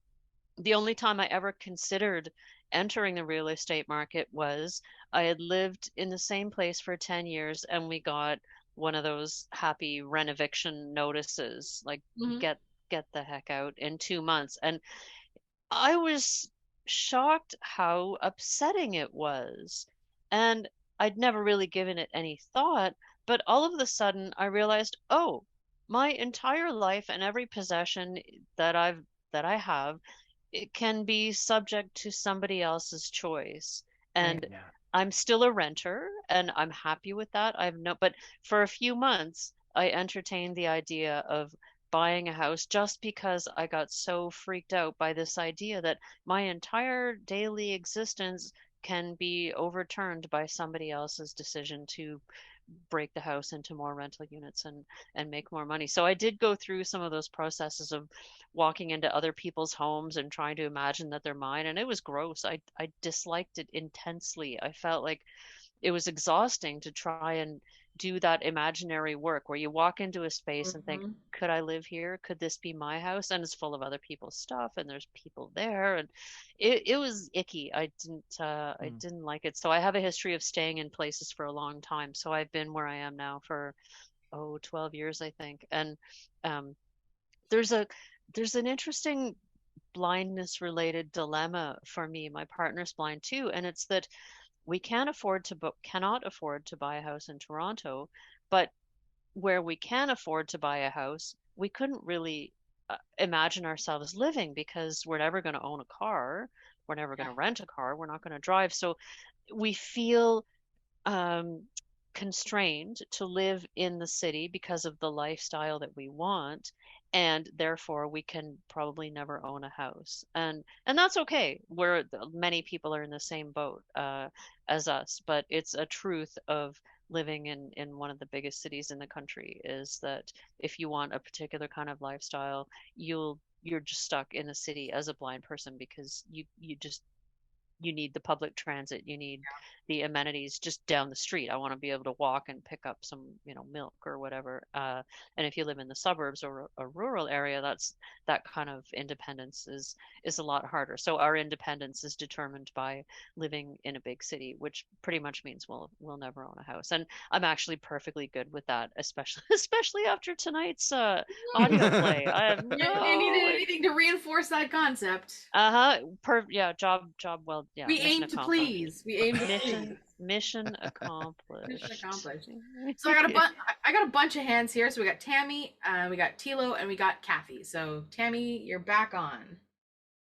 Speaker 4: the only time I ever considered entering the real estate market was I had lived in the same place for 10 years, and we got one of those happy renoviction notices, get the heck out in 2 months. And I was shocked how upsetting it was. And I'd never really given it any thought, but all of a sudden I realized, oh, my entire life and every possession that I have, it can be subject to somebody else's choice. And
Speaker 3: Yeah.
Speaker 4: I'm still a renter and I'm happy with that. But for a few months, I entertained the idea of buying a house just because I got so freaked out by this idea that my entire daily existence can be overturned by somebody else's decision to break the house into more rental units and make more money. So I did go through some of those processes of walking into other people's homes and trying to imagine that they're mine, and it was gross. I disliked it intensely. I felt like it was exhausting to try and do that imaginary work where you walk into a space and think, could I live here? Could this be my house? And it's full of other people's stuff and there's people there, and it was icky. I didn't like it. So I have a history of staying in places for a long time. So I've been where I am now for 12 years, I think. And there's an interesting blindness related dilemma for me. My partner's blind too, and it's that we cannot afford to buy a house in Toronto, but where we can afford to buy a house, we couldn't really imagine ourselves living because we're never going to own a car, we're never going to rent a car, we're not going to drive. So we feel constrained to live in the city because of the lifestyle that we want, and therefore we can probably never own a house, and that's okay. Many people are in the same boat as us, but it's a truth of living in one of the biggest cities in the country, is that if you want a particular kind of lifestyle, you're just stuck in the city as a blind person, because you need the public transit, you need the amenities just down the street. I want to be able to walk and pick up some, milk or whatever. And if you live in the suburbs or a rural area, that kind of independence is a lot harder. So our independence is determined by living in a big city, which pretty much means we'll never own a house. And I'm actually perfectly good with that, especially after tonight's audio play. I have
Speaker 2: You needed anything to reinforce that concept.
Speaker 4: Yeah, job well. Yeah,
Speaker 2: we aim to please. We aim to please.
Speaker 4: Mission accomplished.
Speaker 2: Mission accomplished. So I got a bunch of hands here. So we got Tammy, we got Tilo, and we got Kathy. So Tammy, you're back on.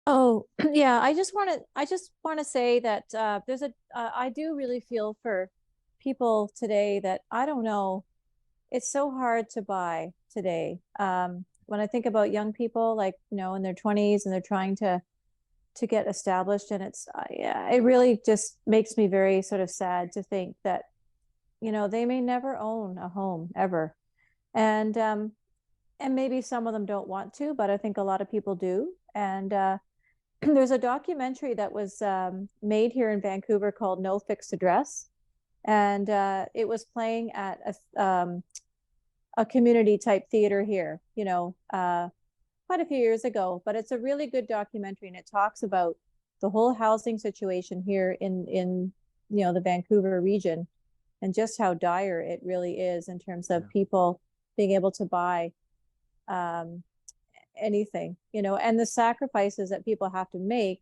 Speaker 8: Oh yeah, I just want to say that I do really feel for people today that, I don't know, it's so hard to buy today. When I think about young people, like, in their 20s, and they're trying to get established, and it really just makes me very sort of sad to think that, they may never own a home ever. And maybe some of them don't want to, but I think a lot of people do. And there's a documentary that was made here in Vancouver called No Fixed Address. And it was playing at a community type theater here, quite a few years ago. But it's a really good documentary, and it talks about the whole housing situation here in the Vancouver region, and just how dire it really is in terms of people being able to buy anything, and the sacrifices that people have to make,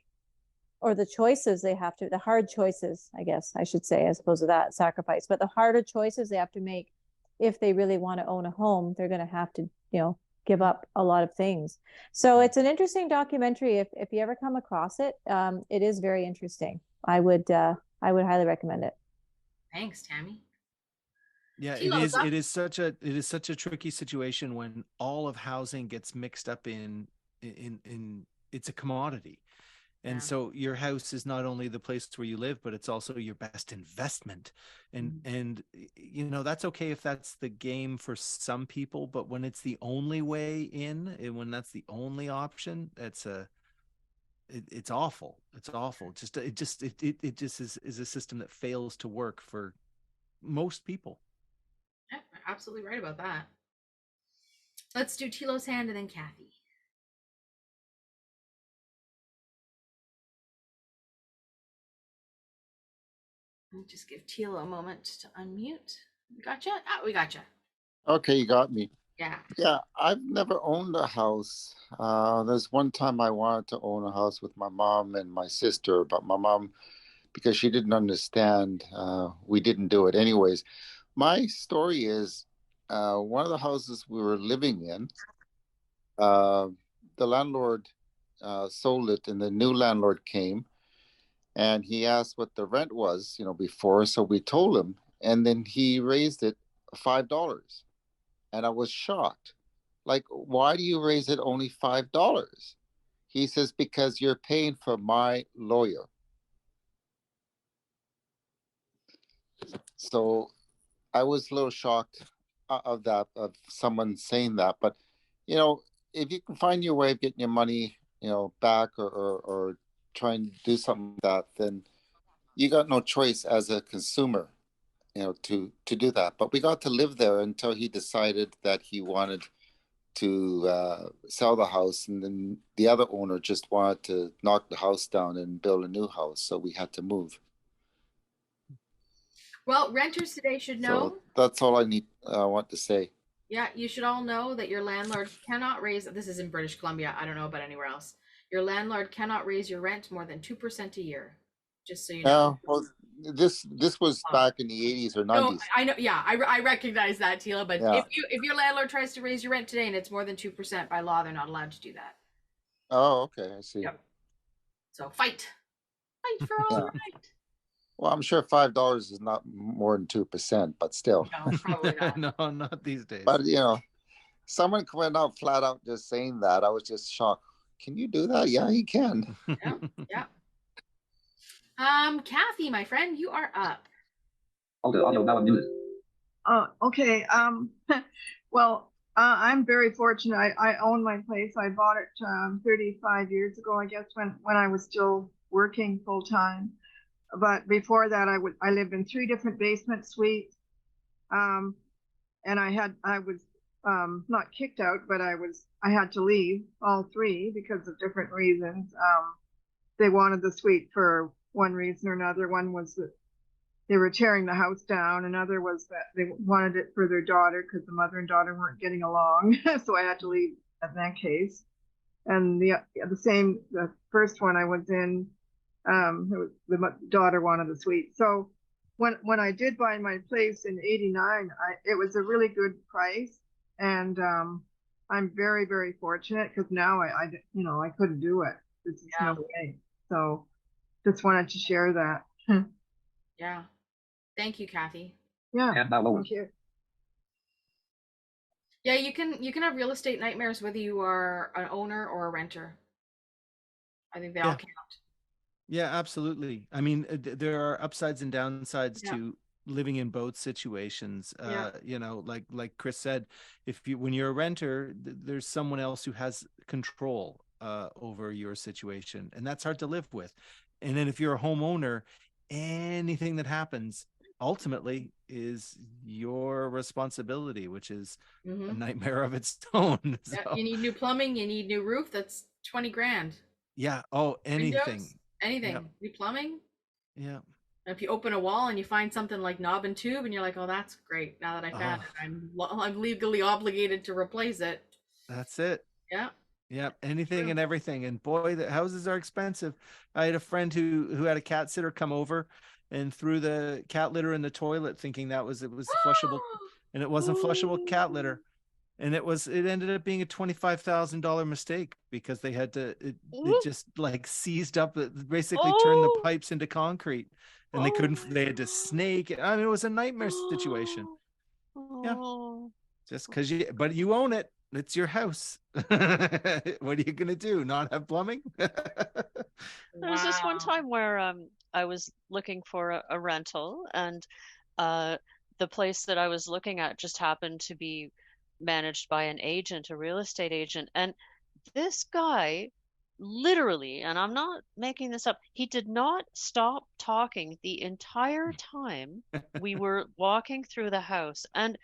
Speaker 8: or the choices they have to, the hard choices, I guess I should say, as opposed to that sacrifice, but the harder choices they have to make if they really want to own a home. They're going to have to, give up a lot of things. So it's an interesting documentary. If you ever come across it, it is very interesting. I would highly recommend it.
Speaker 2: Thanks, Tammy.
Speaker 3: Yeah, it is such a tricky situation when all of housing gets mixed up in it's a commodity. And so your house is not only the place where you live, but it's also your best investment. And that's okay if that's the game for some people, but when it's the only way in, and when that's the only option, it's awful. It's awful. It just is a system that fails to work for most people.
Speaker 2: Yeah, absolutely right about that. Let's do Tilo's hand and then Kathy. Let me just give Tilo a moment to unmute. We gotcha? We gotcha.
Speaker 13: Okay, you got me.
Speaker 2: Yeah.
Speaker 13: Yeah, I've never owned a house. There's one time I wanted to own a house with my mom and my sister, but my mom, because she didn't understand, we didn't do it anyways. My story is one of the houses we were living in, the landlord sold it, and the new landlord came, and he asked what the rent was, before. So we told him, and then he raised it $5, and I was shocked. Like, why do you raise it only $5? He says, because you're paying for my lawyer. So I was a little shocked of that, of someone saying that. But, if you can find your way of getting your money, back, or try and do something like that, then you got no choice as a consumer, to do that. But we got to live there until he decided that he wanted to sell the house, and then the other owner just wanted to knock the house down and build a new house, so we had to move.
Speaker 2: Well, renters today should know.
Speaker 13: So that's all I want to say.
Speaker 2: Yeah, you should all know that your landlord cannot raise, this is in British Columbia, I don't know about anywhere else. Your landlord cannot raise your rent more than 2% a year. Just so you know.
Speaker 13: Well, this was back in the 80s or 90s.
Speaker 2: No, I know. Yeah, I recognize that, Tila. But
Speaker 13: Yeah.
Speaker 2: if your landlord tries to raise your rent today and it's more than 2% by law, they're not allowed to do that.
Speaker 13: Oh, okay, I see.
Speaker 2: Yep. So fight for all
Speaker 13: Yeah.
Speaker 2: right.
Speaker 13: Well, I'm sure $5 is not more than 2%, but still.
Speaker 2: No, probably not.
Speaker 3: No, not these days.
Speaker 13: But someone coming out flat out just saying that, I was just shocked. Can you do that? Yeah, he can.
Speaker 2: Yeah. Kathy, my friend, you are up.
Speaker 9: Audio now unmuted.
Speaker 14: Okay. Well, I'm very fortunate. I own my place. I bought it 35 years ago, I guess, when I was still working full time. But before that, I lived in 3 different basement suites, and I was not kicked out, but I had to leave all 3 because of different reasons. They wanted the suite for one reason or another. One was that they were tearing the house down. Another was that they wanted it for their daughter because the mother and daughter weren't getting along. So I had to leave in that case. And the first one I was in, the daughter wanted the suite. So when I did buy my place in '89, it was a really good price. And I'm very, very fortunate because now I couldn't do it. There's just no way. So just wanted to share that.
Speaker 2: Yeah. Thank you, Kathy.
Speaker 14: Yeah.
Speaker 9: And now
Speaker 14: Thank you.
Speaker 2: Yeah, you can have real estate nightmares whether you are an owner or a renter. I think they all count.
Speaker 3: Yeah, absolutely. I mean, there are upsides and downsides
Speaker 2: Yeah.
Speaker 3: to living in both situations.
Speaker 2: Yeah.
Speaker 3: Like Chris said, when you're a renter, there's someone else who has control over your situation, and that's hard to live with. And then if you're a homeowner, anything that happens ultimately is your responsibility, which is a nightmare of its own. So,
Speaker 2: Yeah, you need new plumbing, you need new roof, that's 20 grand.
Speaker 3: yeah. Oh, anything.
Speaker 2: Windows, anything.
Speaker 3: Yep.
Speaker 2: New plumbing.
Speaker 3: Yeah.
Speaker 2: If you open a wall and you find something like knob and tube and you're like, oh, that's great. Now that I found it, I'm legally obligated to replace it.
Speaker 3: That's it.
Speaker 2: Yeah.
Speaker 3: Yeah, anything and everything. And boy, the houses are expensive. I had a friend who had a cat sitter come over and threw the cat litter in the toilet thinking it was flushable, and it wasn't flushable cat litter. And it ended up being a $25,000 mistake because they had to it just like seized up, basically turned the pipes into concrete, and they had to snake. I mean, it was a nightmare situation. Yeah. Just because but you own it. It's your house. What are you gonna do? Not have plumbing?
Speaker 4: There was this one time where I was looking for a rental, and the place that I was looking at just happened to be managed by an agent, a real estate agent. And this guy literally, and I'm not making this up, he did not stop talking the entire time we were walking through the house. And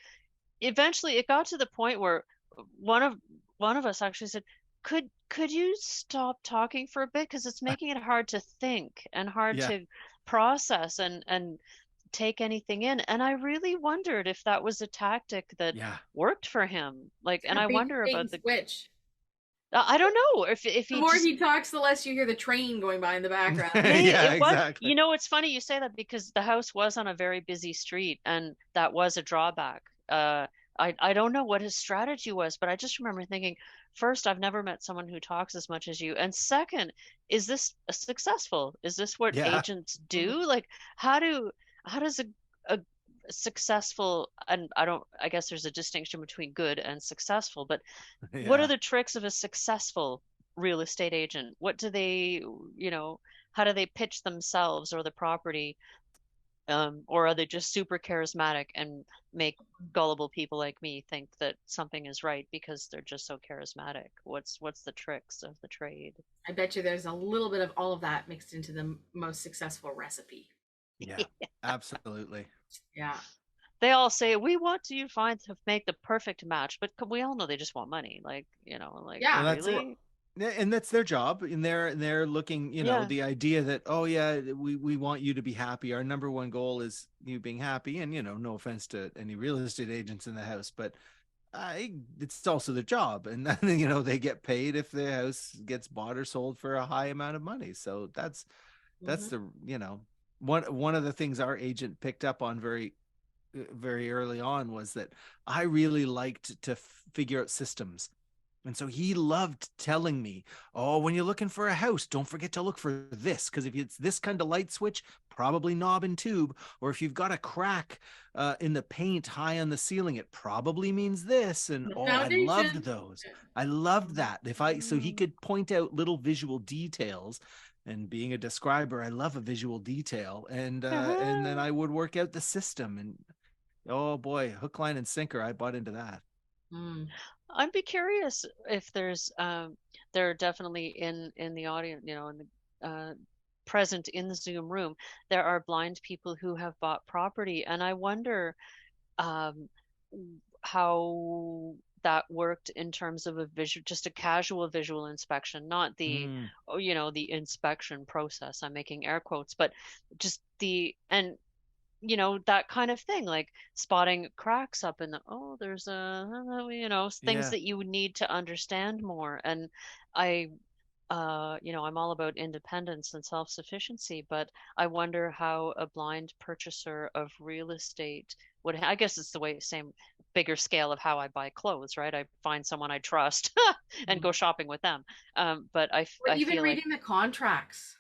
Speaker 4: eventually it got to the point where one of us actually said, could you stop talking for a bit, because it's making it hard to think and hard to process and take anything in. And I really wondered if that was a tactic that worked for him. Like, and I wonder about the
Speaker 2: switch.
Speaker 4: I don't know if
Speaker 2: The
Speaker 4: he
Speaker 2: more
Speaker 4: just
Speaker 2: he talks, the less you hear the train going by in the background.
Speaker 3: Yeah,
Speaker 4: it was,
Speaker 3: exactly.
Speaker 4: you know, it's funny you say that because the house was on a very busy street and that was a drawback. I don't know what his strategy was, but I just remember thinking, first, I've never met someone who talks as much as you, and second, is this successful? Is this what
Speaker 3: Yeah.
Speaker 4: agents do? Like, how does a successful, and I guess there's a distinction between good and successful, but what are
Speaker 3: Yeah.
Speaker 4: the tricks of a successful real estate agent? What do they, how do they pitch themselves or the property? Or are they just super charismatic and make gullible people like me think that something is right because they're just so charismatic? What's the tricks of the trade?
Speaker 2: I bet you there's a little bit of all of that mixed into the most successful recipe.
Speaker 3: Yeah, absolutely.
Speaker 2: Yeah.
Speaker 4: They all say we want you to make the perfect match, but we all know they just want money. Like, like,
Speaker 2: Yeah.
Speaker 3: Well, that's
Speaker 4: really?
Speaker 3: and that's their job, and they're looking,
Speaker 4: Yeah.
Speaker 3: the idea that, oh yeah, we want you to be happy. Our number one goal is you being happy, and no offense to any real estate agents in the house, but it's also their job, and then they get paid if the house gets bought or sold for a high amount of money. So that's the one of the things our agent picked up on very early on was that I really liked to figure out systems. And so he loved telling me, oh, when you're looking for a house, don't forget to look for this, because if it's this kind of light switch, probably knob and tube, or if you've got a crack in the paint high on the ceiling, it probably means this. And I loved those. I loved that. So he could point out little visual details. And being a describer, I love a visual detail. And then I would work out the system. And oh boy, hook, line, and sinker, I bought into that.
Speaker 4: I'd be curious if there are definitely in the audience, in the present in the Zoom room, there are blind people who have bought property, and I wonder how that worked in terms of just a casual visual inspection, not the the inspection process. I'm making air quotes, but just that kind of thing, like spotting cracks up in there's things that you would need to understand more. And I'm all about independence and self-sufficiency, but I wonder how a blind purchaser of real estate I guess it's the same bigger scale of how I buy clothes, right? I find someone I trust and go shopping with them. But I
Speaker 2: even
Speaker 4: feel
Speaker 2: reading the contracts.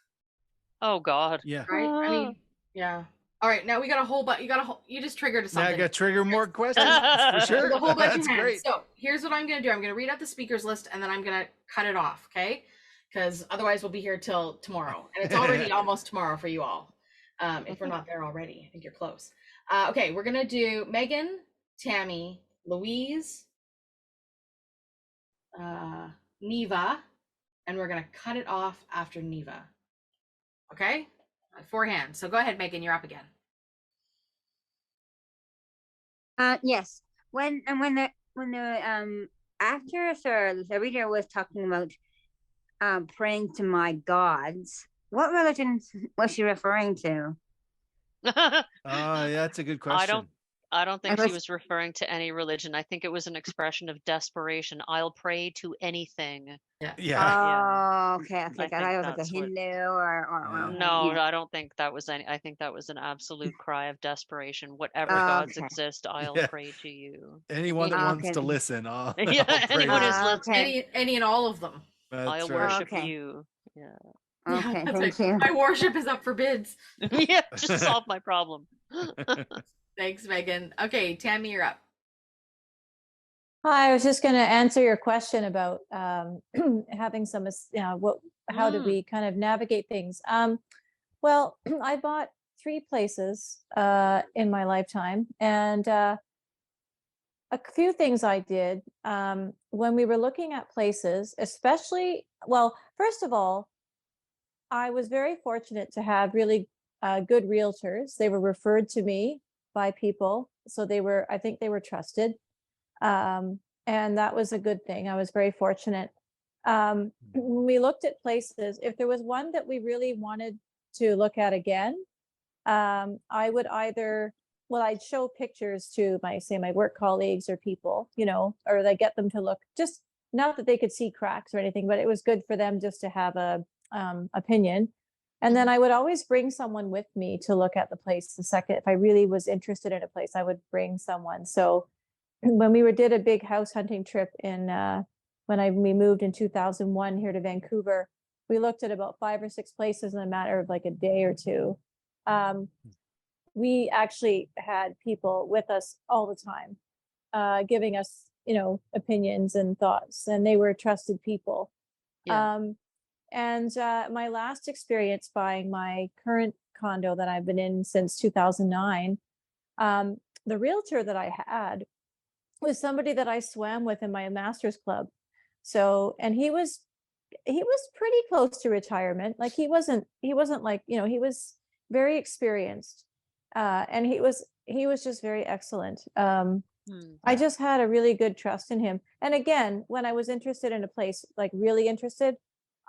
Speaker 4: Oh God.
Speaker 3: Yeah.
Speaker 2: Right. I mean, yeah. All right, now we got a whole bunch. You just triggered something.
Speaker 3: Now I got to trigger more questions for sure.
Speaker 2: A whole bunch
Speaker 3: That's
Speaker 2: of hands.
Speaker 3: great.
Speaker 2: So here's what I'm going to do. I'm going to read out the speakers list, and then I'm going to cut it off, okay? Because otherwise we'll be here till tomorrow, and it's already almost tomorrow for you all. If we're not there already, I think you're close. Okay, we're going to do Megan, Tammy, Louise, Neva, and we're going to cut it off after Neva. Okay? 4 hands. So go ahead, Megan, you're up again.
Speaker 12: Yes. When the actress or the reader was talking about praying to my gods, what religion was she referring to?
Speaker 3: Yeah, that's a good question.
Speaker 4: I don't think she was referring to any religion. I think it was an expression of desperation. I'll pray to anything.
Speaker 12: Yeah. Oh, okay. I thought it was like a Hindu or
Speaker 4: no, I don't think that was any. I think that was an absolute cry of desperation. Whatever gods exist, I'll pray to you.
Speaker 3: Anyone that wants to listen, I'll
Speaker 4: anyone who's
Speaker 2: listening, any and all of them.
Speaker 4: I'll worship you. Yeah.
Speaker 12: Okay, thank you.
Speaker 2: My worship is up for bids.
Speaker 4: Yeah, just solve my problem.
Speaker 2: Thanks, Megan. Okay, Tammy, you're up.
Speaker 8: Hi, I was just going to answer your question about having some, how do we kind of navigate things? Well, I bought 3 places in my lifetime, and a few things I did when we were looking at places, especially, well, first of all, I was very fortunate to have really good realtors. They were referred to me by people, so I think they were trusted. And that was a good thing. I was very fortunate. When we looked at places, if there was one that we really wanted to look at again, I would I'd show pictures to my work colleagues or people, or I get them to look, just not that they could see cracks or anything, but it was good for them just to have a opinion. And then I would always bring someone with me to look at the place the second. If I really was interested in a place, I would bring someone. So when we did a big house hunting trip in we moved in 2001 here to Vancouver, we looked at about 5 or 6 places in a matter of like a day or two. We actually had people with us all the time, giving us, opinions and thoughts, and they were trusted people.
Speaker 4: Yeah.
Speaker 8: And my last experience buying my current condo that I've been in since 2009, the realtor that I had was somebody that I swam with in my master's club. So, and he was pretty close to retirement. Like he wasn't like, he was very experienced. And he was just very excellent. I just had a really good trust in him. And again, when I was interested in a place, like really interested,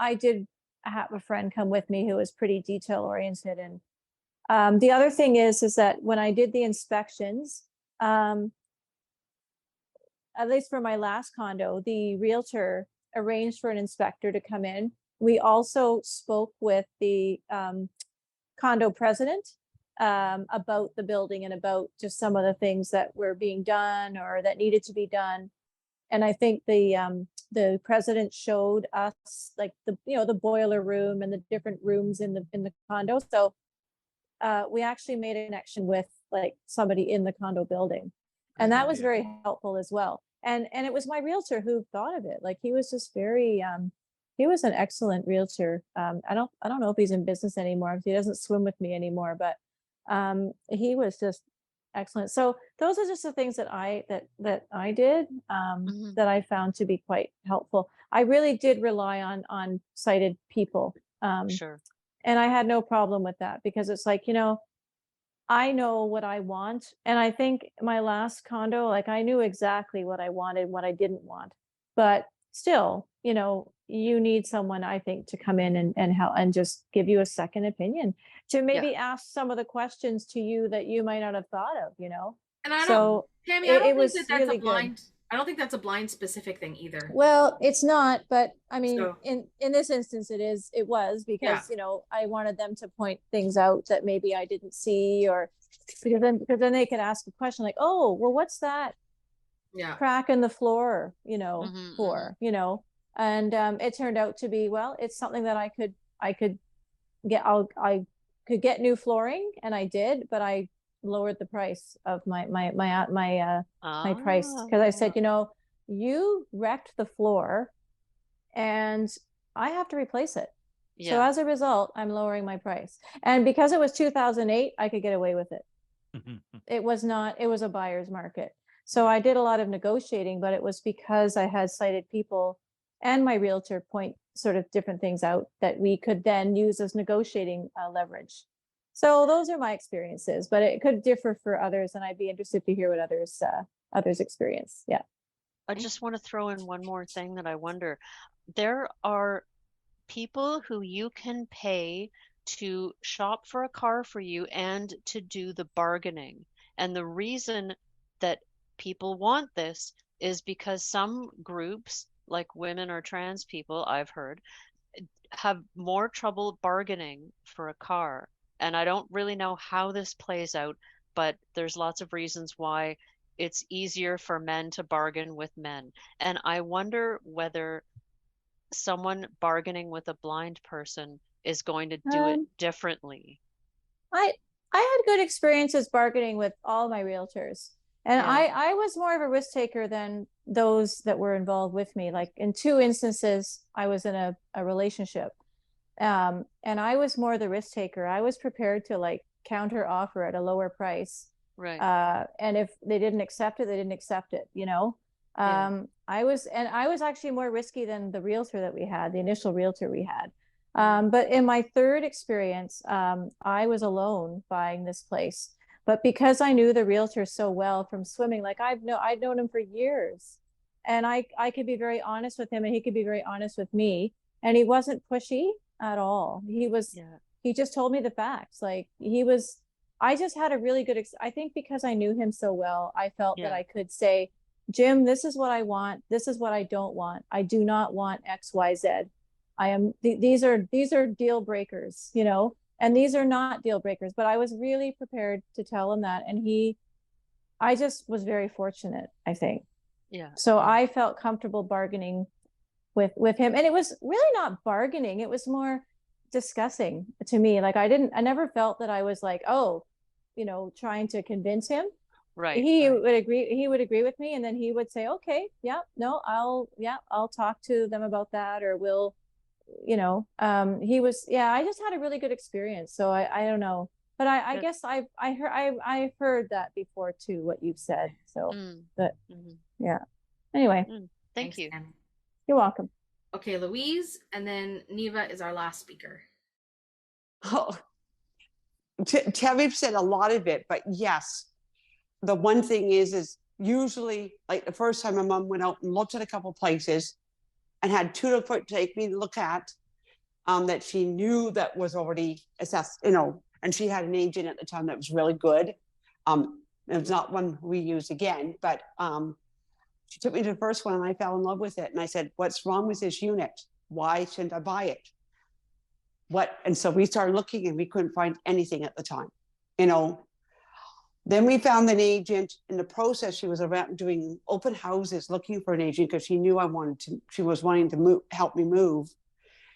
Speaker 8: I did have a friend come with me who was pretty detail oriented. And the other thing is that when I did the inspections, at least for my last condo, the realtor arranged for an inspector to come in. We also spoke with the condo president about the building and about just some of the things that were being done or that needed to be done. And I think the president showed us like the boiler room and the different rooms in the condo. So we actually made a connection with like somebody in the condo building, and that was very helpful as well. And it was my realtor who thought of it. Like he was just very he was an excellent realtor. I don't know if he's in business anymore, because he doesn't swim with me anymore, but he was just excellent. So those are just the things that I did that I found to be quite helpful. I really did rely on sighted people.
Speaker 4: Sure.
Speaker 8: And I had no problem with that, because it's like, I know what I want. And I think my last condo, like I knew exactly what I wanted, what I didn't want. But still, you need someone, I think, to come in and help and just give you a second opinion, to maybe ask some of the questions to you that you might not have thought of,
Speaker 2: And I don't,
Speaker 8: so
Speaker 2: Tammy, I don't
Speaker 8: it was
Speaker 2: think that's
Speaker 8: really
Speaker 2: a blind.
Speaker 8: good.
Speaker 2: I don't think that's a blind specific thing either.
Speaker 8: Well, it's not, but I mean,
Speaker 2: So-
Speaker 8: in this instance, it was because, I wanted them to point things out that maybe I didn't see, or because then they could ask a question like, oh, well, what's that crack in the floor, for, and it turned out to be, well, it's something that I could get, I could get new flooring, and I did, but I lowered the price of my price, because I said, you wrecked the floor and I have to replace it.
Speaker 4: Yeah.
Speaker 8: So as a result, I'm lowering my price. And because it was 2008, I could get away with it. It was a buyer's market. So I did a lot of negotiating, but it was because I had sighted people and my realtor point sort of different things out that we could then use as negotiating leverage. So those are my experiences, but it could differ for others, and I'd be interested to hear what others experience. Yeah.
Speaker 4: I just want to throw in one more thing that I wonder. There are people who you can pay to shop for a car for you and to do the bargaining. And the reason that people want this is because some groups, like women or trans people, I've heard, have more trouble bargaining for a car. And I don't really know how this plays out, but there's lots of reasons why it's easier for men to bargain with men. And I wonder whether someone bargaining with a blind person is going to do it differently.
Speaker 8: I had good experiences bargaining with all my realtors. And I was more of a risk taker than those that were involved with me. Like in 2 instances, I was in a relationship. And I was more the risk taker. I was prepared to like counter offer at a lower price.
Speaker 4: Right.
Speaker 8: And if they didn't accept it, they didn't accept it, I was actually more risky than the realtor that we had, the initial realtor we had. But in my third experience, I was alone buying this place. But because I knew the realtor so well from swimming, like I'd known him for years, and I could be very honest with him, and he could be very honest with me, and he wasn't pushy at all. He just told me the facts. Like I just had a really good, I think because I knew him so well, I felt that I could say, Jim, this is what I want. This is what I don't want. I do not want XYZ. These are deal breakers, you know, and these are not deal breakers, but I was really prepared to tell him that. And I just was very fortunate, I think.
Speaker 4: Yeah.
Speaker 8: So I felt comfortable bargaining with him. And it was really not bargaining. It was more discussing to me. Like I never felt that I was like, oh, you know, trying to convince him.
Speaker 4: Right.
Speaker 8: He would agree with me, and then he would say, okay, yeah, no, I'll talk to them about that, or we'll, you know, I just had a really good experience. So I don't know, but I guess I've heard that before too, what you've said. So but yeah. Anyway.
Speaker 4: Thank you.
Speaker 2: Tammy.
Speaker 8: You're welcome.
Speaker 2: Okay, Louise, and then Neva is our last speaker.
Speaker 11: Oh, Tammy said a lot of it, but yes, the one thing is usually like the first time my mom went out and looked at a couple places and had two to take me to look at that she knew that was already assessed, you know, and she had an agent at the time that was really good. It was not one we used again, but she took me to the first one and I fell in love with it. And I said, what's wrong with this unit? Why shouldn't I buy it? And so we started looking and we couldn't find anything at the time, you know. Then we found an agent. In the process, she was around doing open houses looking for an agent because she knew she was wanting to help me move.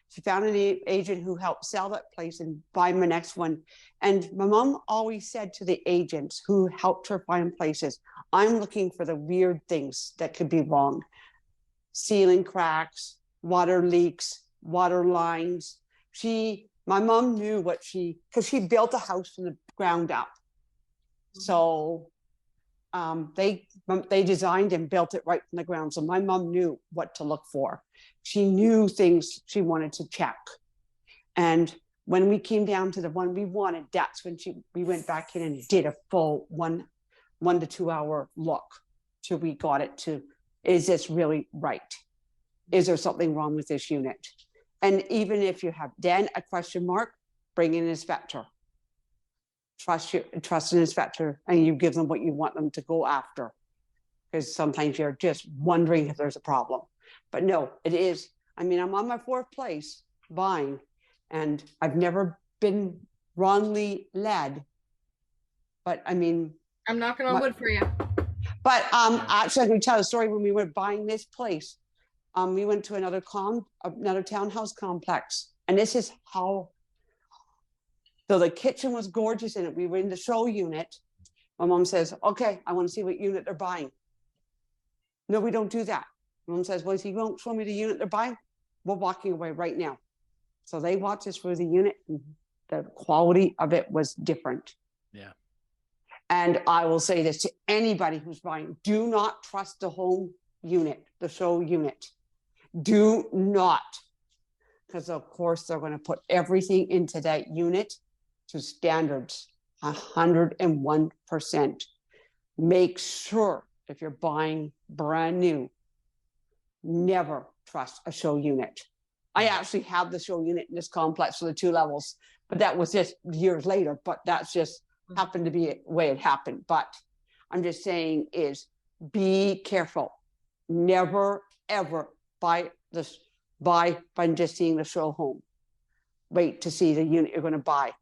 Speaker 11: She found an agent who helped sell that place and buy my next one. And my mom always said to the agents who helped her find places, I'm looking for the weird things that could be wrong. Ceiling cracks, water leaks, water lines. My mom knew because she built a house from the ground up. So they designed and built it right from the ground. So my mom knew what to look for. She knew things she wanted to check. And when we came down to the one we wanted, that's when we went back in and did a full 1 to 2 hour look till we got it to, is this really right? Is there something wrong with this unit? And even if you have then a question mark, bring in an inspector. Trust an inspector, and you give them what you want them to go after. Because sometimes you're just wondering if there's a problem. But no, it is. I mean, I'm on my 4th place buying, and I've never been wrongly led. But I mean,
Speaker 2: I'm knocking on wood for you.
Speaker 11: But actually, I can tell a story. When we were buying this place, we went to another townhouse complex, and this is how. So the kitchen was gorgeous in it. We were in the show unit. My mom says, okay, I want to see what unit they're buying. No, we don't do that. Mom says, well, if you won't show me the unit they're buying, we're walking away right now. So they walked us through the unit. And the quality of it was different.
Speaker 3: Yeah.
Speaker 11: And I will say this to anybody who's buying, do not trust the home unit, the show unit. Do not. Because of course they're going to put everything into that unit to standards, 101%. Make sure if you're buying brand new, never trust a show unit. I actually have the show unit in this complex for the 2 levels, but that was just years later, but that's just happened to be the way it happened. But I'm just saying is be careful. Never, ever buy by just seeing the show home. Wait to see the unit you're going to buy.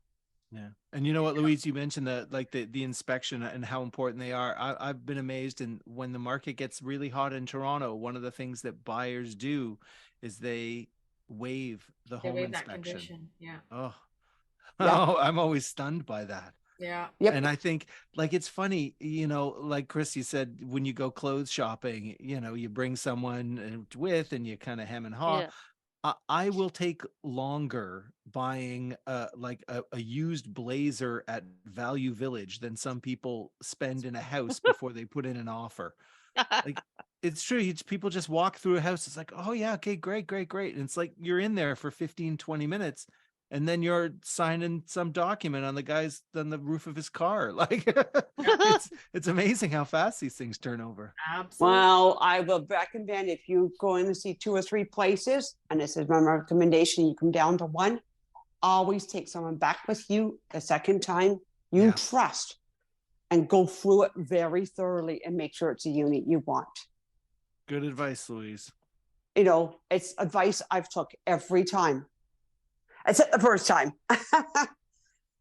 Speaker 3: Yeah. And you know what, Louise, you mentioned the inspection and how important they are. I've been amazed. And when the market gets really hot in Toronto, one of the things that buyers do is they waive the home inspection.
Speaker 2: Yeah.
Speaker 3: Oh,
Speaker 11: Yeah.
Speaker 3: Oh, I'm always stunned by that.
Speaker 2: Yeah.
Speaker 11: Yep.
Speaker 3: And I think it's funny, like Chris, you said, when you go clothes shopping, you bring someone with and you kind of hem and haw.
Speaker 4: Yeah.
Speaker 3: I will take longer buying a used blazer at Value Village than some people spend in a house before they put in an offer. Like, it's true. People just walk through a house. It's like, oh yeah, okay, great. And it's like you're in there for 15, 20 minutes. And then you're signing some document on the roof of his car. Like it's amazing how fast these things turn over.
Speaker 2: Absolutely.
Speaker 11: Well, I will recommend if you go in and see 2 or 3 places, and this is my recommendation, you come down to 1, always take someone back with you the second time you trust. and go through it very thoroughly and make sure it's a unit you want.
Speaker 3: Good advice, Louise.
Speaker 11: You know, it's advice I've took every time, except the first time.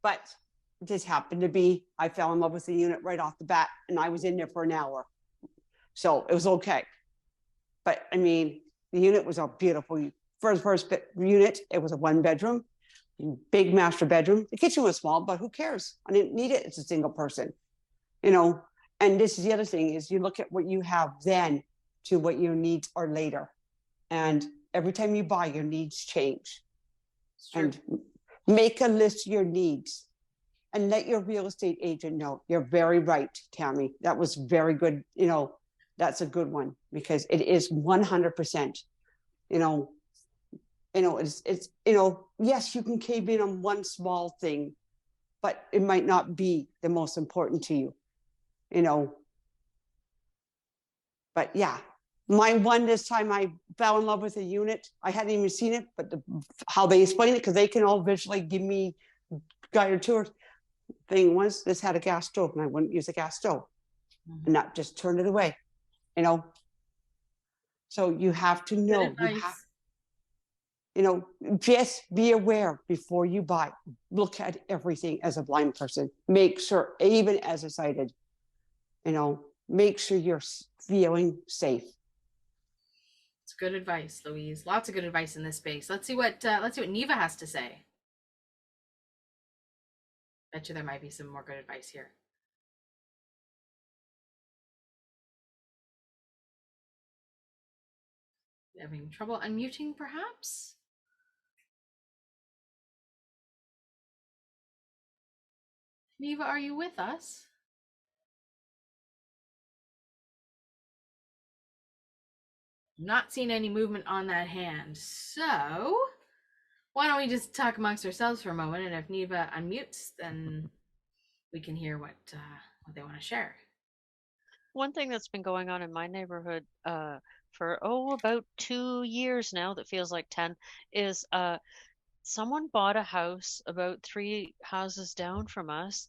Speaker 11: But this happened to be, I fell in love with the unit right off the bat, and I was in there for an hour. So it was okay. But I mean, the unit was a beautiful, first unit, it was a 1-bedroom, big master bedroom. The kitchen was small, but who cares? I didn't need it. It's a single person, you know. And this is the other thing, is you look at what you have then to what your needs are later. And every time you buy, your needs change. And make a list of your needs and let your real estate agent know. You're very right, Tammy. That was very good. You know, that's a good one, because it is 100%, it's, yes, you can cave in on one small thing, but it might not be the most important to you, But yeah, my one, this time I fell in love with a unit. I hadn't even seen it, but how they explain it, because they can all visually give me guided tours. Thing was, this had a gas stove, and I wouldn't use a gas stove, and that just turned it away, So you have to know, just be aware before you buy. Look at everything as a blind person. Make sure, even as a sighted, make sure you're feeling safe.
Speaker 2: It's good advice, Louise. Lots of good advice in this space. Let's see what Neva has to say. Bet you there might be some more good advice here. Having trouble unmuting, perhaps? Neva, are you with us? I'm not seeing any movement on that hand. So why don't we just talk amongst ourselves for a moment, and if Neva unmutes, then we can hear what they want to share.
Speaker 4: One thing that's been going on in my neighborhood for about 2 years now, that feels like 10, is someone bought a house about 3 houses down from us.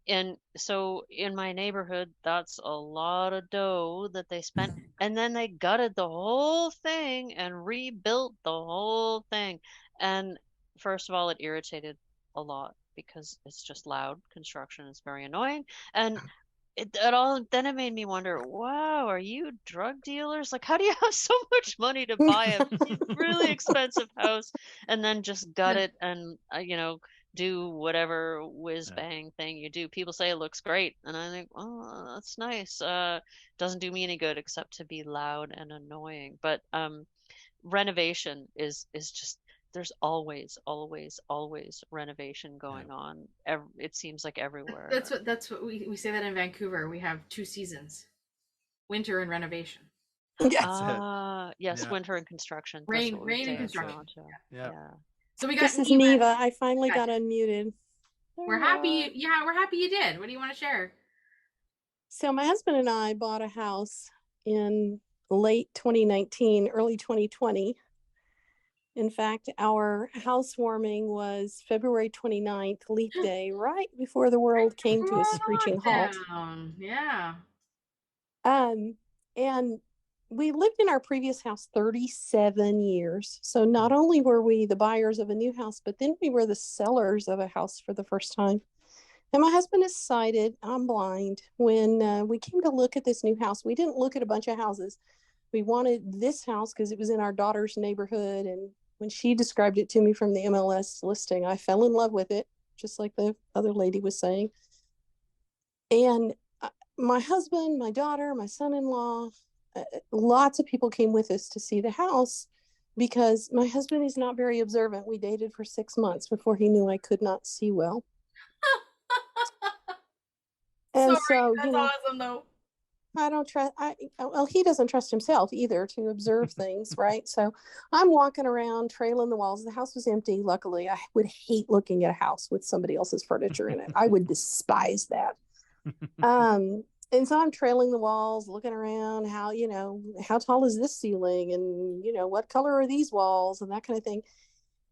Speaker 4: And so in my neighborhood, that's a lot of dough that they spent. And then they gutted the whole thing and rebuilt the whole thing. And first of all, it irritated a lot because it's just loud. Construction is very annoying. And then it made me wonder, wow, are you drug dealers? Like, how do you have so much money to buy a really expensive house and then just gut it and, do whatever whiz bang thing you do? People say it looks great, and I think, oh, that's nice. Doesn't do me any good except to be loud and annoying. But renovation is just, there's always renovation going on. It seems like everywhere.
Speaker 2: That's what we say that in Vancouver. We have 2 seasons: winter and renovation.
Speaker 4: Yes. Yes, yeah. Winter and construction.
Speaker 2: Rain and construction.
Speaker 4: Yeah.
Speaker 2: So we got
Speaker 15: This is Neva. I finally got unmuted.
Speaker 2: We're happy. Yeah, we're happy you did. What do you want to share?
Speaker 15: So my husband and I bought a house in late 2019, early 2020. In fact, our housewarming was February 29th, Leap Day, right before the world came to a screeching halt.
Speaker 2: Yeah.
Speaker 15: And we lived in our previous house 37 years. So not only were we the buyers of a new house, but then we were the sellers of a house for the first time. And my husband is sighted. I'm blind. When we came to look at this new house, we didn't look at a bunch of houses. We wanted this house because it was in our daughter's neighborhood. And when she described it to me from the MLS listing, I fell in love with it, just like the other lady was saying. And my husband, my daughter, my son-in-law, lots of people came with us to see the house because my husband is not very observant. We dated for 6 months before he knew I could not see well. And
Speaker 2: sorry, that's awesome though.
Speaker 15: I don't trust, well, he doesn't trust himself either to observe things, right? So I'm walking around, trailing the walls. The house was empty. Luckily, I would hate looking at a house with somebody else's furniture in it. I would despise that. And so I'm trailing the walls, looking around, how tall is this ceiling? And, what color are these walls? And that kind of thing.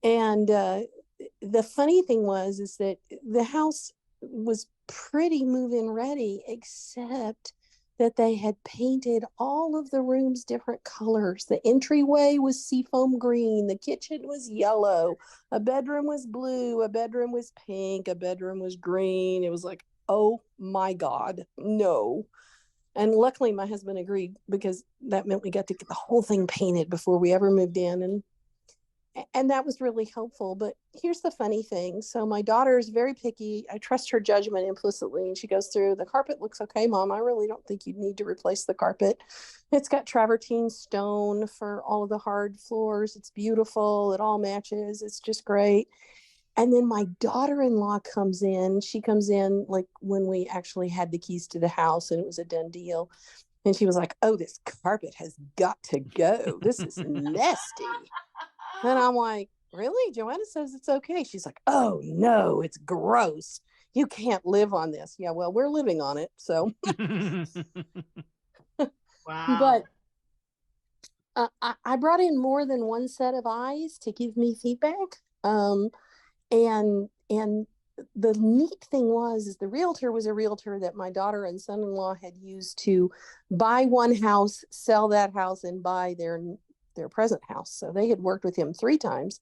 Speaker 15: And the funny thing is that the house was pretty move-in ready, except that they had painted all of the rooms different colors. The entryway was seafoam green, the kitchen was yellow, a bedroom was blue, a bedroom was pink, a bedroom was green. It was like, oh my God, no. And luckily my husband agreed, because that meant we got to get the whole thing painted before we ever moved in. And that was really helpful. But here's the funny thing. So my daughter is very picky. I trust her judgment implicitly. And she goes through, the carpet looks okay, Mom. I really don't think you'd need to replace the carpet. It's got travertine stone for all of the hard floors. It's beautiful. It all matches. It's just great. And then my daughter-in-law comes in. She comes in like when we actually had the keys to the house and it was a done deal. And she was like, oh, this carpet has got to go. This is nasty. And I'm like, really? Joanna says it's okay. She's like, oh, no, it's gross. You can't live on this. Yeah, well, we're living on it. So,
Speaker 2: wow.
Speaker 15: But I brought in more than one set of eyes to give me feedback. And the neat thing is the realtor was a realtor that my daughter and son-in-law had used to buy one house, sell that house, and buy their present house. So they had worked with him 3 times.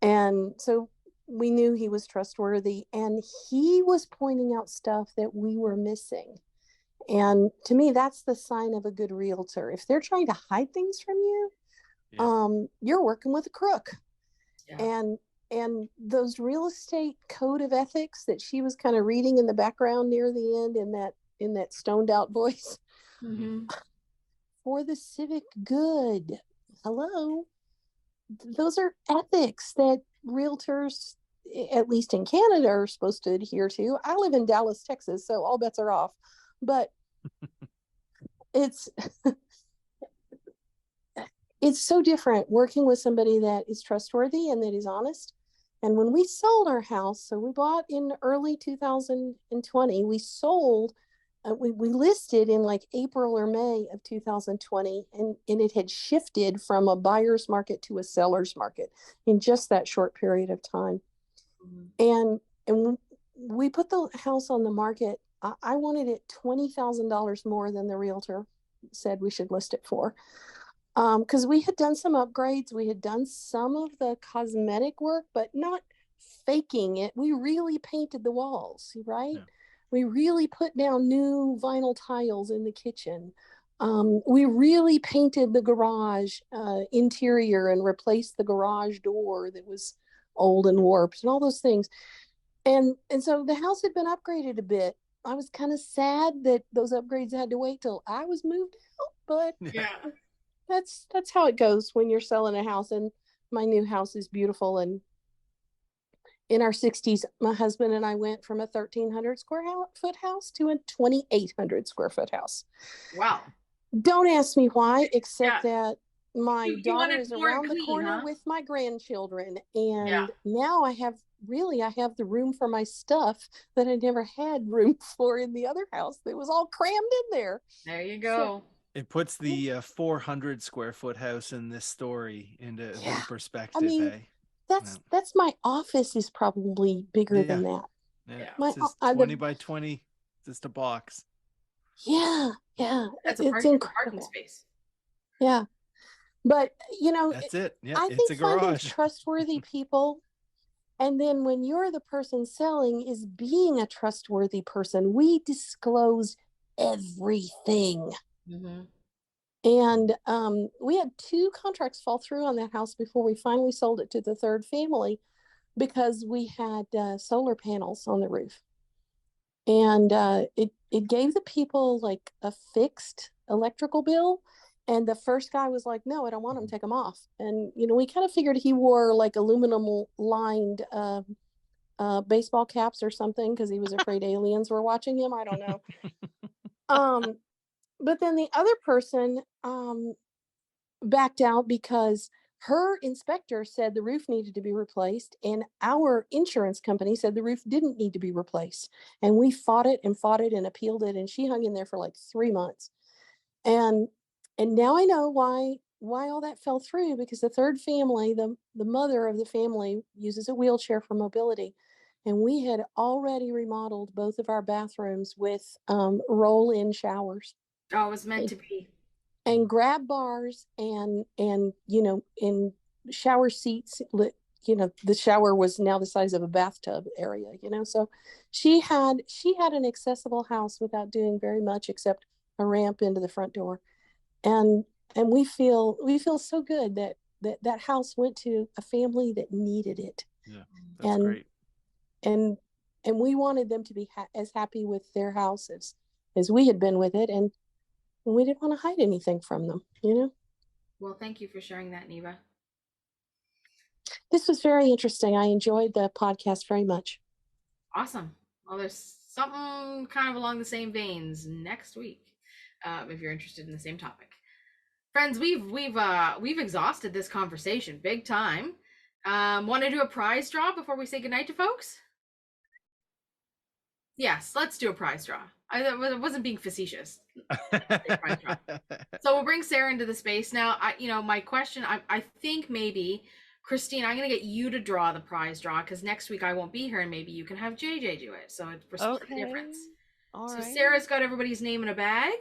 Speaker 15: And so we knew he was trustworthy, and he was pointing out stuff that we were missing. And to me, that's the sign of a good realtor. If they're trying to hide things from you, you're working with a crook. Yeah. And those real estate code of ethics that she was kind of reading in the background near the end in that stoned out voice, for the civic good. Hello. Those are ethics that realtors, at least in Canada, are supposed to adhere to. I live in Dallas, Texas, so all bets are off. But it's so different working with somebody that is trustworthy and that is honest. And when we sold our house, so we bought in early 2020, we sold. We listed in like April or May of 2020, and it had shifted from a buyer's market to a seller's market in just that short period of time. And we put the house on the market. I wanted it $20,000 more than the realtor said we should list it for, because we had done some upgrades. We had done some of the cosmetic work, but not faking it. We really painted the walls, right? Yeah. We really put down new vinyl tiles in the kitchen. We really painted the garage interior and replaced the garage door that was old and warped and all those things. And so the house had been upgraded a bit. I was kind of sad that those upgrades had to wait till I was moved out, but yeah, that's how it goes when you're selling a house. And my new house is beautiful. And in our 60s, my husband and I went from a 1,300 square foot house to a 2,800 square foot house.
Speaker 2: Wow.
Speaker 15: Don't ask me why, except that my daughter is around the corner with my grandchildren. And now I have the room for my stuff that I never had room for in the other house. That was all crammed in there.
Speaker 2: There you go.
Speaker 3: It puts the 400 square foot house in this story into perspective. I
Speaker 15: mean, that's my office is probably bigger than that.
Speaker 3: Yeah, it's just 20 by 20, just a box.
Speaker 15: Yeah.
Speaker 2: That's
Speaker 15: it's incredible
Speaker 2: parking space.
Speaker 15: Yeah, but
Speaker 3: that's it. Yeah,
Speaker 15: I
Speaker 3: it's
Speaker 15: think
Speaker 3: a garage.
Speaker 15: Finding trustworthy people, and then when you're the person selling, is being a trustworthy person. We disclose everything. Mm-hmm. And we had 2 contracts fall through on that house before we finally sold it to the third family, because we had solar panels on the roof. And it gave the people like a fixed electrical bill. And the first guy was like, no, I don't want them, take them off. And, we kind of figured he wore like aluminum lined baseball caps or something, because he was afraid aliens were watching him. I don't know. But then the other person backed out because her inspector said the roof needed to be replaced, and our insurance company said the roof didn't need to be replaced. And we fought it and appealed it, and she hung in there for like 3 months. And now I know why all that fell through, because the third family, the mother of the family, uses a wheelchair for mobility. And we had already remodeled both of our bathrooms with roll-in showers.
Speaker 2: Oh, it was meant to be.
Speaker 15: And grab bars and in shower seats. The shower was now the size of a bathtub area. So she had an accessible house without doing very much except a ramp into the front door, and we feel so good that house went to a family that needed it.
Speaker 3: Yeah, that's great.
Speaker 15: And we wanted them to be as happy with their house as we had been with it, and we didn't want to hide anything from them,
Speaker 2: Well, thank you for sharing that, Neva.
Speaker 15: This was very interesting. I enjoyed the podcast very much.
Speaker 2: Awesome. Well, there's something kind of along the same veins next week, if you're interested in the same topic. Friends, we've exhausted this conversation big time. Want to do a prize draw before we say goodnight to folks? Yes, let's do a prize draw. I wasn't being facetious. So we'll bring Sarah into the space now. My question. I think maybe Christine, I'm gonna get you to draw the prize draw because next week I won't be here, and maybe you can have JJ do it. So we're split the difference. All right. Sarah's got everybody's name in a bag,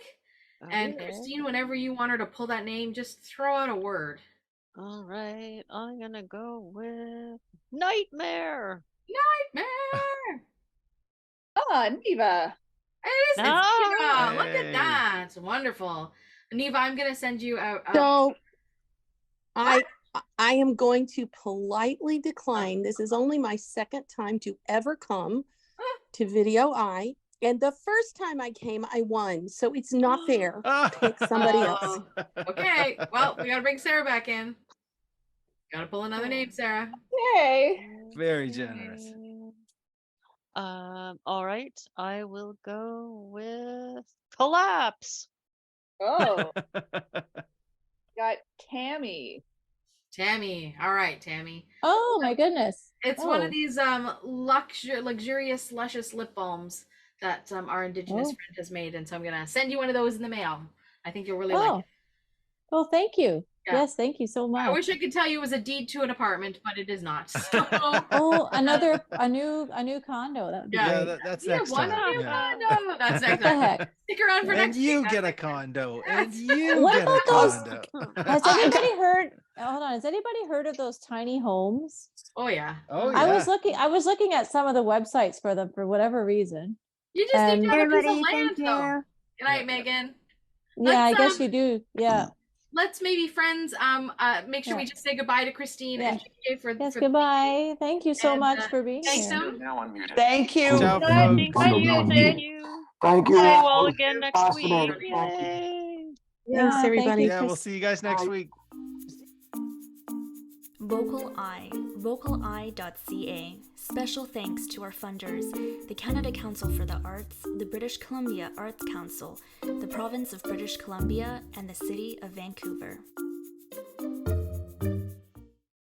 Speaker 2: and Christine, whenever you want her to pull that name, just throw out a word.
Speaker 4: All right, I'm gonna go with nightmare.
Speaker 2: Nightmare.
Speaker 16: Neva.
Speaker 2: It is. It's Neva. Look at that. It's wonderful. Neva, I'm gonna send you a
Speaker 15: So I am going to politely decline. This is only my second time to ever come to VocalEye. And the first time I came, I won. So it's not fair. Pick somebody else.
Speaker 2: Okay. Well, we gotta bring Sarah back in. Gotta pull another name, Sarah.
Speaker 16: Yay.
Speaker 3: Very generous.
Speaker 4: All right. I will go with collapse.
Speaker 16: Oh. Got Tammy.
Speaker 2: Tammy. All right, Tammy.
Speaker 8: Oh my goodness.
Speaker 2: It's one of these luxurious, luscious lip balms that our Indigenous friend has made, and so I'm gonna send you one of those in the mail. I think you'll really like it.
Speaker 8: Oh, thank you.
Speaker 2: Yeah.
Speaker 8: Yes, thank you so much.
Speaker 2: I wish I could tell you it was a deed to an apartment, but it is not. So...
Speaker 8: a new condo. That would be great.
Speaker 3: That's next time.
Speaker 2: Condo. That's next time. Stick around for next
Speaker 3: week. And you get a condo. And you get a condo.
Speaker 8: Has anybody heard? Hold on. Has anybody heard of those tiny homes?
Speaker 2: Oh yeah.
Speaker 3: Oh yeah.
Speaker 8: I was looking at some of the websites for them for whatever reason.
Speaker 2: You just need to have a piece of land, though. Good night, Megan.
Speaker 8: Yeah, I guess you do. Yeah.
Speaker 2: Let's maybe, friends, make sure we just say goodbye to Christine and JJ for
Speaker 8: goodbye. Thank you so much for being here.
Speaker 11: Thank you.
Speaker 3: Ciao,
Speaker 4: Thank
Speaker 3: you.
Speaker 4: Thank you.
Speaker 11: Thank you.
Speaker 4: See you all again next week. Yay.
Speaker 15: Thanks, everybody.
Speaker 3: Yeah, we'll see you guys next week.
Speaker 17: VocalEye, vocaleye.ca. Special thanks to our funders, the Canada Council for the Arts, the British Columbia Arts Council, the Province of British Columbia, and the City of Vancouver.